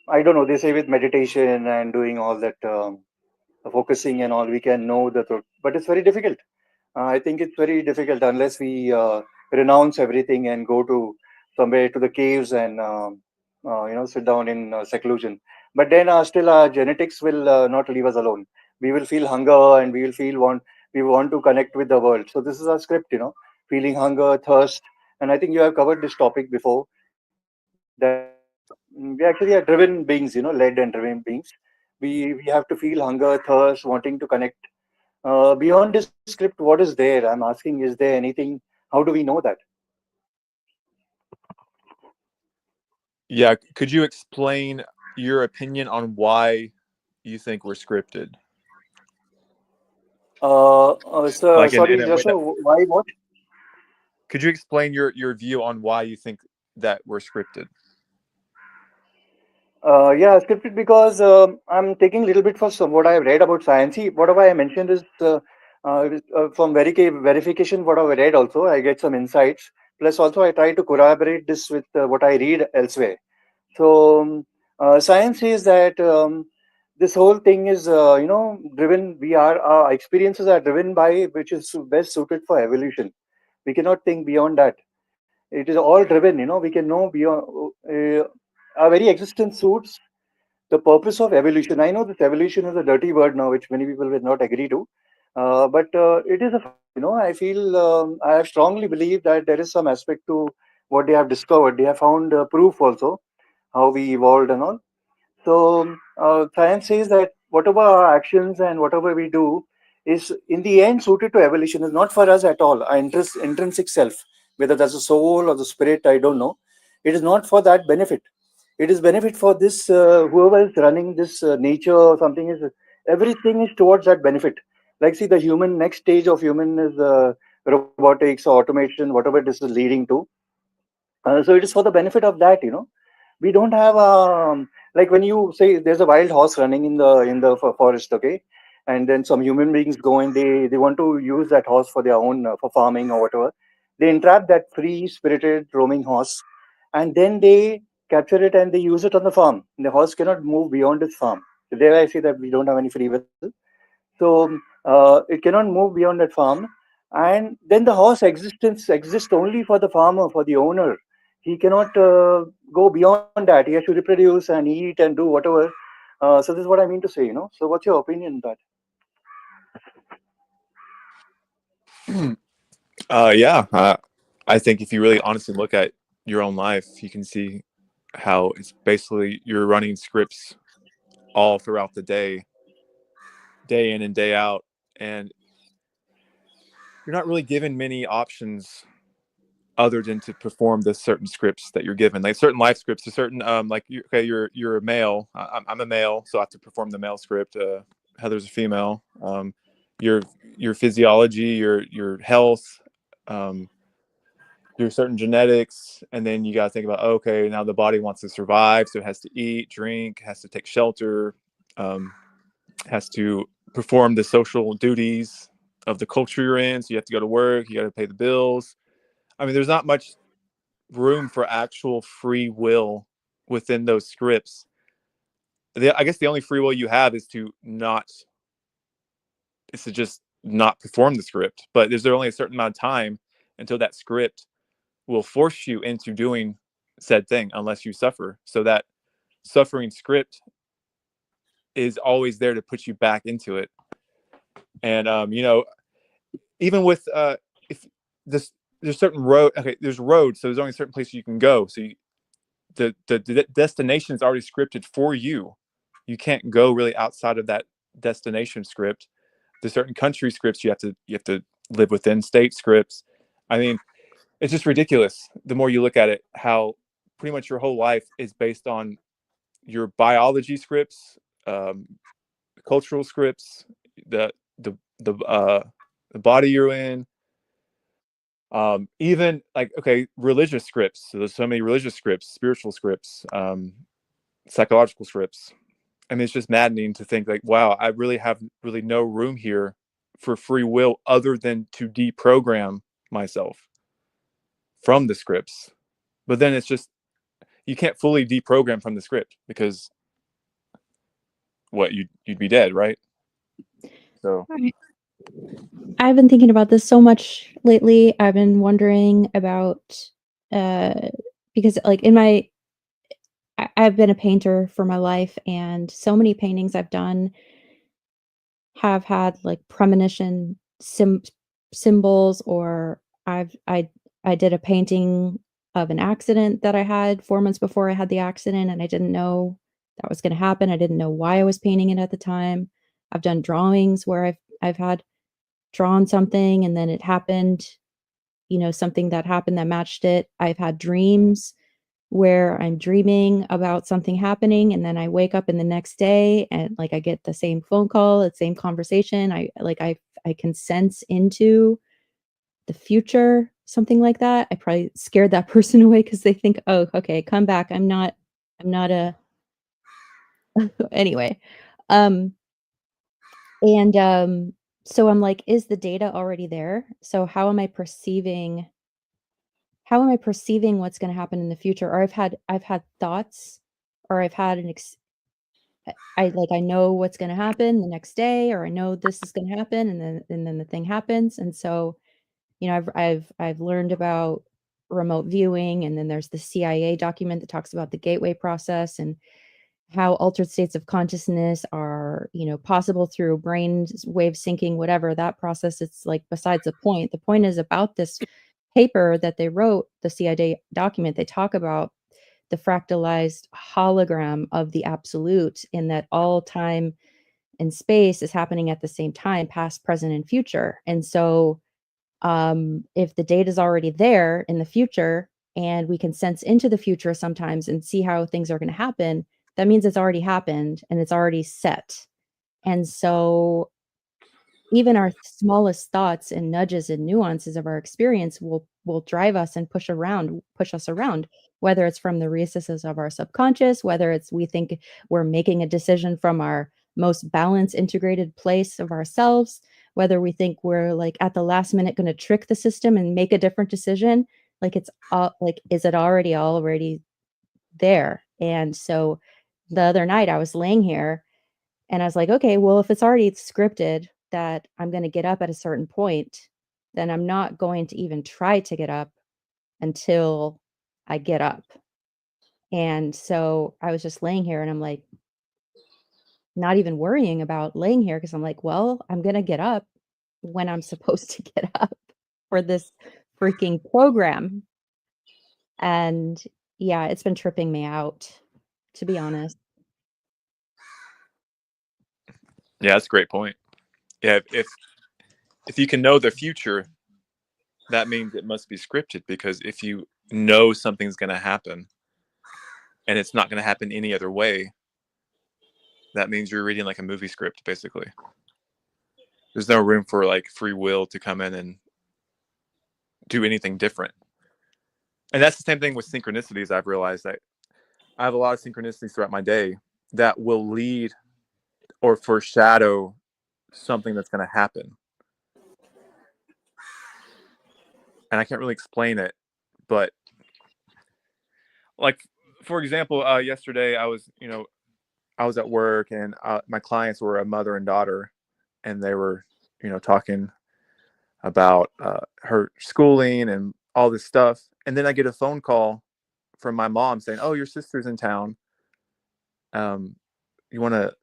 I don't know, they say with meditation and doing all that focusing and all, we can know the truth. But it's very difficult. I think it's very difficult unless we renounce everything and go to somewhere to the caves and sit down in seclusion. But then still our genetics will not leave us alone. We will feel hunger and we will feel we want to connect with the world. So this is our script, feeling hunger, thirst, and I think you have covered this topic before. That we actually are driven beings, led and driven beings. We have to feel hunger, thirst, wanting to connect. Beyond this script, what is there? I'm asking, is there anything? How do we know that? Yeah, could you explain your opinion on why you think we're scripted? So, Like sorry, in a way Joshua, that why what? could you explain your view on why you think that we're scripted? Yeah, scripted because I'm taking a little bit for some what I've read about science. See, whatever I mentioned is from verification. What I've read also, I get some insights. Plus, also I try to corroborate this with what I read elsewhere. So, science says that this whole thing is, driven. Our experiences are driven by which is best suited for evolution. We cannot think beyond that. It is all driven. We can know beyond. Our very existence suits the purpose of evolution. I know this evolution is a dirty word now, which many people will not agree to, but it is a fact. I feel I strongly believe that there is some aspect to what they have discovered. They have found proof also how we evolved and all. So science says that whatever our actions and whatever we do is in the end suited to evolution. Is not for us at all. Our intrinsic self, whether that's a soul or the spirit, I don't know. It is not for that benefit. It is benefit for this whoever is running this nature or something is everything is towards that benefit. Like see the human next stage of human is robotics or automation, whatever this is leading to. So it is for the benefit of that. We don't have like when you say there's a wild horse running in the forest, okay, and then some human beings go and they want to use that horse for their own for farming or whatever. They entrap that free spirited roaming horse, and then they capture it and they use it on the farm. The horse cannot move beyond its farm. So there I see that we don't have any free will. So it cannot move beyond that farm, and then the horse existence exists only for the farmer, for the owner. He cannot go beyond that. He has to reproduce and eat and do whatever. So this is what I mean to say. So what's your opinion on that? Yeah, I think if you really honestly look at your own life, you can see how it's basically you're running scripts all throughout the day in and day out, and you're not really given many options other than to perform the certain scripts that you're given, like certain life scripts, a certain like you're a male. I'm a male, so I have to perform the male script. Heather's a female. Your physiology, your health, your certain genetics, and then you got to think about, okay, now the body wants to survive, so it has to eat, drink, has to take shelter, has to perform the social duties of the culture you're in. So you have to go to work, you got to pay the bills. I mean, there's not much room for actual free will within those scripts. I guess the only free will you have is to just not perform the script. But is there only a certain amount of time until that script will force you into doing said thing unless you suffer? So that suffering script is always there to put you back into it. And even with if this there's certain road, okay, there's roads, so there's only certain places you can go. So the destination is already scripted for you. You can't go really outside of that destination script. There's certain country scripts you have to live within, state scripts. I mean, it's just ridiculous the more you look at it, how pretty much your whole life is based on your biology scripts, cultural scripts, the the the uh the body you're in, even like, okay, religious scripts. So there's so many religious scripts, spiritual scripts, psychological scripts. I mean, it's just maddening to think like, wow, I really have really no room here for free will other than to deprogram myself from the scripts. But then it's just, you can't fully deprogram from the script because you'd be dead, right? So I I've been thinking about this so much lately. I've been wondering about because like I've been a painter for my life, and so many paintings I've done have had like premonition symbols, or I did a painting of an accident that I had 4 months before I had the accident, and I didn't know that was going to happen. I didn't know why I was painting it at the time. I've done drawings where I've had drawn something and then it happened, something that happened that matched it. I've had dreams where I'm dreaming about something happening and then I wake up in the next day and like I get the same phone call, the same conversation. I can sense into the future, something like that. I probably scared that person away because they think, oh, okay, come back. I'm not a anyway. Um and so I'm like, is the data already there? So how am I perceiving what's going to happen in the future? Or I've had thoughts, or I've had I know what's going to happen the next day, or I know this is going to happen, and then the thing happens. And so, I've learned about remote viewing, and then there's the CIA document that talks about the gateway process and how altered states of consciousness are, possible through brain wave syncing, whatever that process. It's like besides the point. The point is about this paper that they wrote, the CIA document. They talk about the fractalized hologram of the absolute, in that all time and space is happening at the same time, past, present, and future. And so if the data is already there in the future and we can sense into the future sometimes and see how things are going to happen, that means it's already happened and it's already set. And so even our smallest thoughts and nudges and nuances of our experience will drive us and push us around, whether it's from the recesses of our subconscious, whether it's we think we're making a decision from our most balanced integrated place of ourselves, whether we think we're like at the last minute going to trick the system and make a different decision. Like it's all like, is it already there? And so the other night I was laying here and I was like, okay, well, if it's already scripted that I'm going to get up at a certain point, then I'm not going to even try to get up until I get up. And so I was just laying here and I'm like, not even worrying about laying here because I'm like, well, I'm going to get up when I'm supposed to get up for this freaking program. And yeah, it's been tripping me out, to be honest. Yeah, that's a great point. Yeah, if you can know the future, that means it must be scripted, because if you know something's going to happen and it's not going to happen any other way, that means you're reading like a movie script, basically. There's no room for like free will to come in and do anything different. And that's the same thing with synchronicities. I've realized that I have a lot of synchronicities throughout my day that will lead or foreshadow something that's going to happen. And I can't really explain it, but like, for example, yesterday I was at work, and my clients were a mother and daughter, and they were, talking about her schooling and all this stuff. And then I get a phone call from my mom saying, "Oh, your sister's in town. You want to,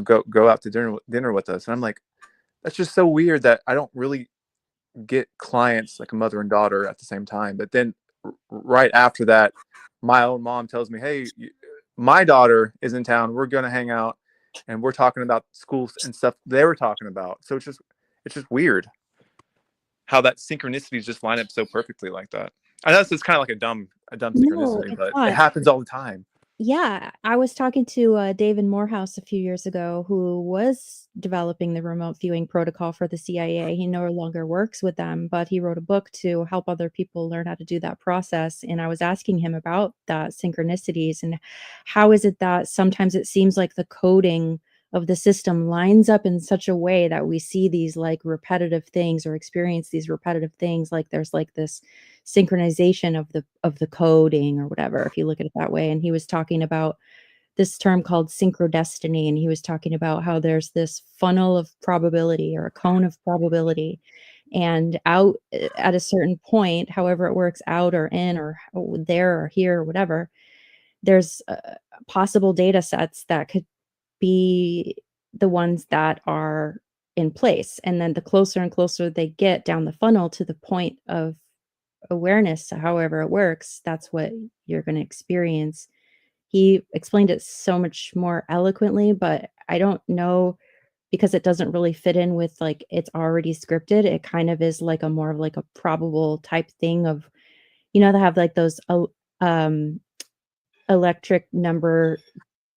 go out to dinner with us?" And I'm like, that's just so weird that I don't really get clients like a mother and daughter at the same time. But then right after that, my own mom tells me, "Hey, my daughter is in town. We're going to hang out." And we're talking about schools and stuff they were talking about. So it's just weird how that synchronicities just line up so perfectly like that. I know it's kind of like a dumb No, synchronicity, it's but it not. happens all the time. Yeah, I was talking to David Morehouse a few years ago, who was developing the remote viewing protocol for the CIA. He no longer works with them, but he wrote a book to help other people learn how to do that process. And I was asking him about that synchronicities and how is it that sometimes it seems like the coding of the system lines up in such a way that we see these like repetitive things or experience these repetitive things, like there's like this synchronization of the coding or whatever, if you look at it that way. And he was talking about this term called synchrodestiny, and he was talking about how there's this funnel of probability or a cone of probability, and out at a certain point, however it works, out or in or there or here or whatever, there's possible data sets that could be the ones that are in place. And then the closer and closer they get down the funnel to the point of awareness, however it works, that's what you're going to experience. He explained it so much more eloquently, but I don't know, because it doesn't really fit in with like it's already scripted. It kind of is like a more of like a probable type thing of, they have like those electric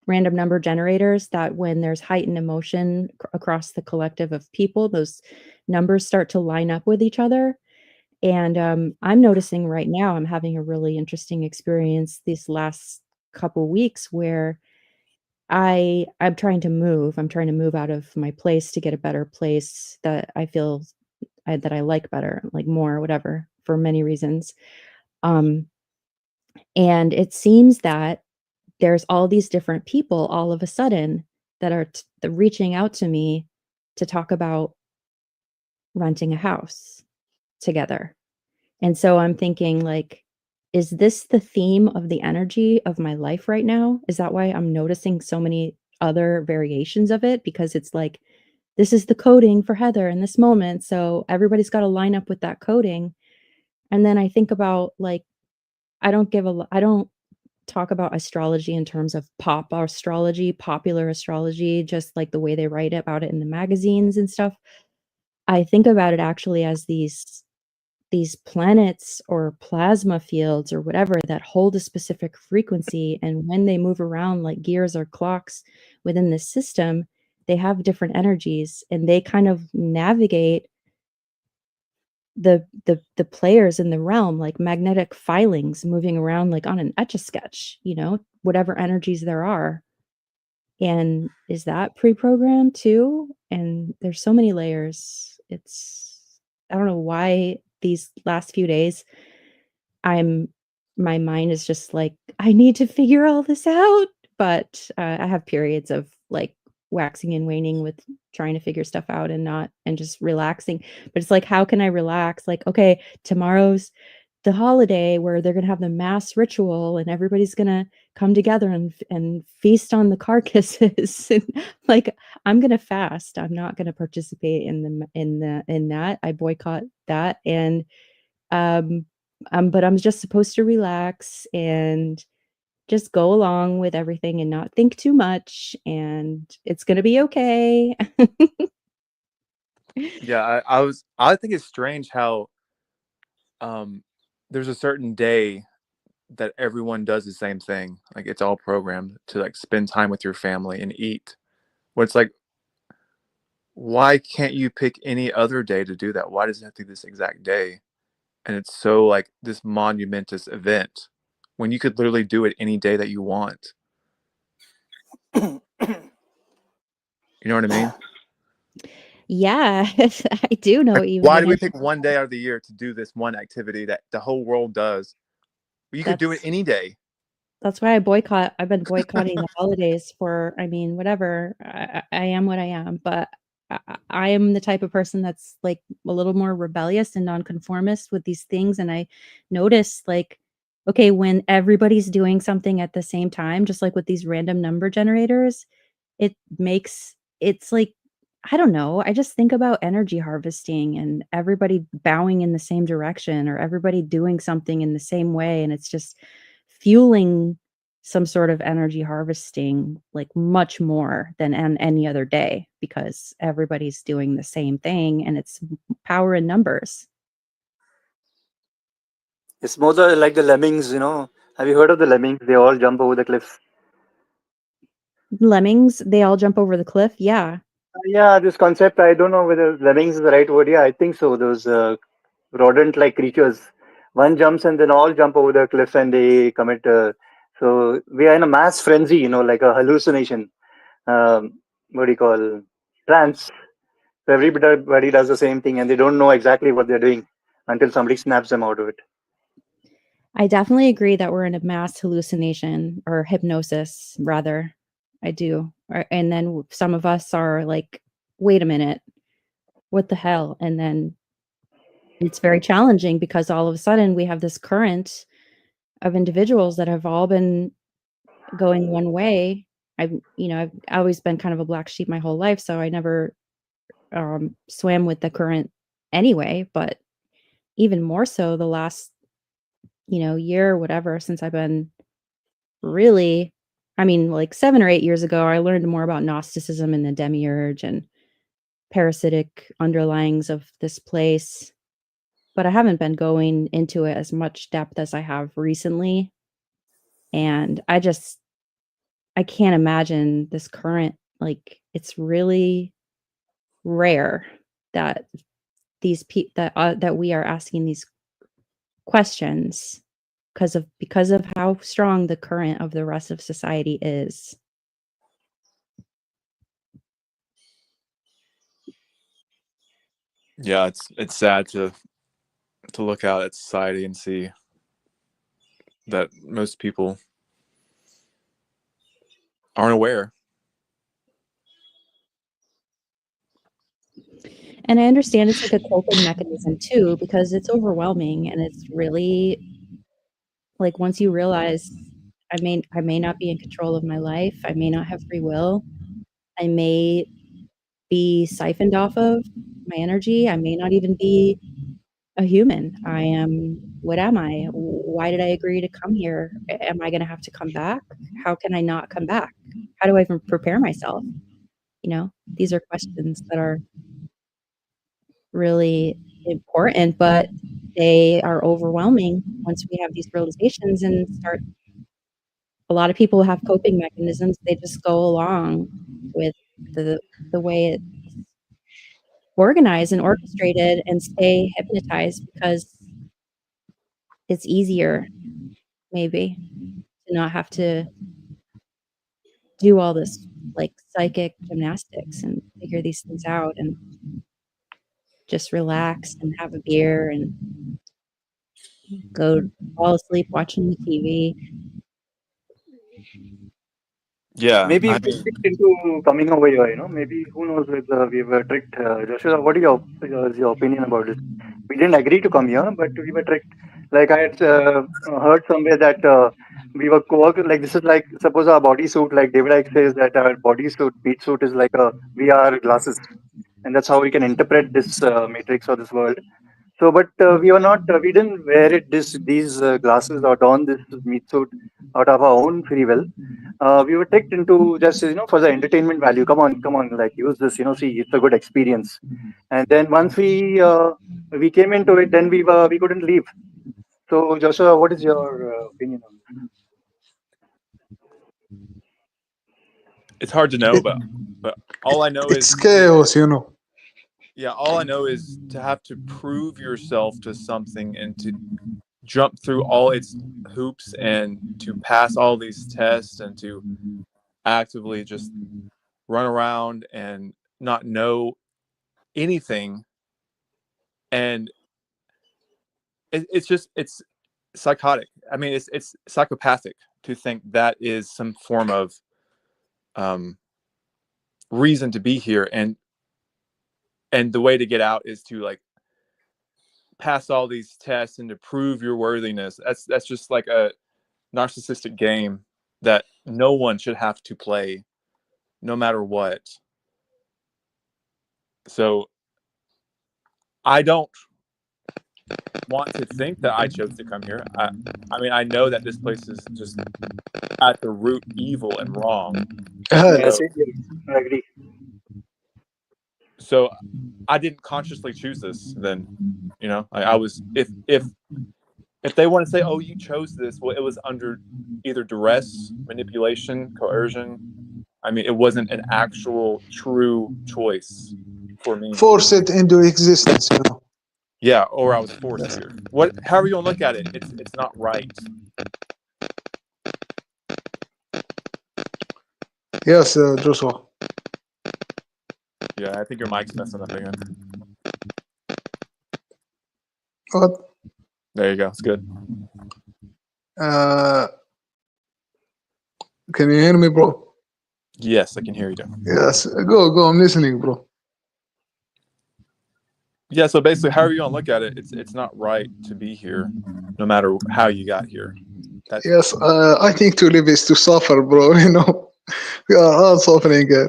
random number generators that when there's heightened emotion across the collective of people, those numbers start to line up with each other. And I'm noticing right now I'm having a really interesting experience these last couple weeks where I'm trying to move. I'm trying to move out of my place to get a better place that I feel that I like better, like more, whatever, for many reasons. And it seems that there's all these different people all of a sudden that are reaching out to me to talk about renting a house together. And so I'm thinking, like, is this the theme of the energy of my life right now? Is that why I'm noticing so many other variations of it? Because it's like, this is the coding for Heather in this moment. So everybody's got to line up with that coding. And then I think about, like, I don't talk about astrology in terms of pop astrology, popular astrology, just like the way they write about it in the magazines and stuff. I think about it actually as these planets or plasma fields or whatever that hold a specific frequency, and when they move around like gears or clocks within the system, they have different energies, and they kind of navigate the players in the realm like magnetic filings moving around like on an etch-a-sketch, whatever energies there are. And is that pre-programmed too? And there's so many layers. I don't know why these last few days my mind is just like, I need to figure all this out. But I have periods of like waxing and waning with trying to figure stuff out and just relaxing. But it's like, how can I relax? Like, okay, tomorrow's the holiday where they're going to have the mass ritual and everybody's going to come together and feast on the carcasses. And like, I'm going to fast. I'm not going to participate in that. I boycott that. And, but I'm just supposed to relax and just go along with everything and not think too much, and it's going to be okay. Yeah, I think it's strange how there's a certain day that everyone does the same thing. Like it's all programmed to like spend time with your family and eat. Where it's like, why can't you pick any other day to do that? Why does it have to be this exact day? And it's so like this monumentous event when you could literally do it any day that you want. You know what I mean? Yeah, I do know Like, what you why do we mean. pick one day out of the year to do this one activity that the whole world does? You could do it any day. That's why I've been boycotting the holidays for, whatever. I am what I am, but I am the type of person that's like a little more rebellious and nonconformist with these things. And I notice like, okay, when everybody's doing something at the same time, just like with these random number generators, it's like, I don't know. I just think about energy harvesting and everybody bowing in the same direction or everybody doing something in the same way. And it's just fueling some sort of energy harvesting like much more than any other day because everybody's doing the same thing and it's power in numbers. It's more like the lemmings, Have you heard of the lemmings? They all jump over the cliff. Lemmings, they all jump over the cliff. Yeah. Yeah, this concept, I don't know whether lemmings is the right word. Yeah, I think so. Those rodent-like creatures. One jumps and then all jump over the cliff and they commit. So we are in a mass frenzy, like a hallucination. What do you call trance? So everybody does the same thing and they don't know exactly what they're doing until somebody snaps them out of it. I definitely agree that we're in a mass hallucination or hypnosis, rather. I do. And then some of us are like, wait a minute, what the hell? And then it's very challenging because all of a sudden we have this current of individuals that have all been going one way. I've always been kind of a black sheep my whole life, so I never swam with the current anyway, but even more so the last, year or whatever, since I've been really, like 7 or 8 years ago, I learned more about Gnosticism and the demiurge and parasitic underlyings of this place, but I haven't been going into it as much depth as I have recently. And I can't imagine this current, like, it's really rare that that we are asking these questions because of how strong the current of the rest of society is. Yeah, it's sad to look out at society and see that most people aren't aware. And I understand it's like a coping mechanism too, because it's overwhelming and it's really like once you realize I may not be in control of my life, I may not have free will, I may be siphoned off of my energy, I may not even be a human. What am I? Why did I agree to come here? Am I going to have to come back? How can I not come back? How do I even prepare myself? These are questions that are really important, but they are overwhelming once we have these realizations and start. A lot of people have coping mechanisms. They just go along with the way it's organized and orchestrated and stay hypnotized because it's easier maybe to not have to do all this like psychic gymnastics and figure these things out and just relax and have a beer and go fall asleep watching the TV. Yeah, Maybe I we were mean, tricked into coming over here, maybe who knows whether we were tricked. Joshua, what is your opinion about this? We didn't agree to come here, but we were tricked. Like I had heard somewhere that we were co-workers. Like this is like suppose our bodysuit, like David Icke says that our bodysuit, beach suit is like a VR glasses, and that's how we can interpret this matrix or this world. So, but we were not. We didn't wear these glasses or don this meat suit out of our own free will. We were tricked into just for the entertainment value. Come on, like use this. See, it's a good experience. And then once we came into it, then we couldn't leave. So, Joshua, what is your opinion on this? it's hard to know, It, but all I know it's is chaos, all I know is to have to prove yourself to something and to jump through all its hoops and to pass all these tests and to actively just run around and not know anything. And it's psychotic. I mean, it's psychopathic to think that is some form of reason to be here, and the way to get out is to like pass all these tests and to prove your worthiness. That's just like a narcissistic game that no one should have to play, no matter what. So I don't want to think that I chose to come here. I mean, I know that this place is just at the root evil and wrong. Yeah, So, same here. I agree. so I didn't consciously choose this. Then, I was if they want to say, "Oh, you chose this," well, it was under either duress, manipulation, coercion. I mean, it wasn't an actual true choice for me. Force it into existence. Yeah, or I was forced here. However you want to look at it, it's not right. Yes, Joshua. Yeah, I think your mic's messing up again. What? There you go. It's good. Uh, can you hear me, bro? Yes, I can hear you. Yes. Go. I'm listening, bro. Yeah, so basically, however you want to look at it, it's not right to be here, no matter how you got here. That's Yes. I think to live is to suffer, bro. You know, we are all suffering here.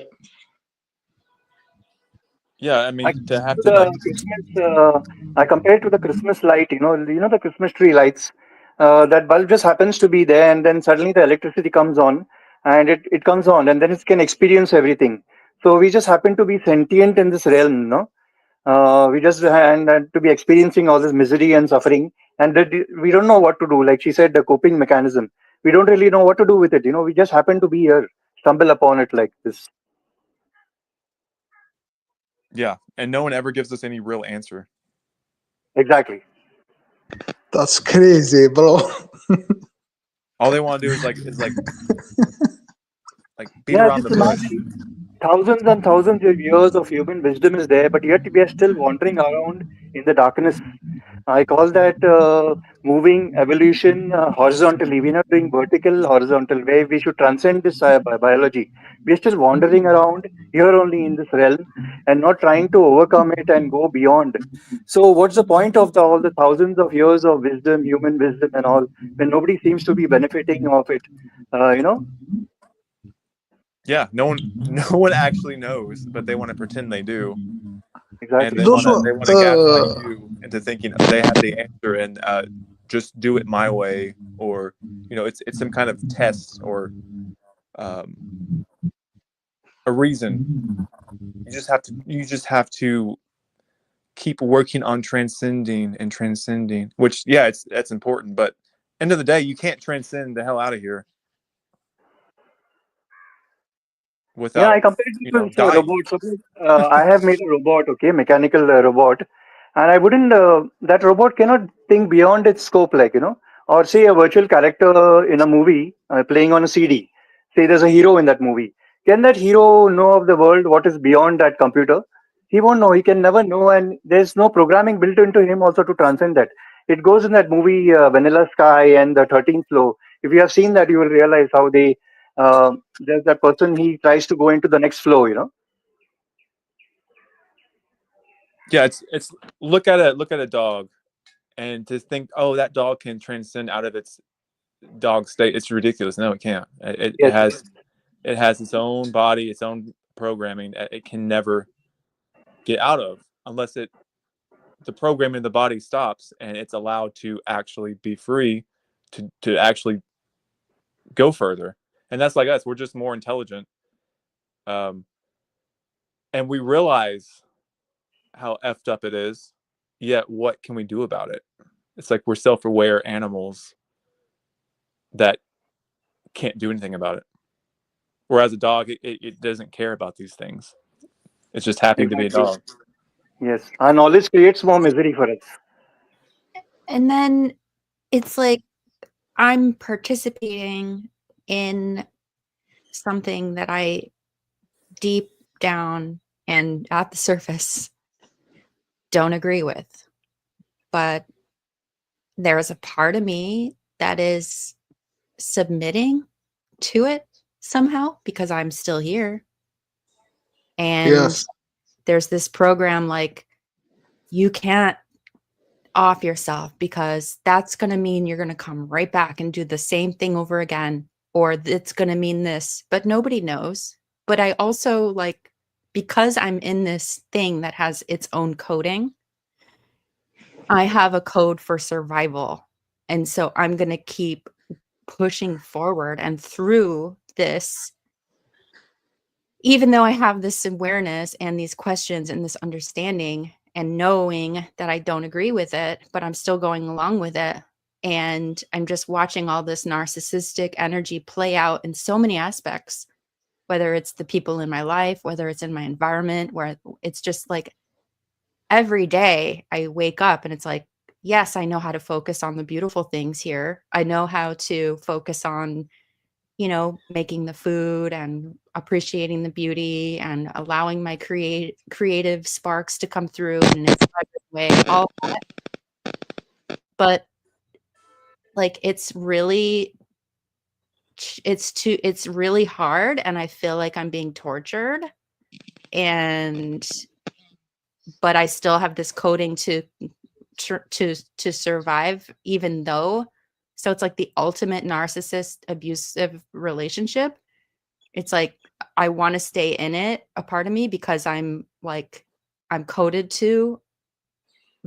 yeah. I I mean, to have to to like, the Christmas. I compare it to the Christmas light. The Christmas tree lights. That bulb just happens to be there, and then suddenly the electricity comes on, and it comes on, and then it can experience everything. So we just happen to be sentient in this realm, no? We just and to be experiencing all this misery and suffering, and that we don't know what to do. Like she said, the coping mechanism. We don't really know what to do with it. We just happen to be here, stumble upon it like this. yeah, and no one ever gives us any real answer. Exactly. That's crazy, bro. All they want to do is like beat Yeah, around just the bush. imagine thousands and thousands of years of human wisdom is there, but yet we are still wandering around in the darkness. I call that moving evolution horizontally. We're not doing vertical, horizontal, where we should transcend this biology. We're still wandering around here only in this realm and not trying to overcome it and go beyond. So, what's the point of all the thousands of years of wisdom, human wisdom, and all, when nobody seems to be benefiting of it? Uh, you know, Yeah, no one actually knows, but they want to pretend they do, and exactly. Those they were, want to gaslight you into thinking they have the answer and just do it my way, or it's some kind of test or um, a reason. You just have to keep working on transcending, which that's important, but end of the day, you can't transcend the hell out of here Yeah, I without compared it with dying. robots. Suppose I have made a robot, okay, mechanical robot, and I wouldn't. That robot cannot think beyond its scope, or say a virtual character in a movie playing on a CD. Say there's a hero in that movie. Can that hero know of the world what is beyond that computer? He won't know. He can never know, and there's no programming built into him also to transcend that. It goes in that movie Vanilla Sky and the 13th Floor. If you have seen that, you will realize how they there's that person, he tries to go into the next flow. Yeah, it's look at a dog and to think, oh, that dog can transcend out of its dog state. It's ridiculous. No, it can't. Yes. It has its own body, its own programming that it can never get out of unless the programming of the body stops and it's allowed to actually be free to actually go further. And that's like us. We're just more intelligent. And we realize how effed up it is. Yet what can we do about it? It's like we're self-aware animals that can't do anything about it. Whereas a dog, it doesn't care about these things. It's just happy to be a Exactly. dog. Yes. Our knowledge creates more misery for us. And then it's like I'm participating in something that I deep down and at the surface don't agree with. But there's a part of me that is submitting to it somehow because I'm still here. And yes. there's this program like, you can't off yourself because that's going to mean you're going to come right back and do the same thing over again, or it's going to mean this, but nobody knows. But I also like, because I'm in this thing that has its own coding, I have a code for survival. And so I'm going to keep pushing forward and through this, even though I have this awareness and these questions and this understanding and knowing that I don't agree with it, but I'm still going along with it. And I'm just watching all this narcissistic energy play out in so many aspects, whether it's the people in my life, whether it's in my environment, where it's just like every day I wake up and it's like, yes, I know how to focus on the beautiful things here. I know how to focus on, making the food and appreciating the beauty and allowing my creative sparks to come through in an inspired way, all that. But like it's really hard, and I feel like I'm being tortured, but I still have this coding to survive, even though. So it's like the ultimate narcissist abusive relationship. It's like I want to stay in it, a part of me, because I'm coded to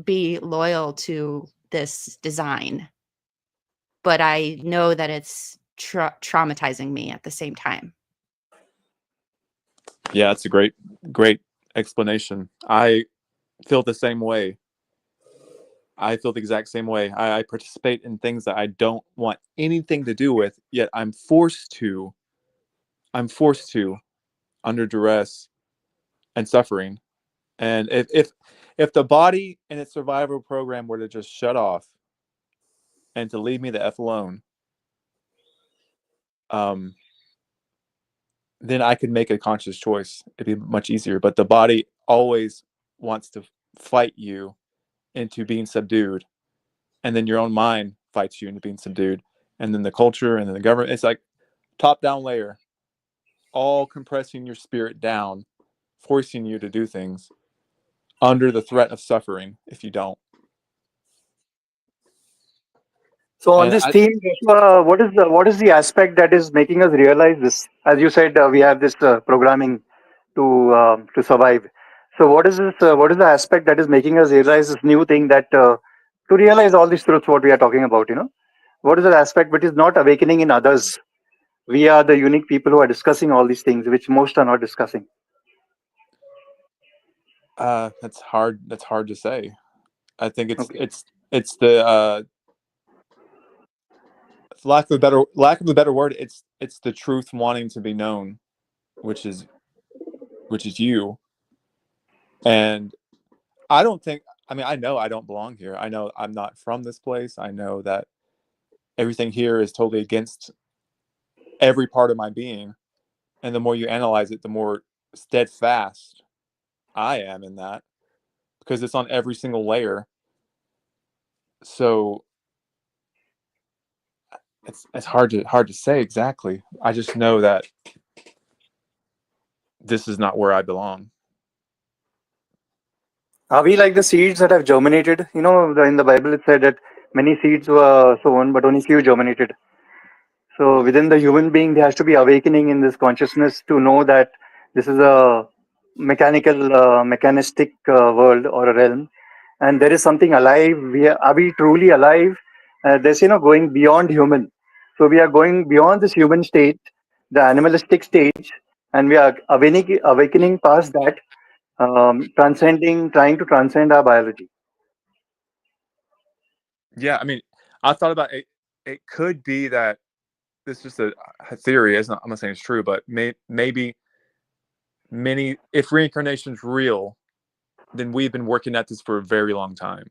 be loyal to this design, but I know that it's traumatizing me at the same time. Yeah, it's a great explanation. I feel the same way. I feel the exact same way. I participate in things that I don't want anything to do with, yet I'm forced to under duress and suffering. And if the body and its survival program were to just shut off and to leave me the F alone, then I could make a conscious choice. It'd be much easier. But the body always wants to fight you into being subdued. And then your own mind fights you into being subdued. And then the culture and then the government, it's like top down layer, all compressing your spirit down, forcing you to do things under the threat of suffering if you don't. So on And this theme, what is the aspect that is making us realize this? As you said, we have this programming to survive. So what is this? What is the aspect that is making us realize this new thing that to realize all these truths what we are talking about? What is the aspect which is not awakening in others? We are the unique people who are discussing all these things, which most are not discussing. that's hard. That's hard to say. I think Okay. it's the lack of a better word. It's the truth wanting to be known, which is you. And I don't think. I mean, I know I don't belong here. I know I'm not from this place. I know that everything here is totally against every part of my being. And the more you analyze it, the more steadfast I am in that, because it's on every single layer. So it's hard to say exactly. I just know that this is not where I belong. Are we like the seeds that have germinated? In the Bible it said that many seeds were sown, but only few germinated. So within the human being, there has to be awakening in this consciousness to know that this is a mechanistic world or a realm, and there is something alive. Are we truly alive? There's going beyond human. So we are going beyond this human state, the animalistic stage, and we are awakening past that, trying to transcend our biology. Yeah, I mean, I thought about it. It could be that this is just a theory. I'm not saying it's true, but maybe if reincarnation is real, then we've been working at this for a very long time,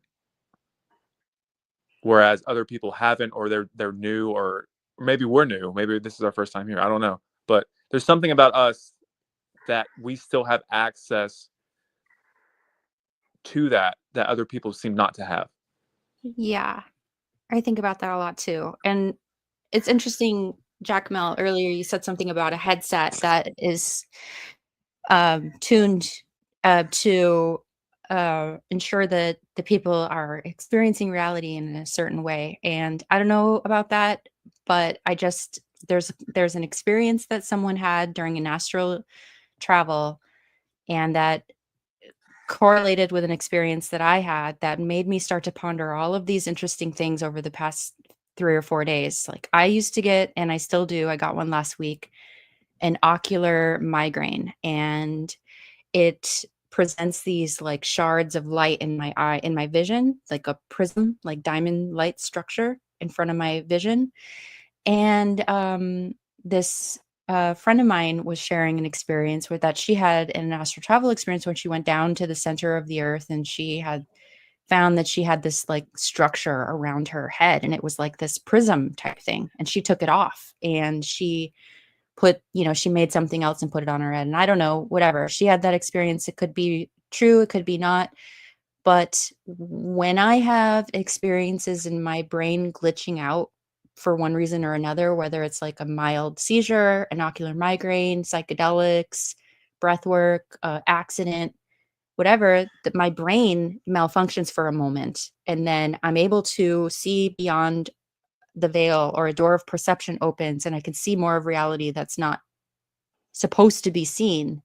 whereas other people haven't, or they're new, or maybe we're new. Maybe this is our first time here. I don't know, but there's something about us that we still have access to that other people seem not to have. Yeah, I think about that a lot too. And it's interesting, Jack Mel, earlier you said something about a headset that is tuned to ensure that the people are experiencing reality in a certain way. And I don't know about that, but there's an experience that someone had during an astral travel, and that correlated with an experience that I had that made me start to ponder all of these interesting things over the past 3 or 4 days. Like, I used to get, and I still do, I got one last week, an ocular migraine, and it presents these like shards of light in my eye, in my vision, like a prism, like diamond light structure in front of my vision. And this friend of mine was sharing an experience with that she had an astral travel experience when she went down to the center of the earth, and she had found that she had this like structure around her head, and it was like this prism type thing, and she took it off, and she she made something else and put it on her head. And I don't know, whatever, she had that experience. It could be true, it could be not, But when I have experiences in my brain glitching out for one reason or another, whether it's like a mild seizure, an ocular migraine, psychedelics, breath work, accident, whatever, that my brain malfunctions for a moment, and then I'm able to see beyond the veil, or a door of perception opens and I can see more of reality that's not supposed to be seen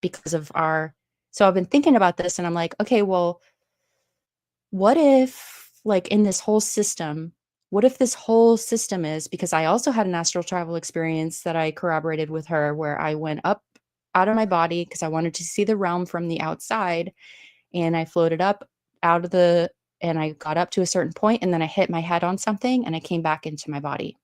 because of our. So I've been thinking about this and I'm like, okay, well, what if, like, in this whole system, what if this whole system is, because I also had an astral travel experience that I corroborated with her, where I went up out of my body because I wanted to see the realm from the outside, and I floated up out of the, and I got up to a certain point, and then I hit my head on something and I came back into my body.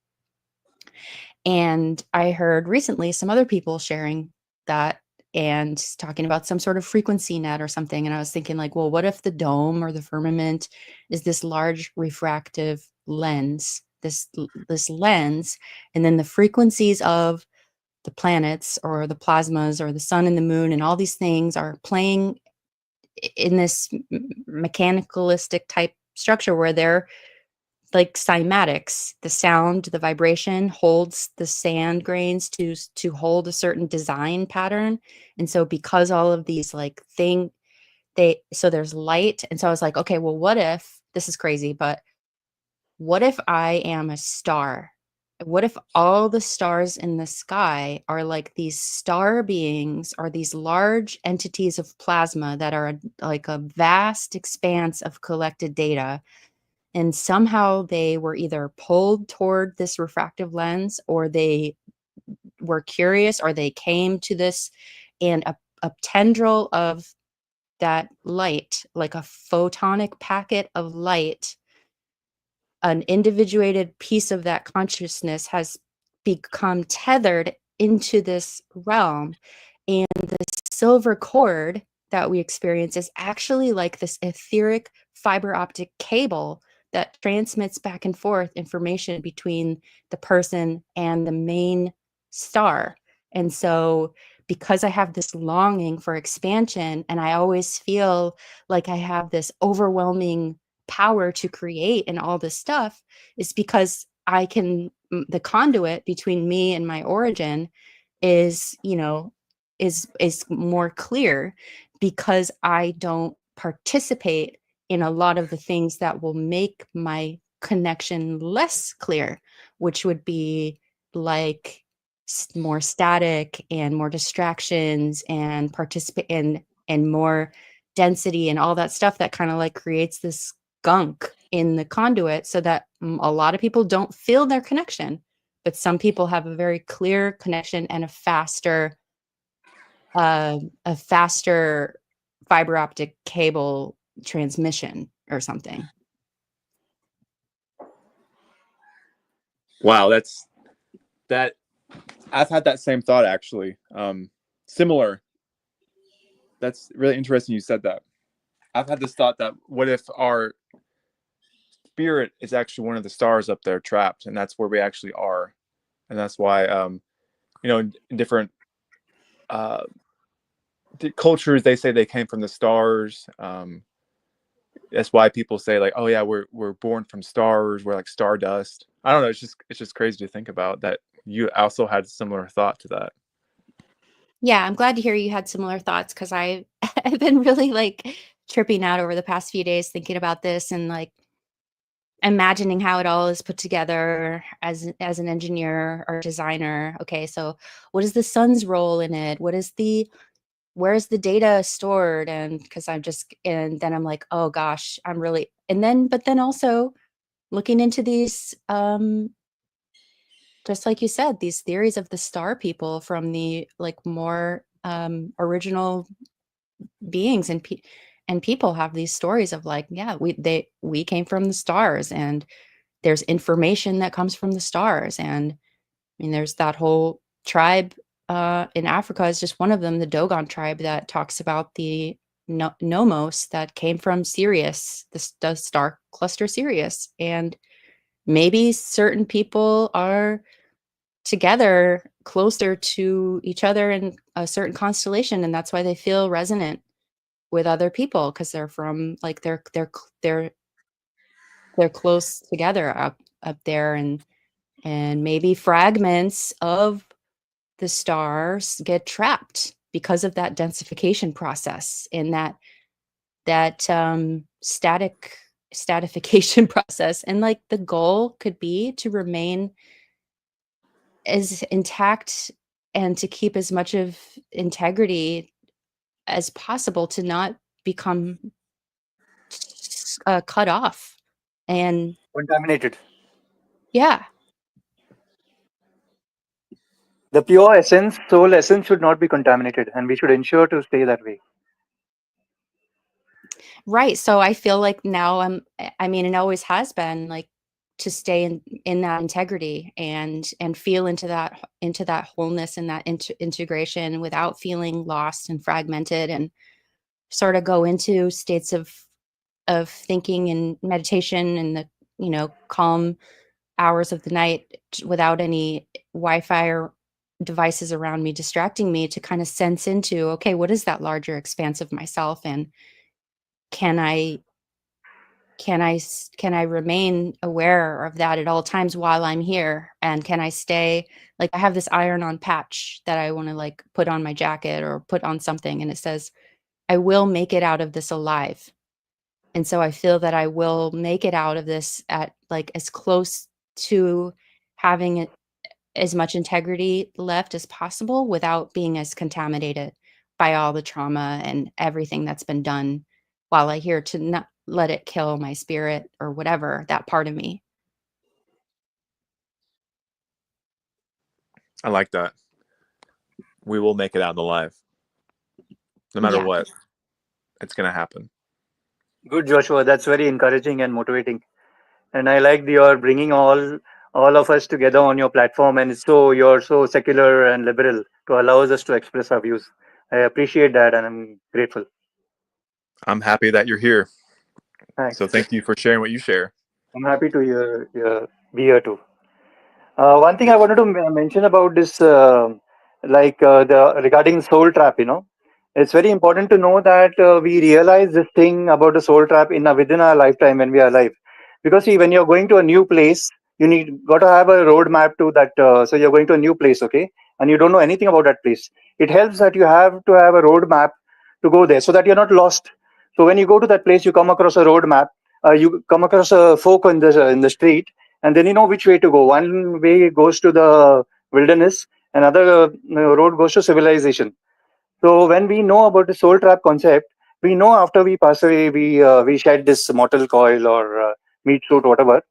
And I heard recently some other people sharing that and talking about some sort of frequency net or something. And I was thinking, like, well, what if the dome or the firmament is this large refractive lens, this lens, and then the frequencies of the planets or the plasmas or the sun and the moon and all these things are playing in this mechanicalistic type structure where they're like cymatics. The sound, the vibration holds the sand grains to hold a certain design pattern. And so because all of these like so there's light. And so I was like, okay, well, what if, this is crazy, but what if I am a star? What if all the stars in the sky are like these star beings, or these large entities of plasma that are like a vast expanse of collected data, and somehow they were either pulled toward this refractive lens, or they were curious, or they came to this, and a tendril of that light, like a photonic packet of light, an individuated piece of that consciousness has become tethered into this realm. And the silver cord that we experience is actually like this etheric fiber optic cable that transmits back and forth information between the person and the main star. And so because I have this longing for expansion, and I always feel like I have this overwhelming power to create and all this stuff, is because I can, the conduit between me and my origin is, is more clear, because I don't participate in a lot of the things that will make my connection less clear, which would be like more static and more distractions and participate and more density and all that stuff that kind of like creates this gunk in the conduit, so that a lot of people don't feel their connection, but some people have a very clear connection and a faster fiber optic cable transmission or something. Wow, that I've had that same thought actually. Similar. That's really interesting you said that. I've had this thought that what if our spirit is actually one of the stars up there trapped, and that's where we actually are. And that's why in different cultures they say they came from the stars. That's why people say, like, oh yeah, we're born from stars, we're like stardust. I don't know, it's just crazy to think about that. You also had a similar thought to that. Yeah, I'm glad to hear you had similar thoughts, because I've been really like tripping out over the past few days thinking about this, and like imagining how it all is put together as an engineer or designer. Okay, so what is the sun's role in it? Where's the data stored? And and then I'm like, oh gosh, but then also looking into these, just like you said, these theories of the star people from the like more original beings, and people have these stories of like, yeah, we came from the stars, and there's information that comes from the stars. And I mean, there's that whole tribe in Africa is just one of them, the Dogon tribe, that talks about the Nomos that came from Sirius, the star cluster Sirius. And maybe certain people are together closer to each other in a certain constellation, and that's why they feel resonant with other people because they're from like they're close together up there, and maybe fragments of the stars get trapped because of that densification process and that stratification process. And like the goal could be to remain as intact and to keep as much of integrity as possible, to not become cut off. And Contaminated. yeah, The pure essence, soul essence, should not be contaminated, and we should ensure to stay that way. right. So I feel like now I mean, it always has been like to stay in that integrity and feel into that wholeness and that integration without feeling lost and fragmented, and sort of go into states of thinking and meditation and the, you know, calm hours of the night without any Wi-Fi or devices around me distracting me, to kind of sense into, okay, what is that larger expanse of myself, and can I remain aware of that at all times while I'm here, and can I stay, like I have this iron-on patch that I want to like put on my jacket or put on something, and it says, I will make it out of this alive. And so I feel that I will make it out of this at like as close to having as much integrity left as possible without being as contaminated by all the trauma and everything that's been done while I here, to not let it kill my spirit or whatever, that part of me. I like that. We will make it out alive. No matter Yeah. what, it's going to happen. Good, Joshua. That's very encouraging and motivating. And I like you're bringing all of us together on your platform, and you're so secular and liberal to allow us to express our views. I appreciate that, and I'm grateful. I'm happy that you're here. Thanks. So thank you for sharing what you share. I'm happy to be here too. One thing I wanted to mention about this, the regarding soul trap, it's very important to know that we realize this thing about the soul trap within our lifetime when we are alive. Because see, when you're going to a new place, got to have a roadmap to that. So you're going to a new place, okay, and you don't know anything about that place. It helps that you have to have a roadmap to go there, so that you're not lost. So when you go to that place, you come across a roadmap. You come across a folk in the street, and then you know which way to go. One way goes to the wilderness, another road goes to civilization. So when we know about the soul trap concept, we know after we pass away, we shed this mortal coil or meat suit, whatever.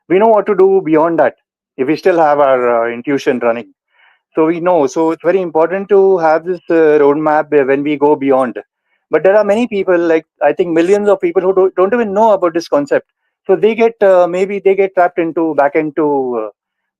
We know what to do beyond that if we still have our intuition running. So we know. So it's very important to have this roadmap when we go beyond. But there are many people, like I think millions of people who don't even know about this concept. So they get maybe they get trapped back into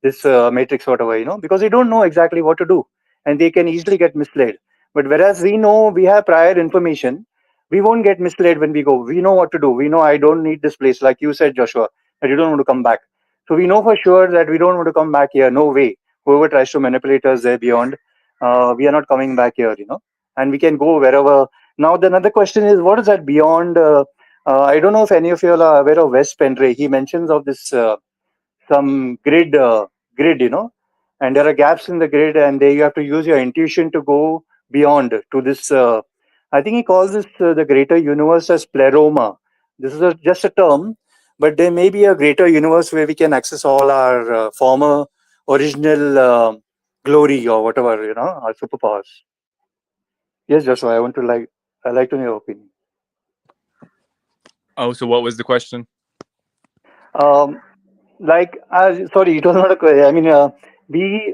this matrix, whatever, because they don't know exactly what to do, and they can easily get misled. But whereas we know, we have prior information, we won't get misled when we go. We know what to do. We know I don't need this place, like you said, Joshua, that you don't want to come back. So we know for sure that we don't want to come back here. No way. Whoever tries to manipulate us there beyond, we are not coming back here, and we can go wherever. Now, the another question is, what is that beyond? I don't know if any of you are aware of Wes Penray. He mentions of this some grid, and there are gaps in the grid, and there you have to use your intuition to go beyond to this. I think he calls this the greater universe as pleroma. This is just a term, but there may be a greater universe where we can access all our former original glory or whatever, our superpowers. Yes, Joshua, I like to know your opinion. Oh, so what was the question? Um, sorry, it was not a question. I mean,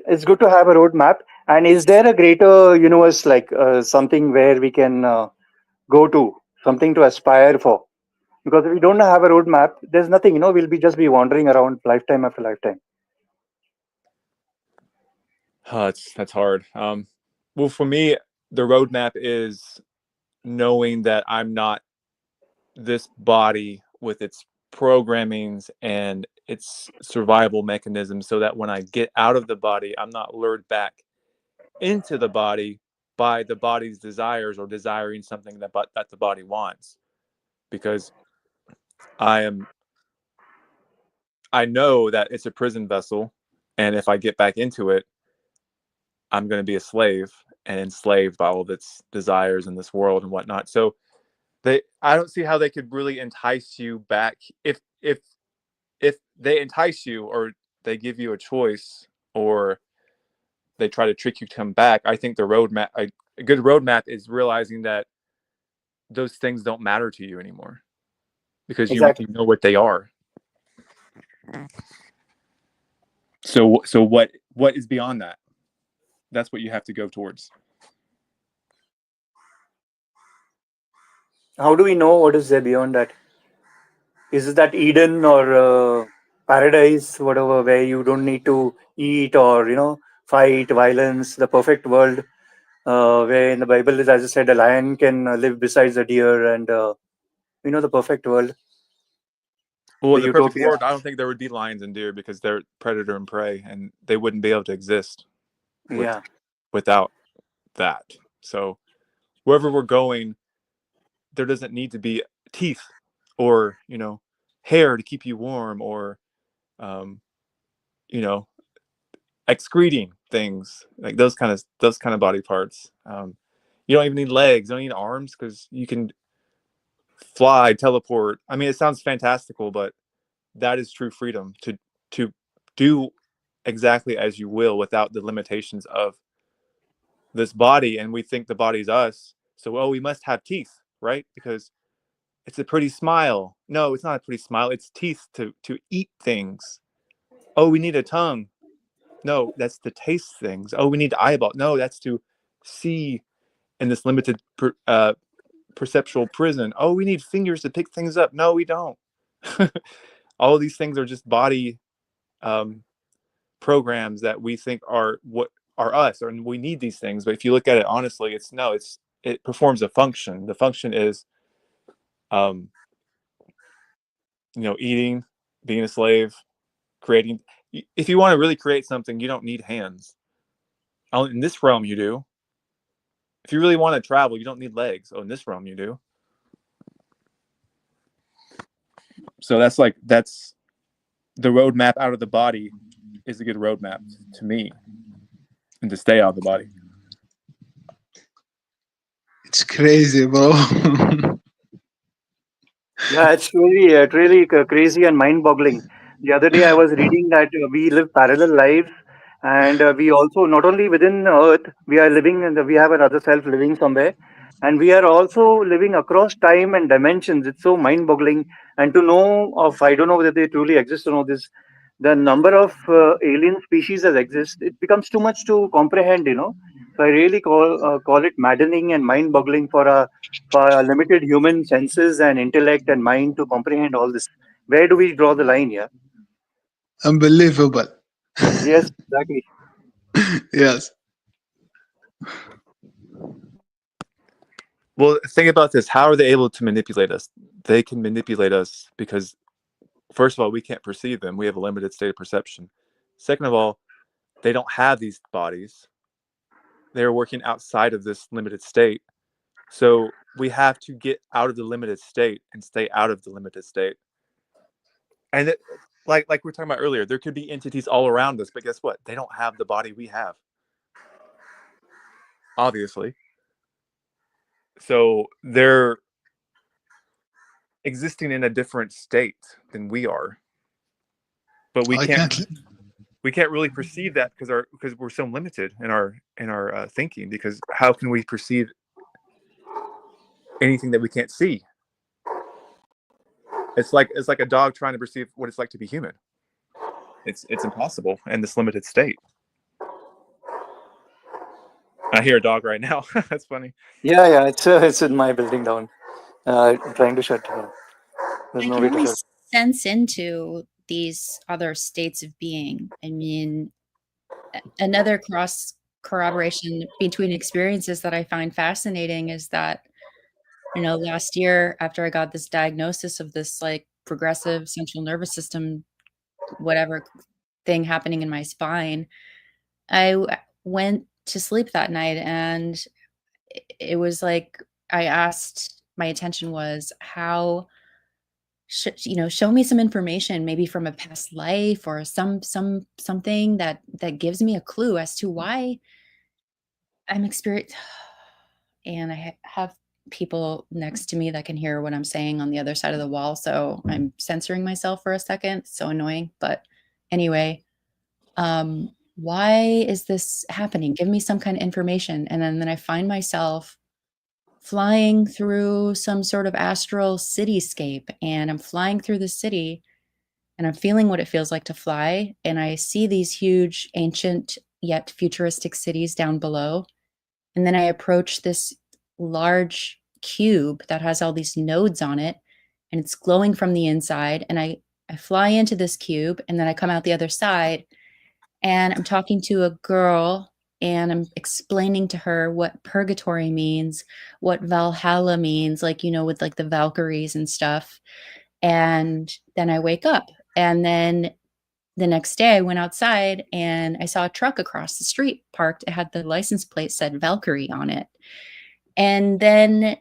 it's good to have a roadmap. And is there a greater universe, like something where we can go to, something to aspire for? Because if we don't have a roadmap, there's nothing. We'll just be wandering around lifetime after lifetime. That's hard. Well, for me, the roadmap is knowing that I'm not this body with its programmings and its survival mechanisms, so that when I get out of the body, I'm not lured back into the body by the body's desires or desiring something that the body wants, because I know that it's a prison vessel, and if I get back into it, I'm going to be a slave and enslaved by all of its desires in this world and whatnot. So I don't see how they could really entice you back. If they entice you, or they give you a choice, or they try to trick you to come back, I think the roadmap, a good roadmap, is realizing that those things don't matter to you anymore, because you Exactly. know what they are. So what is beyond that? That's what you have to go towards. How do we know what is there beyond that? Is it that Eden or paradise, whatever, where you don't need to eat or fight, violence, the perfect world, where in the Bible is, as I said, a lion can live besides a deer, and the perfect world, Well, the in the perfect utopia. world, I don't think there would be lions and deer, because they're predator and prey, and they wouldn't be able to exist Yeah, without that. So wherever we're going, there doesn't need to be teeth or hair to keep you warm, or um, you know excreting things, like those kind of body parts. You don't even need legs, you don't need arms, because you can fly, teleport. I mean, it sounds fantastical, but that is true freedom, to do exactly as you will without the limitations of this body. And we think the body's us, so we must have teeth, right? Because it's a pretty smile. No, it's not a pretty smile. It's teeth to eat things. Oh, we need a tongue. No, that's to taste things. Oh, we need eyeball. No, that's to see in this limited perceptual prison. Oh, we need fingers to pick things up. No, we don't. All of these things are just body programs that we think are what are us, and we need these things. But if you look at it honestly, it performs a function. The function is eating, being a slave, creating. If you want to really create something, you don't need hands. In this realm, you do. If you really want to travel, you don't need legs. In this realm, you do. So that's the roadmap out of the body is a good roadmap to me, and to stay out of the body. It's crazy, bro. yeah, it's really crazy and mind-boggling. The other day, I was reading that we live parallel lives, and we also, not only within Earth, we are living, and we have another self living somewhere, and we are also living across time and dimensions. It's so mind-boggling, and to know of, I don't know whether they truly exist or not. The number of alien species that exist, it becomes too much to comprehend. So I really call it maddening and mind-boggling for our limited human senses and intellect and mind to comprehend all this. Where do we draw the line here? Unbelievable. Yes, exactly. Yes. Well, think about this. How are they able to manipulate us? They can manipulate us because, first of all, we can't perceive them. We have a limited state of perception. Second of all, they don't have these bodies. They're working outside of this limited state. So we have to get out of the limited state and stay out of the limited state. And like we were talking about earlier, there could be entities all around us, but guess what? They don't have the body we have, obviously. So they're existing in a different state than we are. But we I can't can't. really perceive that because we're so limited in our thinking. Because how can we perceive anything that we can't see? It's like a dog trying to perceive what it's like to be human. It's impossible in this limited state. I hear a dog right now. That's funny. Yeah. It's in my building down. Trying to shut down. There's I no can way to only shut. sense into these other states of being. I mean, another cross corroboration between experiences that I find fascinating is that, last year after I got this diagnosis of this like progressive central nervous system, whatever thing happening in my spine, I went to sleep that night and it was like I asked, my intention was, how show me some information, maybe from a past life or something that gives me a clue as to why I'm experiencing. And I have people next to me that can hear what I'm saying on the other side of the wall, so I'm censoring myself for a second. It's so annoying. But anyway, why is this happening? Give me some kind of information. And then I find myself flying through some sort of astral cityscape, and I'm flying through the city, and I'm feeling what it feels like to fly, and I see these huge, ancient yet futuristic cities down below. And then I approach this large cube that has all these nodes on it, and it's glowing from the inside. And I fly into this cube, and then I come out the other side, and I'm talking to a girl, and I'm explaining to her what purgatory means, what Valhalla means, like, with like the Valkyries and stuff. And then I wake up, and then the next day I went outside and I saw a truck across the street parked. It had the license plate said Valkyrie on it. And then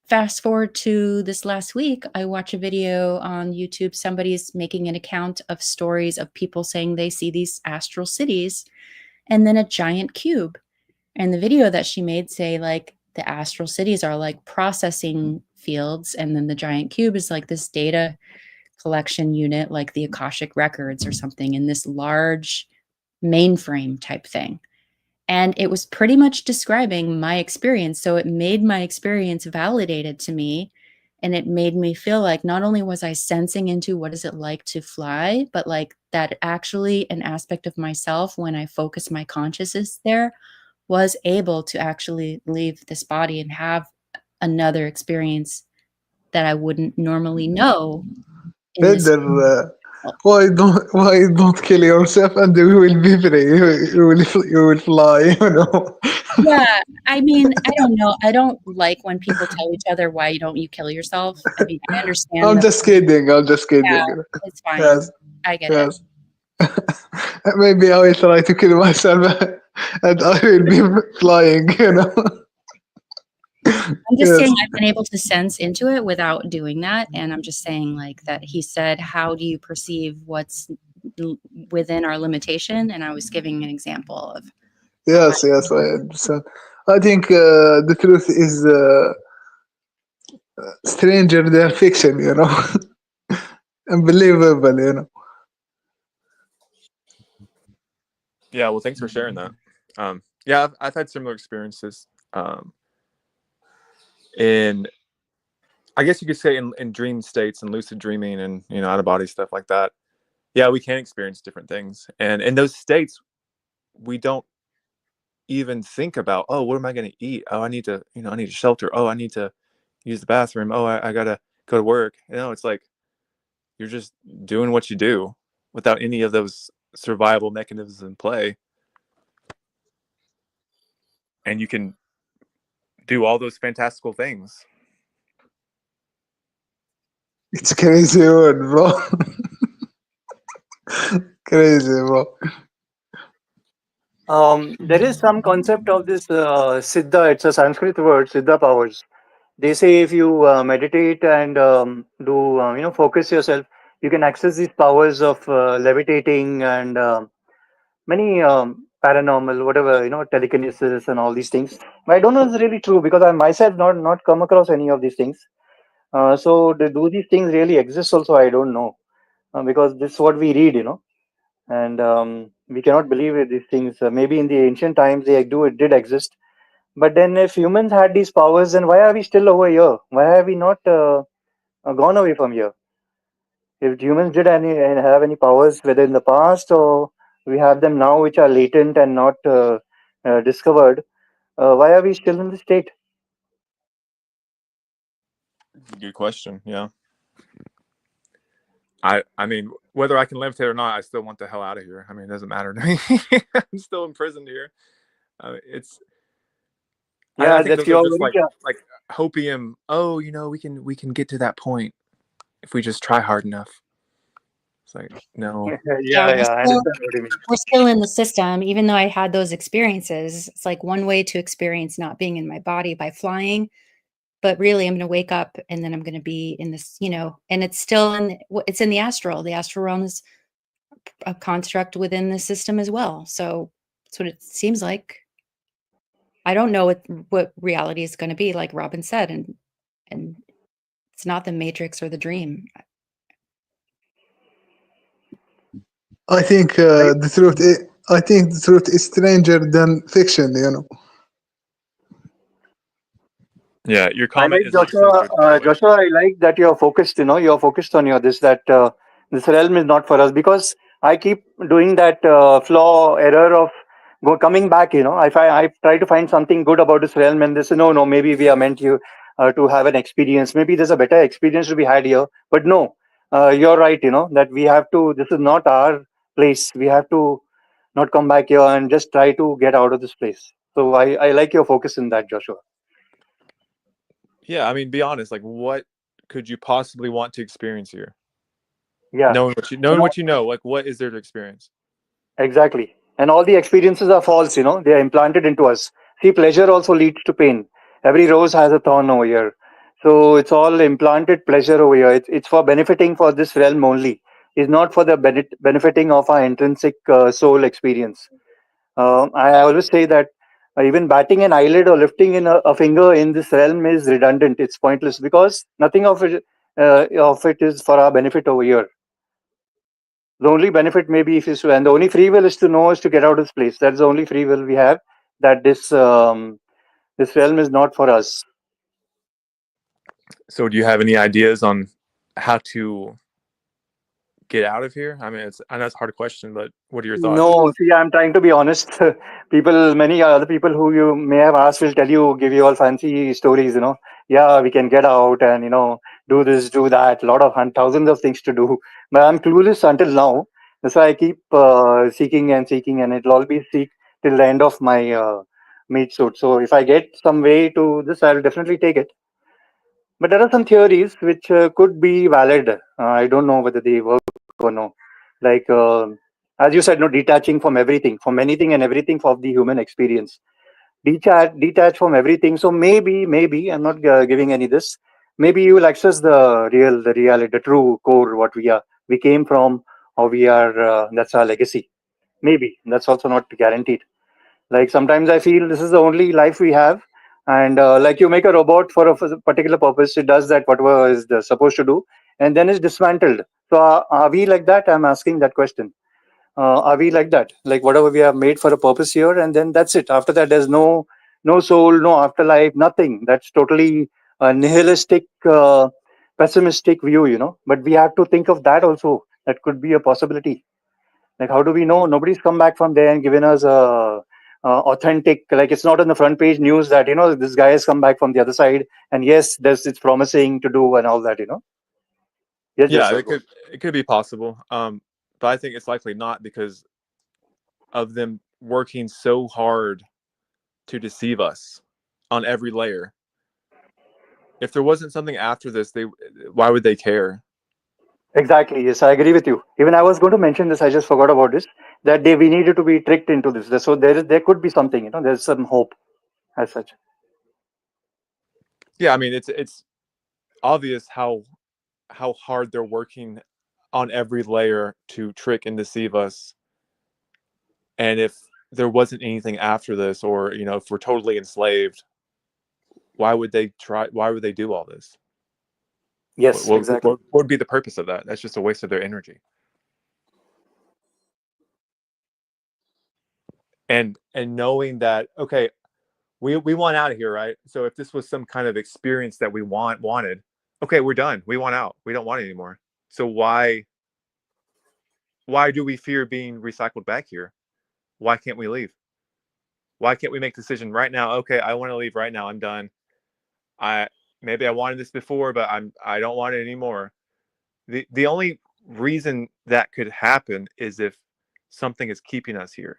fast forward to this last week, I watch a video on YouTube. Somebody's making an account of stories of people saying they see these astral cities and then a giant cube. And the video that she made say like the astral cities are like processing fields, and then the giant cube is like this data collection unit, like the Akashic records or something, in this large mainframe type thing. And it was pretty much describing my experience. So it made my experience validated to me. And it made me feel like not only was I sensing into what is it like to fly, but like that actually an aspect of myself, when I focus my consciousness there, was able to actually leave this body and have another experience that I wouldn't normally know in this. Better, why don't kill yourself and you will be free. You will fly. Yeah, I mean, I don't know. I don't like when people tell each other, why don't you kill yourself? I mean, I understand I'm that. just kidding. I'm just kidding. Yeah, it's fine. Yes, I get it. yes. Maybe I will try to kill myself and I will be flying. I'm just Yes. saying I've been able to sense into it without doing that. And I'm just saying like that he said, how do you perceive what's within our limitation? And I was giving an example of. Yes, yes, I understand. I think the truth is stranger than fiction, Unbelievable. Yeah, well, thanks for sharing that. Yeah, I've had similar experiences in, I guess you could say, in dream states and lucid dreaming and out of body stuff like that. Yeah, we can experience different things, and in those states, we don't even think about, oh, what am I going to eat? Oh, I need to shelter. Oh, I need to use the bathroom. Oh, I gotta go to work. It's like you're just doing what you do without any of those survival mechanisms in play, and you can do all those fantastical things. It's crazy word, bro. Crazy, bro. There is some concept of this siddha. It's a Sanskrit word, siddha powers. They say if you meditate and do focus yourself, you can access these powers of levitating and many paranormal, whatever, telekinesis and all these things. But I don't know if it's really true, because I myself not come across any of these things. So do these things really exist? Also, I don't know, because this is what we read, and we cannot believe it, these things. Maybe in the ancient times it did exist. But then, if humans had these powers, then why are we still over here? Why have we not gone away from here? If humans did have any powers, whether in the past or we have them now, which are latent and not discovered, why are we still in this state? Good question. Yeah. I mean, whether I can levitate or not, I still want the hell out of here. I mean, it doesn't matter to me. I'm still imprisoned here. It's Yeah, I think that's those are your just very like hopium. Oh, we can get to that point if we just try hard enough. like, no. Yeah, Yeah, I understand what you mean. we're still in the system, even though I had those experiences. It's like one way to experience not being in my body by flying, but really I'm going to wake up and then I'm going to be in this, and it's still it's in the astral. The astral realm is a construct within the system as well. So that's what it seems like. I don't know what reality is going to be, like Robin said, and it's not the matrix or the dream. I think the truth. I think the truth is stranger than fiction. Yeah, your I comment like is Joshua. uncensored, by the way. Joshua, I like that you're focused. You're focused on this realm is not for us, because I keep doing that flaw error of coming back. I try to find something good about this realm, and this no, maybe we are meant to have an experience. Maybe there's a better experience to be had here, but no, you're right. That we have to. This is not our place. We have to not come back here and just try to get out of this place. So I like your focus in that, Joshua. Yeah, I mean, be honest. Like, what could you possibly want to experience here? Yeah. Knowing what you know, like, what is there to experience? Exactly. And all the experiences are false, they are implanted into us. See, pleasure also leads to pain. Every rose has a thorn over here. So it's all implanted pleasure over here. It's for benefiting for this realm only. It's not for the benefiting of our intrinsic soul experience. I always say that even batting an eyelid or lifting in a finger in this realm is redundant. It's pointless, because nothing of it is for our benefit over here. The only benefit maybe if is to, and the only free will is to know is to get out of this place. That's the only free will we have. That this realm is not for us. So, do you have any ideas on how to get out of here? I mean, I know it's a hard question, but what are your thoughts? No, see, I'm trying to be honest. Many other people who you may have asked will give you all fancy stories. Yeah, we can get out and do this, do that. A lot of thousands of things to do. But I'm clueless until now. That's why I keep seeking and seeking, and it'll all be seek till the end of my meat suit. So if I get some way to this, I'll definitely take it. But there are some theories which could be valid. I don't know whether they work or no. Like, as you said, no, detaching from everything, from anything and everything of the human experience. Detach from everything. So maybe, I'm not giving any this. Maybe you will access the reality, the true core, what we are. We came from, or we are, that's our legacy. Maybe. That's also not guaranteed. Like sometimes I feel this is the only life we have, and like you make a robot for a particular purpose, it does that whatever is supposed to do, and then it's dismantled. So are we like that? I'm asking that question. Are we like that? Like whatever we have made for a purpose here, and then that's it. After that, there's no soul, no afterlife, nothing. That's totally a nihilistic, pessimistic view, But we have to think of that also. That could be a possibility. Like, how do we know? Nobody's come back from there and given us a authentic. Like, it's not on the front page news that this guy has come back from the other side, and yes, it's promising to do and all that. Yes, Yeah, Joshua. it could be possible. But I think it's likely not because of them working so hard to deceive us on every layer. If there wasn't something after this, why would they care? Exactly. Yes, I agree with you. Even I was going to mention this. I just forgot about this. That we needed to be tricked into this. So there could be something. There's some hope, as such. Yeah, I mean it's obvious how hard they're working on every layer to trick and deceive us. And if there wasn't anything after this, or if we're totally enslaved, why would they do all this? Yes, exactly. What would be the purpose of that? That's just a waste of their energy. And knowing that, okay, we want out of here, right? So if this was some kind of experience that we wanted, okay, we're done. We want out. We don't want it anymore. So why do we fear being recycled back here? Why can't we leave? Why can't we make a decision right now? Okay, I want to leave right now. I'm done. Maybe I wanted this before, but I don't want it anymore. The only reason that could happen is if something is keeping us here.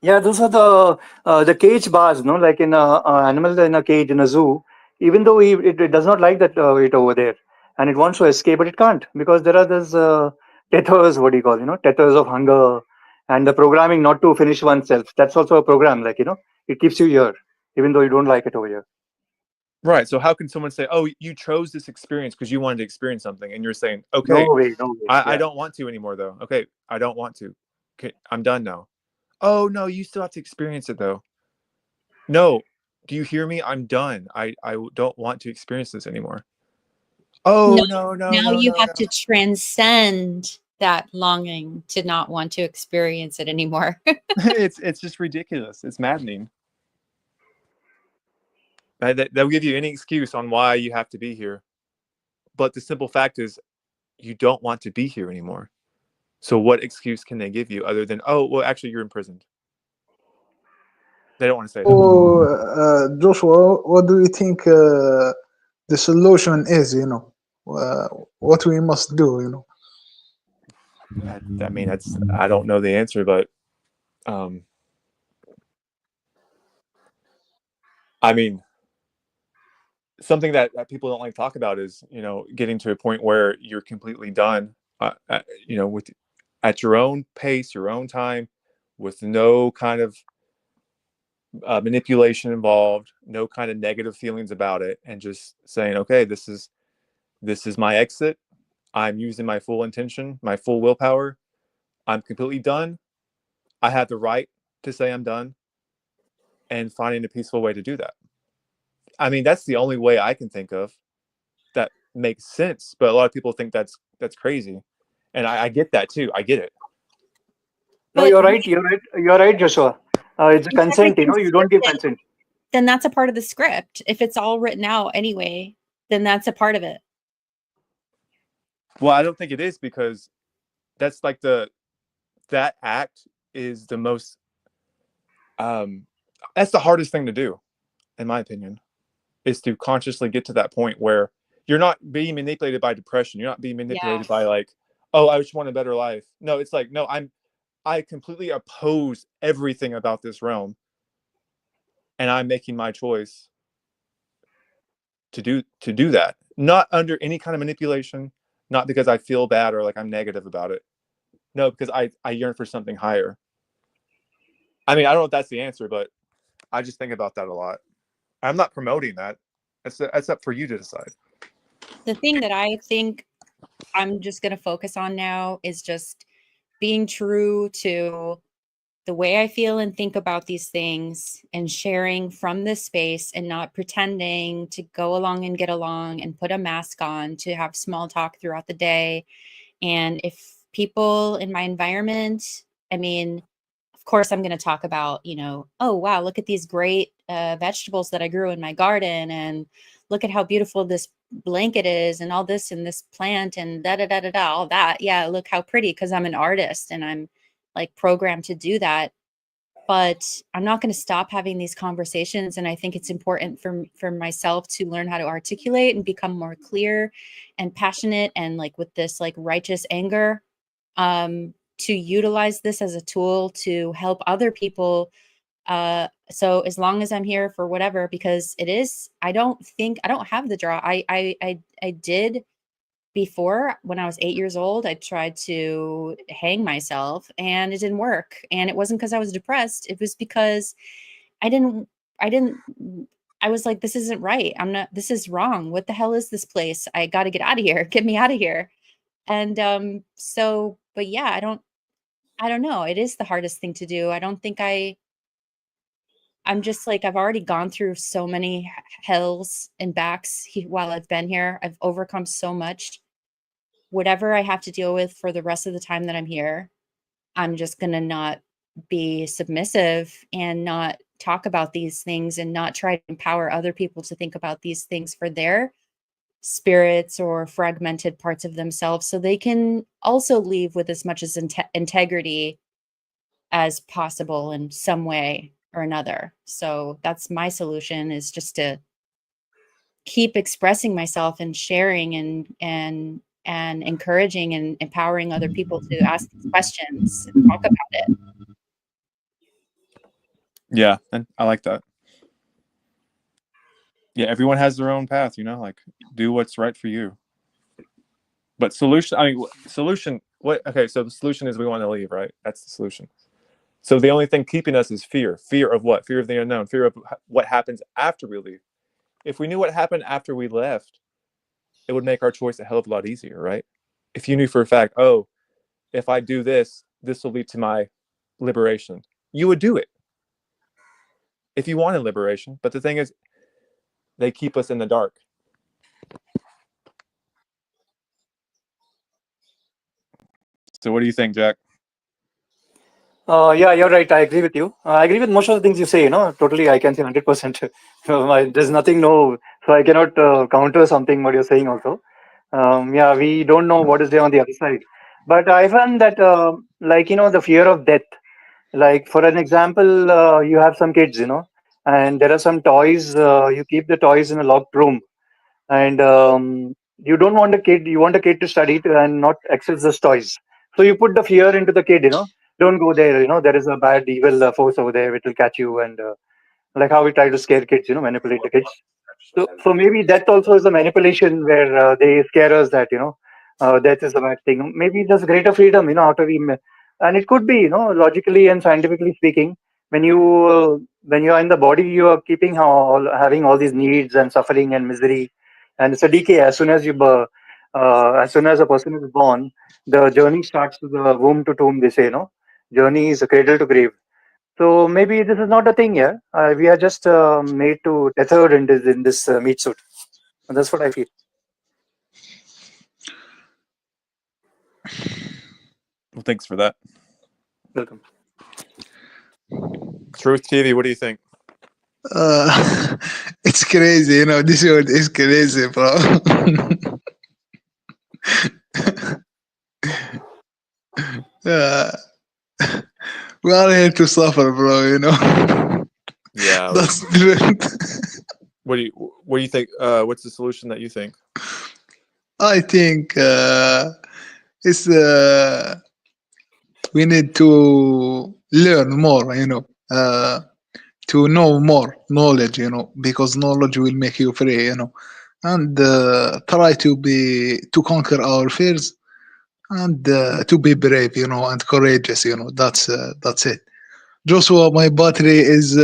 Yeah, those are the cage bars, no? Like in a animal in a cage in a zoo. Even though it does not like that it over there, and it wants to escape, but it can't, because there are these tethers, what do you call, tethers of hunger, and the programming not to finish oneself. That's also a program, like, it keeps you here, even though you don't like it over here. Right. So how can someone say, "Oh, you chose this experience because you wanted to experience something," and you're saying, No "Okay, way, no way. I Yeah. don't want to anymore, though. Okay, I don't want to. Okay, I'm done now." Oh no, you still have to experience it though. No, do you hear me? I'm done. I don't want to experience this anymore. Oh no, no, Now no, you no, have no. to transcend that longing to not want to experience it anymore. It's just ridiculous. It's maddening. They'll give you any excuse on why you have to be here, but the simple fact is, you don't want to be here anymore. So what excuse can they give you other than, "Oh, well, actually, you're imprisoned"? They don't want to say that. So, Joshua, what do you think the solution is? What we must do. I mean, I don't know the answer, but I mean, something that people don't like to talk about is, getting to a point where you're completely done, with at your own pace, your own time, with no kind of manipulation involved, no kind of negative feelings about it, and just saying, "Okay, this is my exit. I'm using my full intention, my full willpower. I'm completely done. I have the right to say I'm done," and finding a peaceful way to do that. I mean, that's the only way I can think of that makes sense. But a lot of people think that's crazy, and I get that too. I get it. No, But you're right. You're right, Joshua. It's a if consent. You everything's don't give scripted, consent. then that's a part of the script. If it's all written out anyway, then that's a part of it. Well, I don't think it is, because that's like that act is the most that's the hardest thing to do, in my opinion, is to consciously get to that point where you're not being manipulated by depression. You're not being manipulated by like, "Oh, I just want a better life." No, it's like, no, I completely oppose everything about this realm, and I'm making my choice to do that, not under any kind of manipulation, not because I feel bad or like I'm negative about it. No, because I yearn for something higher. I mean, I don't know if that's the answer, but I just think about that a lot. I'm not promoting that. That's up for you to decide. The thing that I think I'm just going to focus on now is just being true to the way I feel and think about these things, and sharing from this space, and not pretending to go along and get along and put a mask on to have small talk throughout the day. And if people in my environment, I mean, of course, I'm going to talk about, oh, wow, look at these great vegetables that I grew in my garden, and look at how beautiful this blanket is, and all this, and this plant, and da da da da da, all that. Yeah, look how pretty, because I'm an artist and I'm like programmed to do that. But I'm not going to stop having these conversations. And I think it's important for myself to learn how to articulate and become more clear and passionate, and like with this like righteous anger, to utilize this as a tool to help other people. So as long as I'm here for whatever, because I don't have the draw. I did before. When I was 8 years old, I tried to hang myself and it didn't work. And it wasn't because I was depressed. It was because I didn't, I didn't, I was like, this isn't right. This is wrong. What the hell is this place? I got to get out of here. Get me out of here. And but yeah, I don't know. It is the hardest thing to do. I don't think I'm just like, I've already gone through so many hells and backs while I've been here. I've overcome so much. Whatever I have to deal with for the rest of the time that I'm here, I'm just going to not be submissive and not talk about these things, and not try to empower other people to think about these things for their spirits or fragmented parts of themselves, so they can also leave with as much as integrity as possible in some way or another. So that's my solution, is just to keep expressing myself and sharing, and encouraging and empowering other people to ask these questions and talk about it. Yeah, and I like that. Yeah, everyone has their own path, like, do what's right for you. But solution, I mean, solution, what? Okay, so the solution is we want to leave, right? That's the solution. So the only thing keeping us is fear. Fear of what? Fear of the unknown. Fear of what happens after we leave. If we knew what happened after we left, it would make our choice a hell of a lot easier, right? If you knew for a fact, oh, if I do this, this will lead to my liberation, you would do it if you wanted liberation. But the thing is, they keep us in the dark. So what do you think, Jack? Yeah, you're right. I agree with you. I agree with most of the things you say. Totally. I can say 100%. There's nothing no, so I cannot counter something what you're saying. Also, yeah, we don't know what is there on the other side. But I found that, like the fear of death. Like for an example, you have some kids, and there are some toys. You keep the toys in a locked room, and you don't want a kid. You want a kid to study and not access those toys. So you put the fear into the kid. Don't go there. There is a bad evil force over there which will catch you, and like how we try to scare kids. Manipulate the kids. So maybe that also is a manipulation where they scare us that death is a bad thing. Maybe there's greater freedom. After and it could be logically and scientifically speaking, when you are in the body, you are keeping having all these needs and suffering and misery, and it's a decay. As soon as a person is born, the journey starts to the womb to tomb. They say journey is a cradle to grave. So maybe this is not a thing here. We are just made to tethered in this meat suit. And that's what I feel. Well, thanks for that. Welcome. Truth TV, what do you think? It's crazy, this world is crazy, bro. uh, we are here to suffer, bro, Yeah. That's the What do you think? What's the solution that you think? I think it's we need to learn more, to know more knowledge, because knowledge will make you free, and try to conquer our fears and to be brave, and courageous, that's it. Joshua, my battery is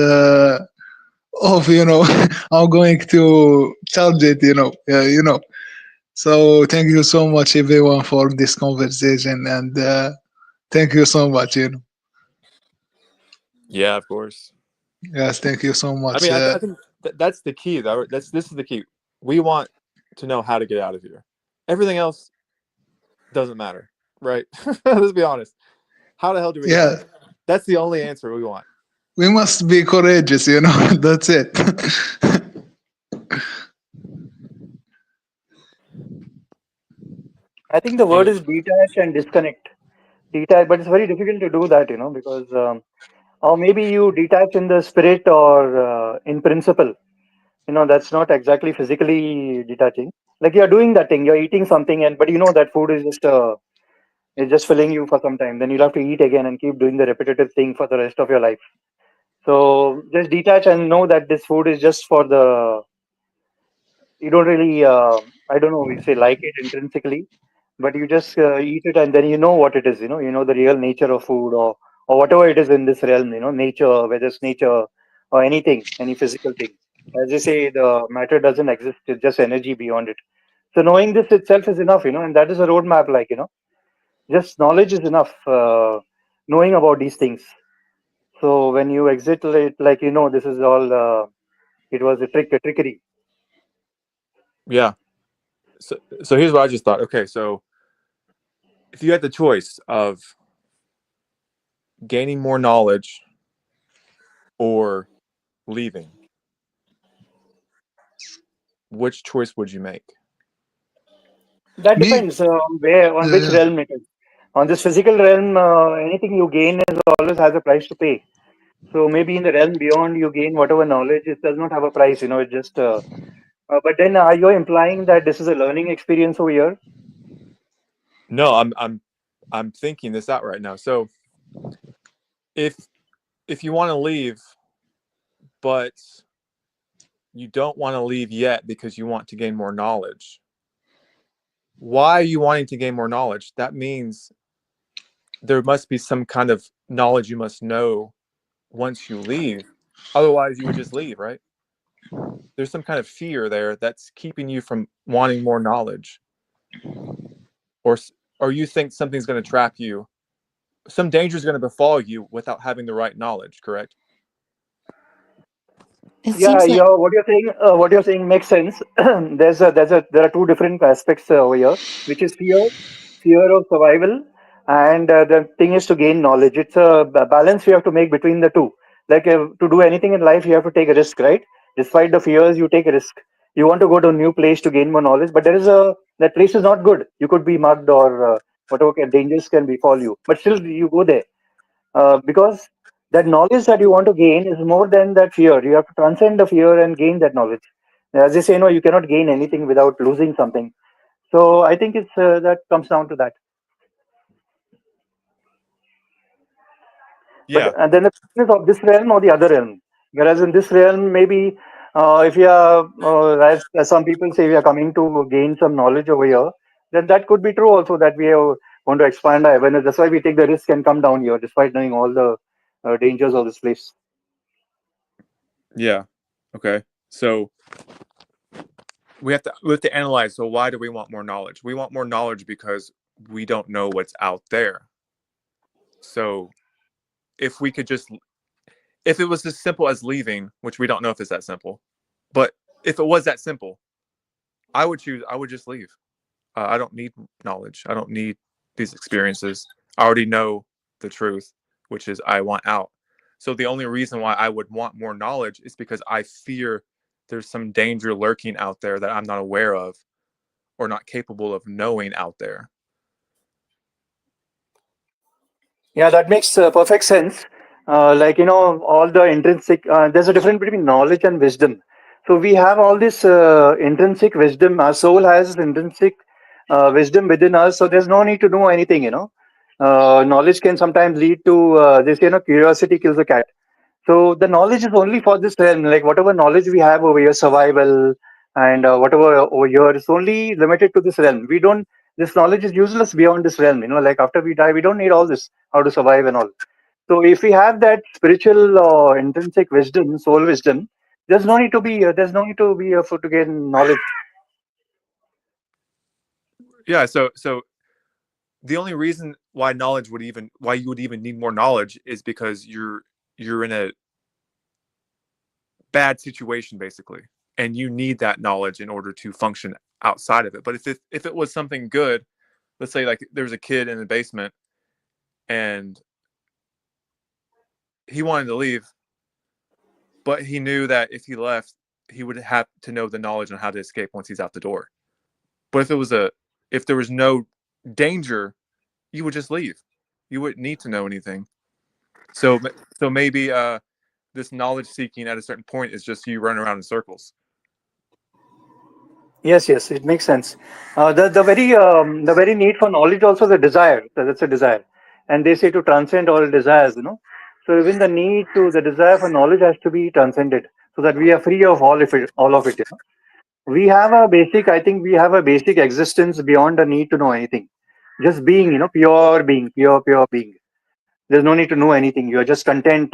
off, I'm going to charge it, So thank you so much, everyone, for this conversation, and thank you so much. Yeah, of course. Yes, thank you so much. I mean, I think that's the key, though. This is the key. We want to know how to get out of here. Everything else doesn't matter, right? Let's be honest. How the hell do we get out Yeah, of here? That's the only answer we want. we must be courageous. That's it. I think the word And is detach and disconnect. Detach, but it's very difficult to do that, because or maybe you detach in the spirit or in principle. That's not exactly physically detaching. Like you're doing that thing, you're eating something, and but that food is just filling you for some time. Then you'll have to eat again and keep doing the repetitive thing for the rest of your life. So just detach and know that this food is just for the. You don't really, I don't know, we say like it intrinsically, but you just eat it and then you know what it is. You know the real nature of food or whatever it is in this realm. Nature, whether it's nature or anything, any physical thing. As they say, the matter doesn't exist; it's just energy beyond it. So knowing this itself is enough. And that is a roadmap. Like just knowledge is enough. Knowing about these things. So when you exit it, like this is all. It was a trickery. yeah, so here's what I just thought. Okay, so if you had the choice of gaining more knowledge or leaving, which choice would you make? That Me? depends on Yeah, which yeah. realm it is. On this physical realm, anything you gain is always has a price to pay. So maybe in the realm beyond, you gain whatever knowledge. It does not have a price. It just. But then, are you implying that this is a learning experience over here? No, I'm thinking this out right now. So if you want to leave, but you don't want to leave yet because you want to gain more knowledge, why are you wanting to gain more knowledge? That means there must be some kind of knowledge you must know once you leave. Otherwise, you would just leave, right? There's some kind of fear there that's keeping you from wanting more knowledge, or you think something's going to trap you. Some danger is going to befall you without having the right knowledge. Correct? It Yeah, seems like what you're saying makes sense. There are two different aspects over here, which is fear of survival, and the thing is to gain knowledge. It's a balance we have to make between the two. Like to do anything in life, you have to take a risk, right? Despite the fears, you take a risk. You want to go to a new place to gain more knowledge, but that place is not good. You could be mugged or whatever dangers can befall you, but still you go there because that knowledge that you want to gain is more than that fear. You have to transcend the fear and gain that knowledge. As they say, no, you cannot gain anything without losing something. So I think it's that comes down to that. But Yeah. and then the question is of this realm or the other realm. Whereas in this realm, maybe if you are, as some people say, we are coming to gain some knowledge over here, then that could be true also that want to expand our awareness. That's why we take the risk and come down here, despite knowing all the dangers of this place. Yeah. Okay. So we have to analyze. So why do we want more knowledge? We want more knowledge because we don't know what's out there. So if we could if it was as simple as leaving, which we don't know if it's that simple, but if it was that simple, I would just leave. I don't need knowledge. I don't need these experiences. I already know the truth, which is I want out. So the only reason why I would want more knowledge is because I fear there's some danger lurking out there that I'm not aware of or not capable of knowing out there. Yeah, that makes perfect sense. All the intrinsic, there's a difference between knowledge and wisdom. So we have all this intrinsic wisdom. Our soul has intrinsic wisdom within us. So there's no need to know anything. Knowledge can sometimes lead to curiosity kills a cat. So the knowledge is only for this realm. Like whatever knowledge we have over here, survival and whatever over here is only limited to this realm. We don't. This knowledge is useless beyond this realm. Like after we die, we don't need all this how to survive and all. So if we have that spiritual intrinsic wisdom, soul wisdom, there's no need to be for to gain knowledge. Yeah. So the only reason why you would even need more knowledge is because you're in a bad situation basically, and you need that knowledge in order to function outside of it. But if it was something good, let's say like there was a kid in the basement and he wanted to leave, but he knew that if he left, he would have to know the knowledge on how to escape once he's out the door. But if there was no danger, you would just leave. You wouldn't need to know anything. So maybe this knowledge seeking at a certain point is just you running around in circles. Yes, it makes sense. The very need for knowledge also is a desire. That's a desire, and they say to transcend all desires. So even the desire for knowledge has to be transcended, so that we are free of all of it. All of it. We have a basic. I think we have a basic existence beyond the need to know anything. Just being, pure being, pure being. There's no need to know anything. You are just content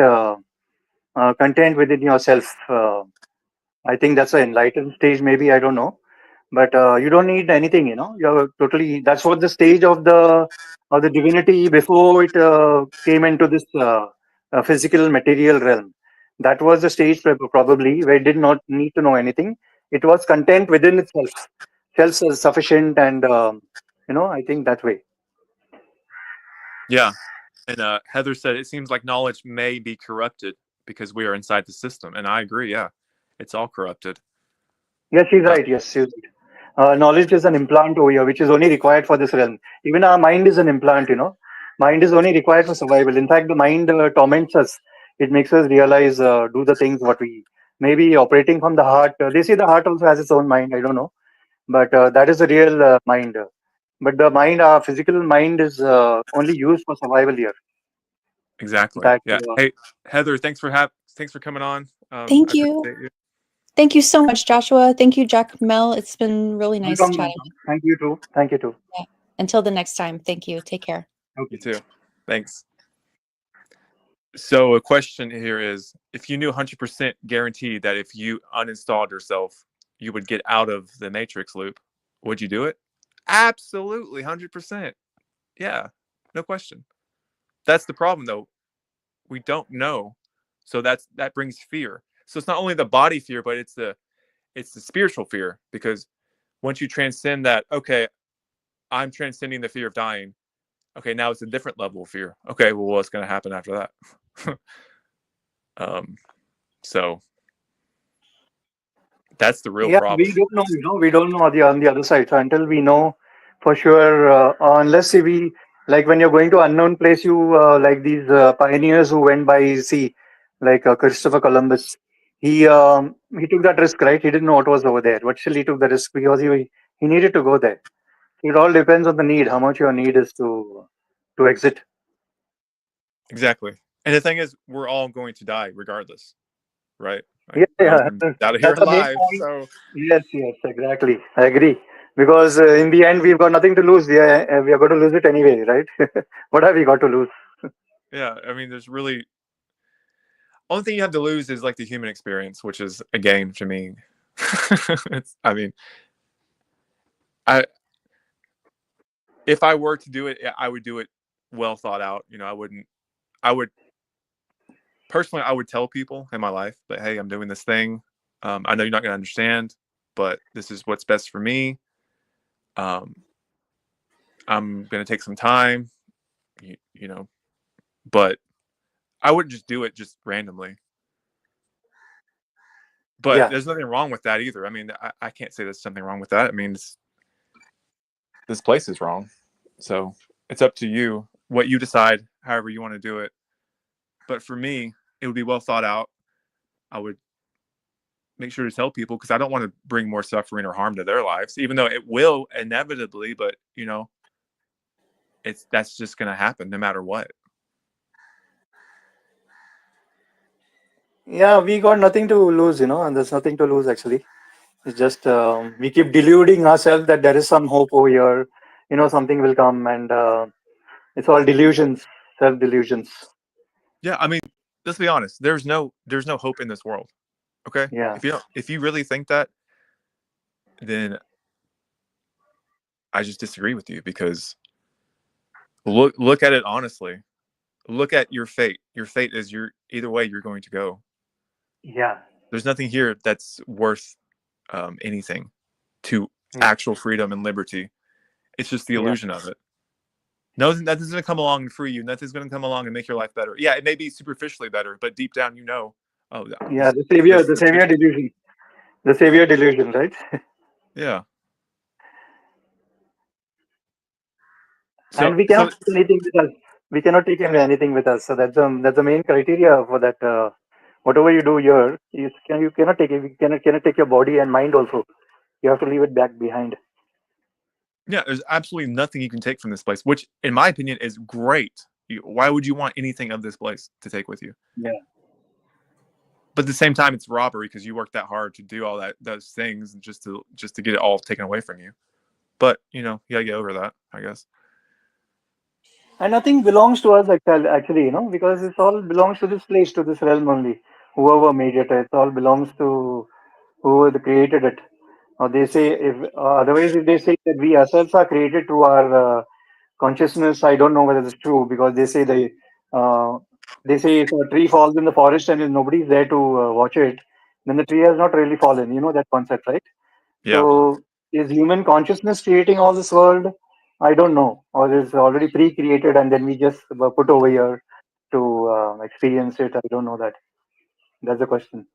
within yourself. I think that's an enlightened stage. Maybe I don't know, but you don't need anything. You're totally. That's what the stage of the divinity before it came into this physical material realm. That was the stage probably where it did not need to know anything. It was content within itself, self-sufficient, and I think that way. Yeah. And Heather said it seems like knowledge may be corrupted because we are inside the system. And I agree. Yeah. It's all corrupted. Yes, she's right. Yes, she's right. Knowledge is an implant over here, which is only required for this realm. Even our mind is an implant. Mind is only required for survival. In fact, the mind torments us. It makes us realize, do the things what we maybe operating from the heart. They say the heart also has its own mind. I don't know, but that is the real mind. But the mind, our physical mind, is only used for survival here. Exactly. That Yeah. Hey, Heather, thanks for coming on. Thank I you. appreciate you. Thank you so much, Joshua. Thank you, Jack Mel. It's been really nice Welcome, chatting. welcome. Thank you too. Thank you too. Until the next time, thank you. Take care. Okay. You too. Thanks. So a question here is, if you knew 100% guaranteed that if you uninstalled yourself, you would get out of the matrix loop, would you do it? Absolutely, 100%. Yeah, no question. That's the problem, though. We don't know, so that brings fear. So it's not only the body fear, but it's the spiritual fear, because once you transcend that, okay, I'm transcending the fear of dying. Okay, now it's a different level of fear. Okay, well, what's going to happen after that? So that's the real Yeah, problem. we don't know. We don't know on the other side. So until we know for sure, unless we like when you're going to unknown place, you like these pioneers who went by sea, like Christopher Columbus. He took that risk, right? He didn't know what was over there, but still he took the risk because he needed to go there. It all depends on the need, how much your need is to exit. Exactly. And the thing is, we're all going to die regardless, right? Yeah, Like, no yeah. one's out of here That's the main alive. point. So Yes, yes, exactly. I agree. Because in the end, we've got nothing to lose. We are going to lose it anyway, right? What have we got to lose? yeah, I mean, there's really only thing you have to lose is like the human experience, which is a game to me. I mean, I if I were to do it, I would do it well thought out. You know, I would personally, I would tell people in my life that, hey, I'm doing this thing. I know you're not going to understand, but this is what's best for me. I'm going to take some time, you know, but I wouldn't just do it just randomly. But Yeah. there's nothing wrong with that either. I mean, I can't say there's something wrong with that. I mean, this place is wrong. So it's up to you what you decide, however you want to do it. But for me, it would be well thought out. I would make sure to tell people, because I don't want to bring more suffering or harm to their lives, even though it will inevitably. But you know, that's just going to happen no matter what. Yeah, we got nothing to lose, and there's nothing to lose actually. It's just we keep deluding ourselves that there is some hope over here, something will come, and it's all delusions, self delusions. Yeah, I mean, let's be honest. There's no hope in this world. Okay, Yeah. if you really think that, then I just disagree with you, because look at it honestly. Look at your fate. Your fate is either way you're going to go. Yeah. There's nothing here that's worth anything to Yeah. actual freedom and liberty. It's just the Yeah. illusion of it. Nothing's going to come along and free you. Nothing's going to come along and make your life better. Yeah, it may be superficially better, but deep down, oh, Yeah. The the truth. savior delusion, the savior delusion, right? Yeah. And we cannot take anything with us. We cannot take anything with us. So that's the main criteria for that. Whatever you do here, you cannot take it. You cannot take your body and mind also. You have to leave it back behind. Yeah, there's absolutely nothing you can take from this place, which, in my opinion, is great. Why would you want anything of this place to take with you? Yeah. But at the same time, it's robbery, because you worked that hard to do all those things just to get it all taken away from you. But you gotta get over that, I guess. And nothing belongs to us actually, because it all belongs to this place, to this realm only. Whoever made it, it all belongs to whoever created it. Or they say, if otherwise, if they say that we ourselves are created through our consciousness, I don't know whether it's true, because they say if a tree falls in the forest and if nobody's there to watch it, then the tree has not really fallen. You know that concept, right? Yeah. So is human consciousness creating all this world? I don't know, or is it already pre-created and then we just put over here to experience it? I don't know that. That's the question.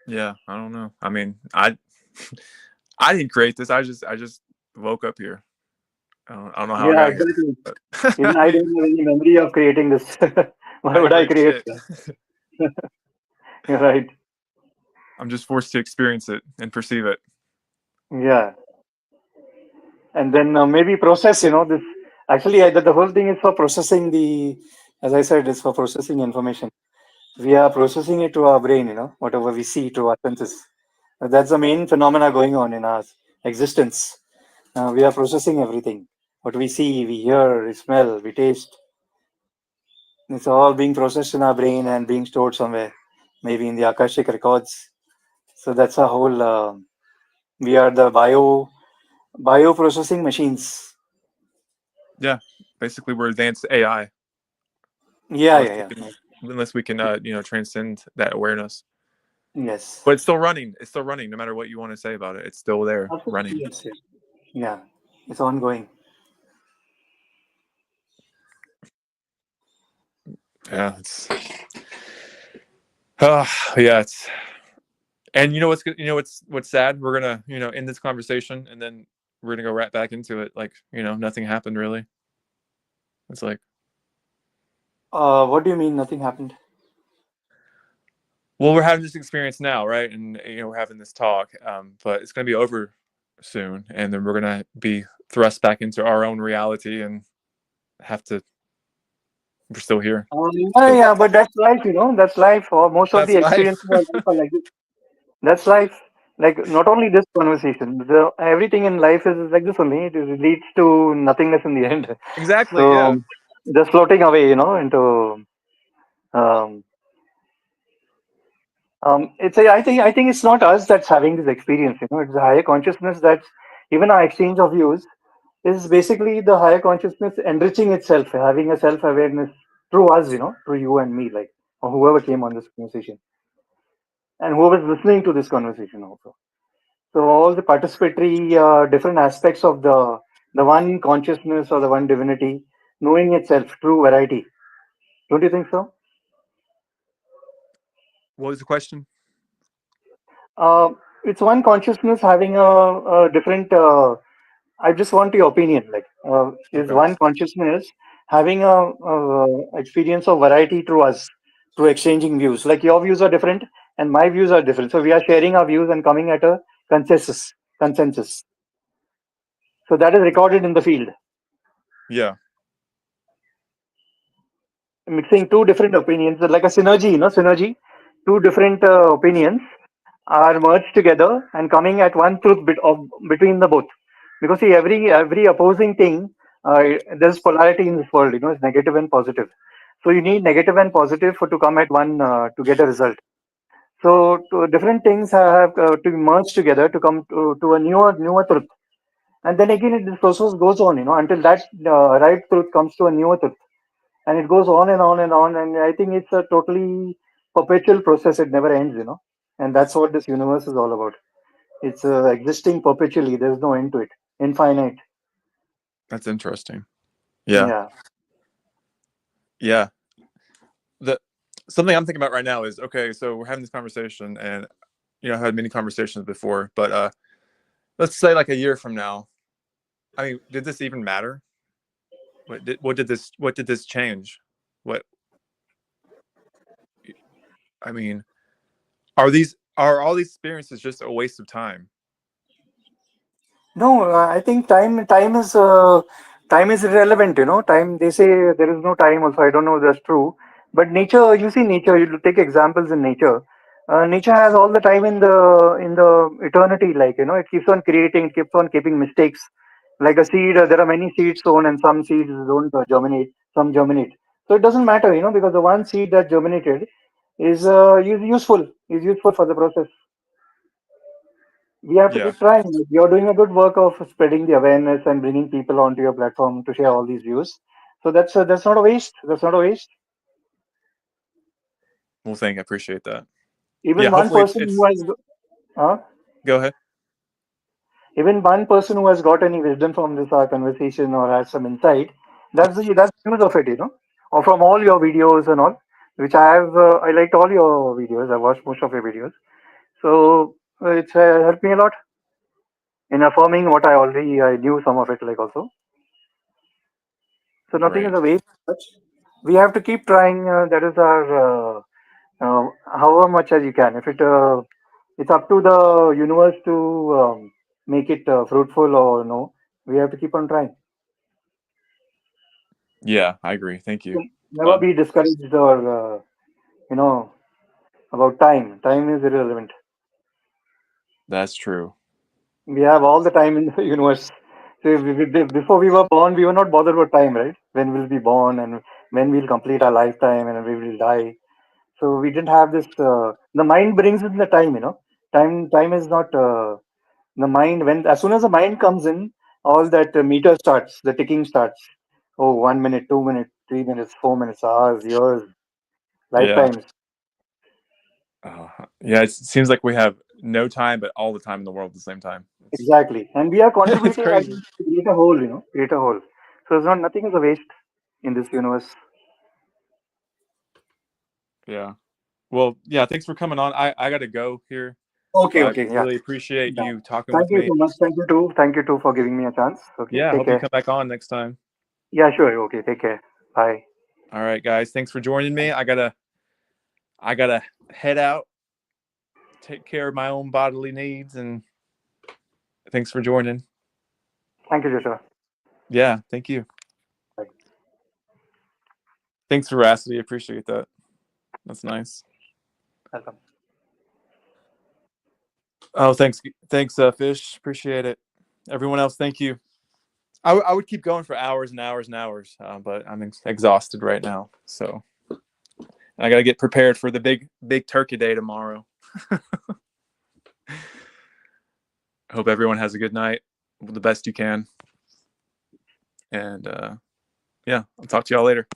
Yeah, I don't know. I mean, I didn't create this. I just woke up here. I don't know how I Yeah, got here. exactly. But, Even I I mean, don't have any memory of creating this. Why I didn't would I create create shit. that? You're right. I'm just forced to experience it and perceive it. Yeah. And then maybe process, this. Actually, the whole thing is for processing as I said, it's for processing information. We are processing it through our brain, whatever we see through our senses. That's the main phenomena going on in our existence. We are processing everything. What we see, we hear, we smell, we taste. It's all being processed in our brain and being stored somewhere, maybe in the Akashic records. So that's a whole. We are the bioprocessing machines. Yeah, basically we're advanced AI. Yeah. Unless we can, transcend that awareness. Yes. But it's still running. It's still running, no matter what you want to say about it. It's still there, running. Yes. Yeah, it's ongoing. Yeah, yeah, it's. And you know what's good? You know what's sad? We're gonna end this conversation, and then we're gonna go right back into it. Like nothing happened really. It's like, What do you mean nothing happened? well, we're having this experience now, right? And we're having this talk, but it's gonna be over soon, and then we're gonna be thrust back into our own reality and have to. We're still here. Yeah, but that's life, that's life. Or most of That's the life. experiences of life are like this. That's life. Like not only this conversation, everything in life is like this only. It leads to nothingness in the end. Exactly. Yeah. So just floating away, into. Um, I think it's not us that's having this experience. It's the higher consciousness that's even our exchange of views is basically the higher consciousness enriching itself, having a self awareness through us, through you and me, like or whoever came on this conversation and whoever is listening to this conversation also. So all the participatory different aspects of the one consciousness or the one divinity knowing itself through variety. Don't you think so? What was the question? Uh, it's one consciousness having a different. I just want your opinion. Like, is Okay. one consciousness having a experience of variety through us, through exchanging views? Like your views are different and my views are different. So we are sharing our views and coming at a consensus. Consensus. So that is recorded in the field. Yeah. Mixing two different opinions, like a synergy. Synergy. Two different opinions are merged together and coming at one truth between the both. Because see, every opposing thing, there's polarity in this world. It's negative and positive. So you need negative and positive to come at one to get a result. So different things have to merge together to come to a newer truth. And then again, this process goes on, until that right truth comes to a newer truth, and it goes on and on and on. And I think it's a totally perpetual process. It never ends, and that's what this universe is all about. It's existing perpetually. There's no end to it. Infinite. That's interesting. Yeah. Yeah. Yeah. Something I'm thinking about right now is, okay, so we're having this conversation, and I've had many conversations before, but let's say like a year from now, I mean, did this even matter? What did this change? What I mean, are all these experiences just a waste of time? No, I think time is irrelevant. Time. They say there is no time. Also, I don't know if that's true. But nature, you see, nature. You take examples in nature. Nature has all the time in the eternity. Like it keeps on creating. It keeps on keeping mistakes. Like a seed, there are many seeds sown, and some seeds don't germinate. Some germinate. So it doesn't matter, because the one seed that germinated is useful. Is useful for the process. We have to Yeah, keep trying. You're doing a good work of spreading the awareness and bringing people onto your platform to share all these views. So that's not a waste. That's not a waste. well, I appreciate that. Yeah, Even one hopefully person who has, uh, go ahead. even one person who has got any wisdom from this conversation or has some insight, that's the use of it, or from all your videos and all, which I have. I liked all your videos. I watched most of your videos. So it's helped me a lot in affirming what I knew some of it, like also. So nothing is Great. a waste. We have to keep trying. That is our however much as you can. If it's up to the universe to make it fruitful or no. We have to keep on trying. Yeah, I agree. Thank you. Never be discouraged or about time. Time is irrelevant. That's true. We have all the time in the universe. So before we were born, we were not bothered about time, right? When we'll be born and when we'll complete our lifetime and we will die. So we didn't have this. The mind brings in the time. Time is not the mind. When as soon as the mind comes in, all that meter starts. The ticking starts. Oh, 1 minute, 2 minutes, 3 minutes, 4 minutes, hours, years, Yeah. lifetimes. Yeah, it seems like we have no time, but all the time in the world at the same time. Exactly. And we are It's contributing and crazy. create a whole. Create a whole. So it's not nothing is a waste in this universe. Yeah. Well, yeah, thanks for coming on. I got to go here, Okay, but I okay, yeah. really appreciate Done. you talking Thank with you me. so much. Thank you too. Thank you too for giving me a chance. Okay, Yeah, I take hope you care. come back on next time. Yeah, sure. Okay, take care. Bye. All right, guys. Thanks for joining me. I gotta head out, take care of my own bodily needs, and thanks for joining. Thank you, Joshua. Yeah, thank you. Bye. Thanks, Veracity. Appreciate that. That's nice. Welcome. Oh, thanks, Fish. Appreciate it. Everyone else, thank you. I would keep going for hours and hours and hours, but I'm exhausted right now. So I got to get prepared for the big turkey day tomorrow. I hope everyone has a good night, the best you can. And yeah, I'll talk to y'all later.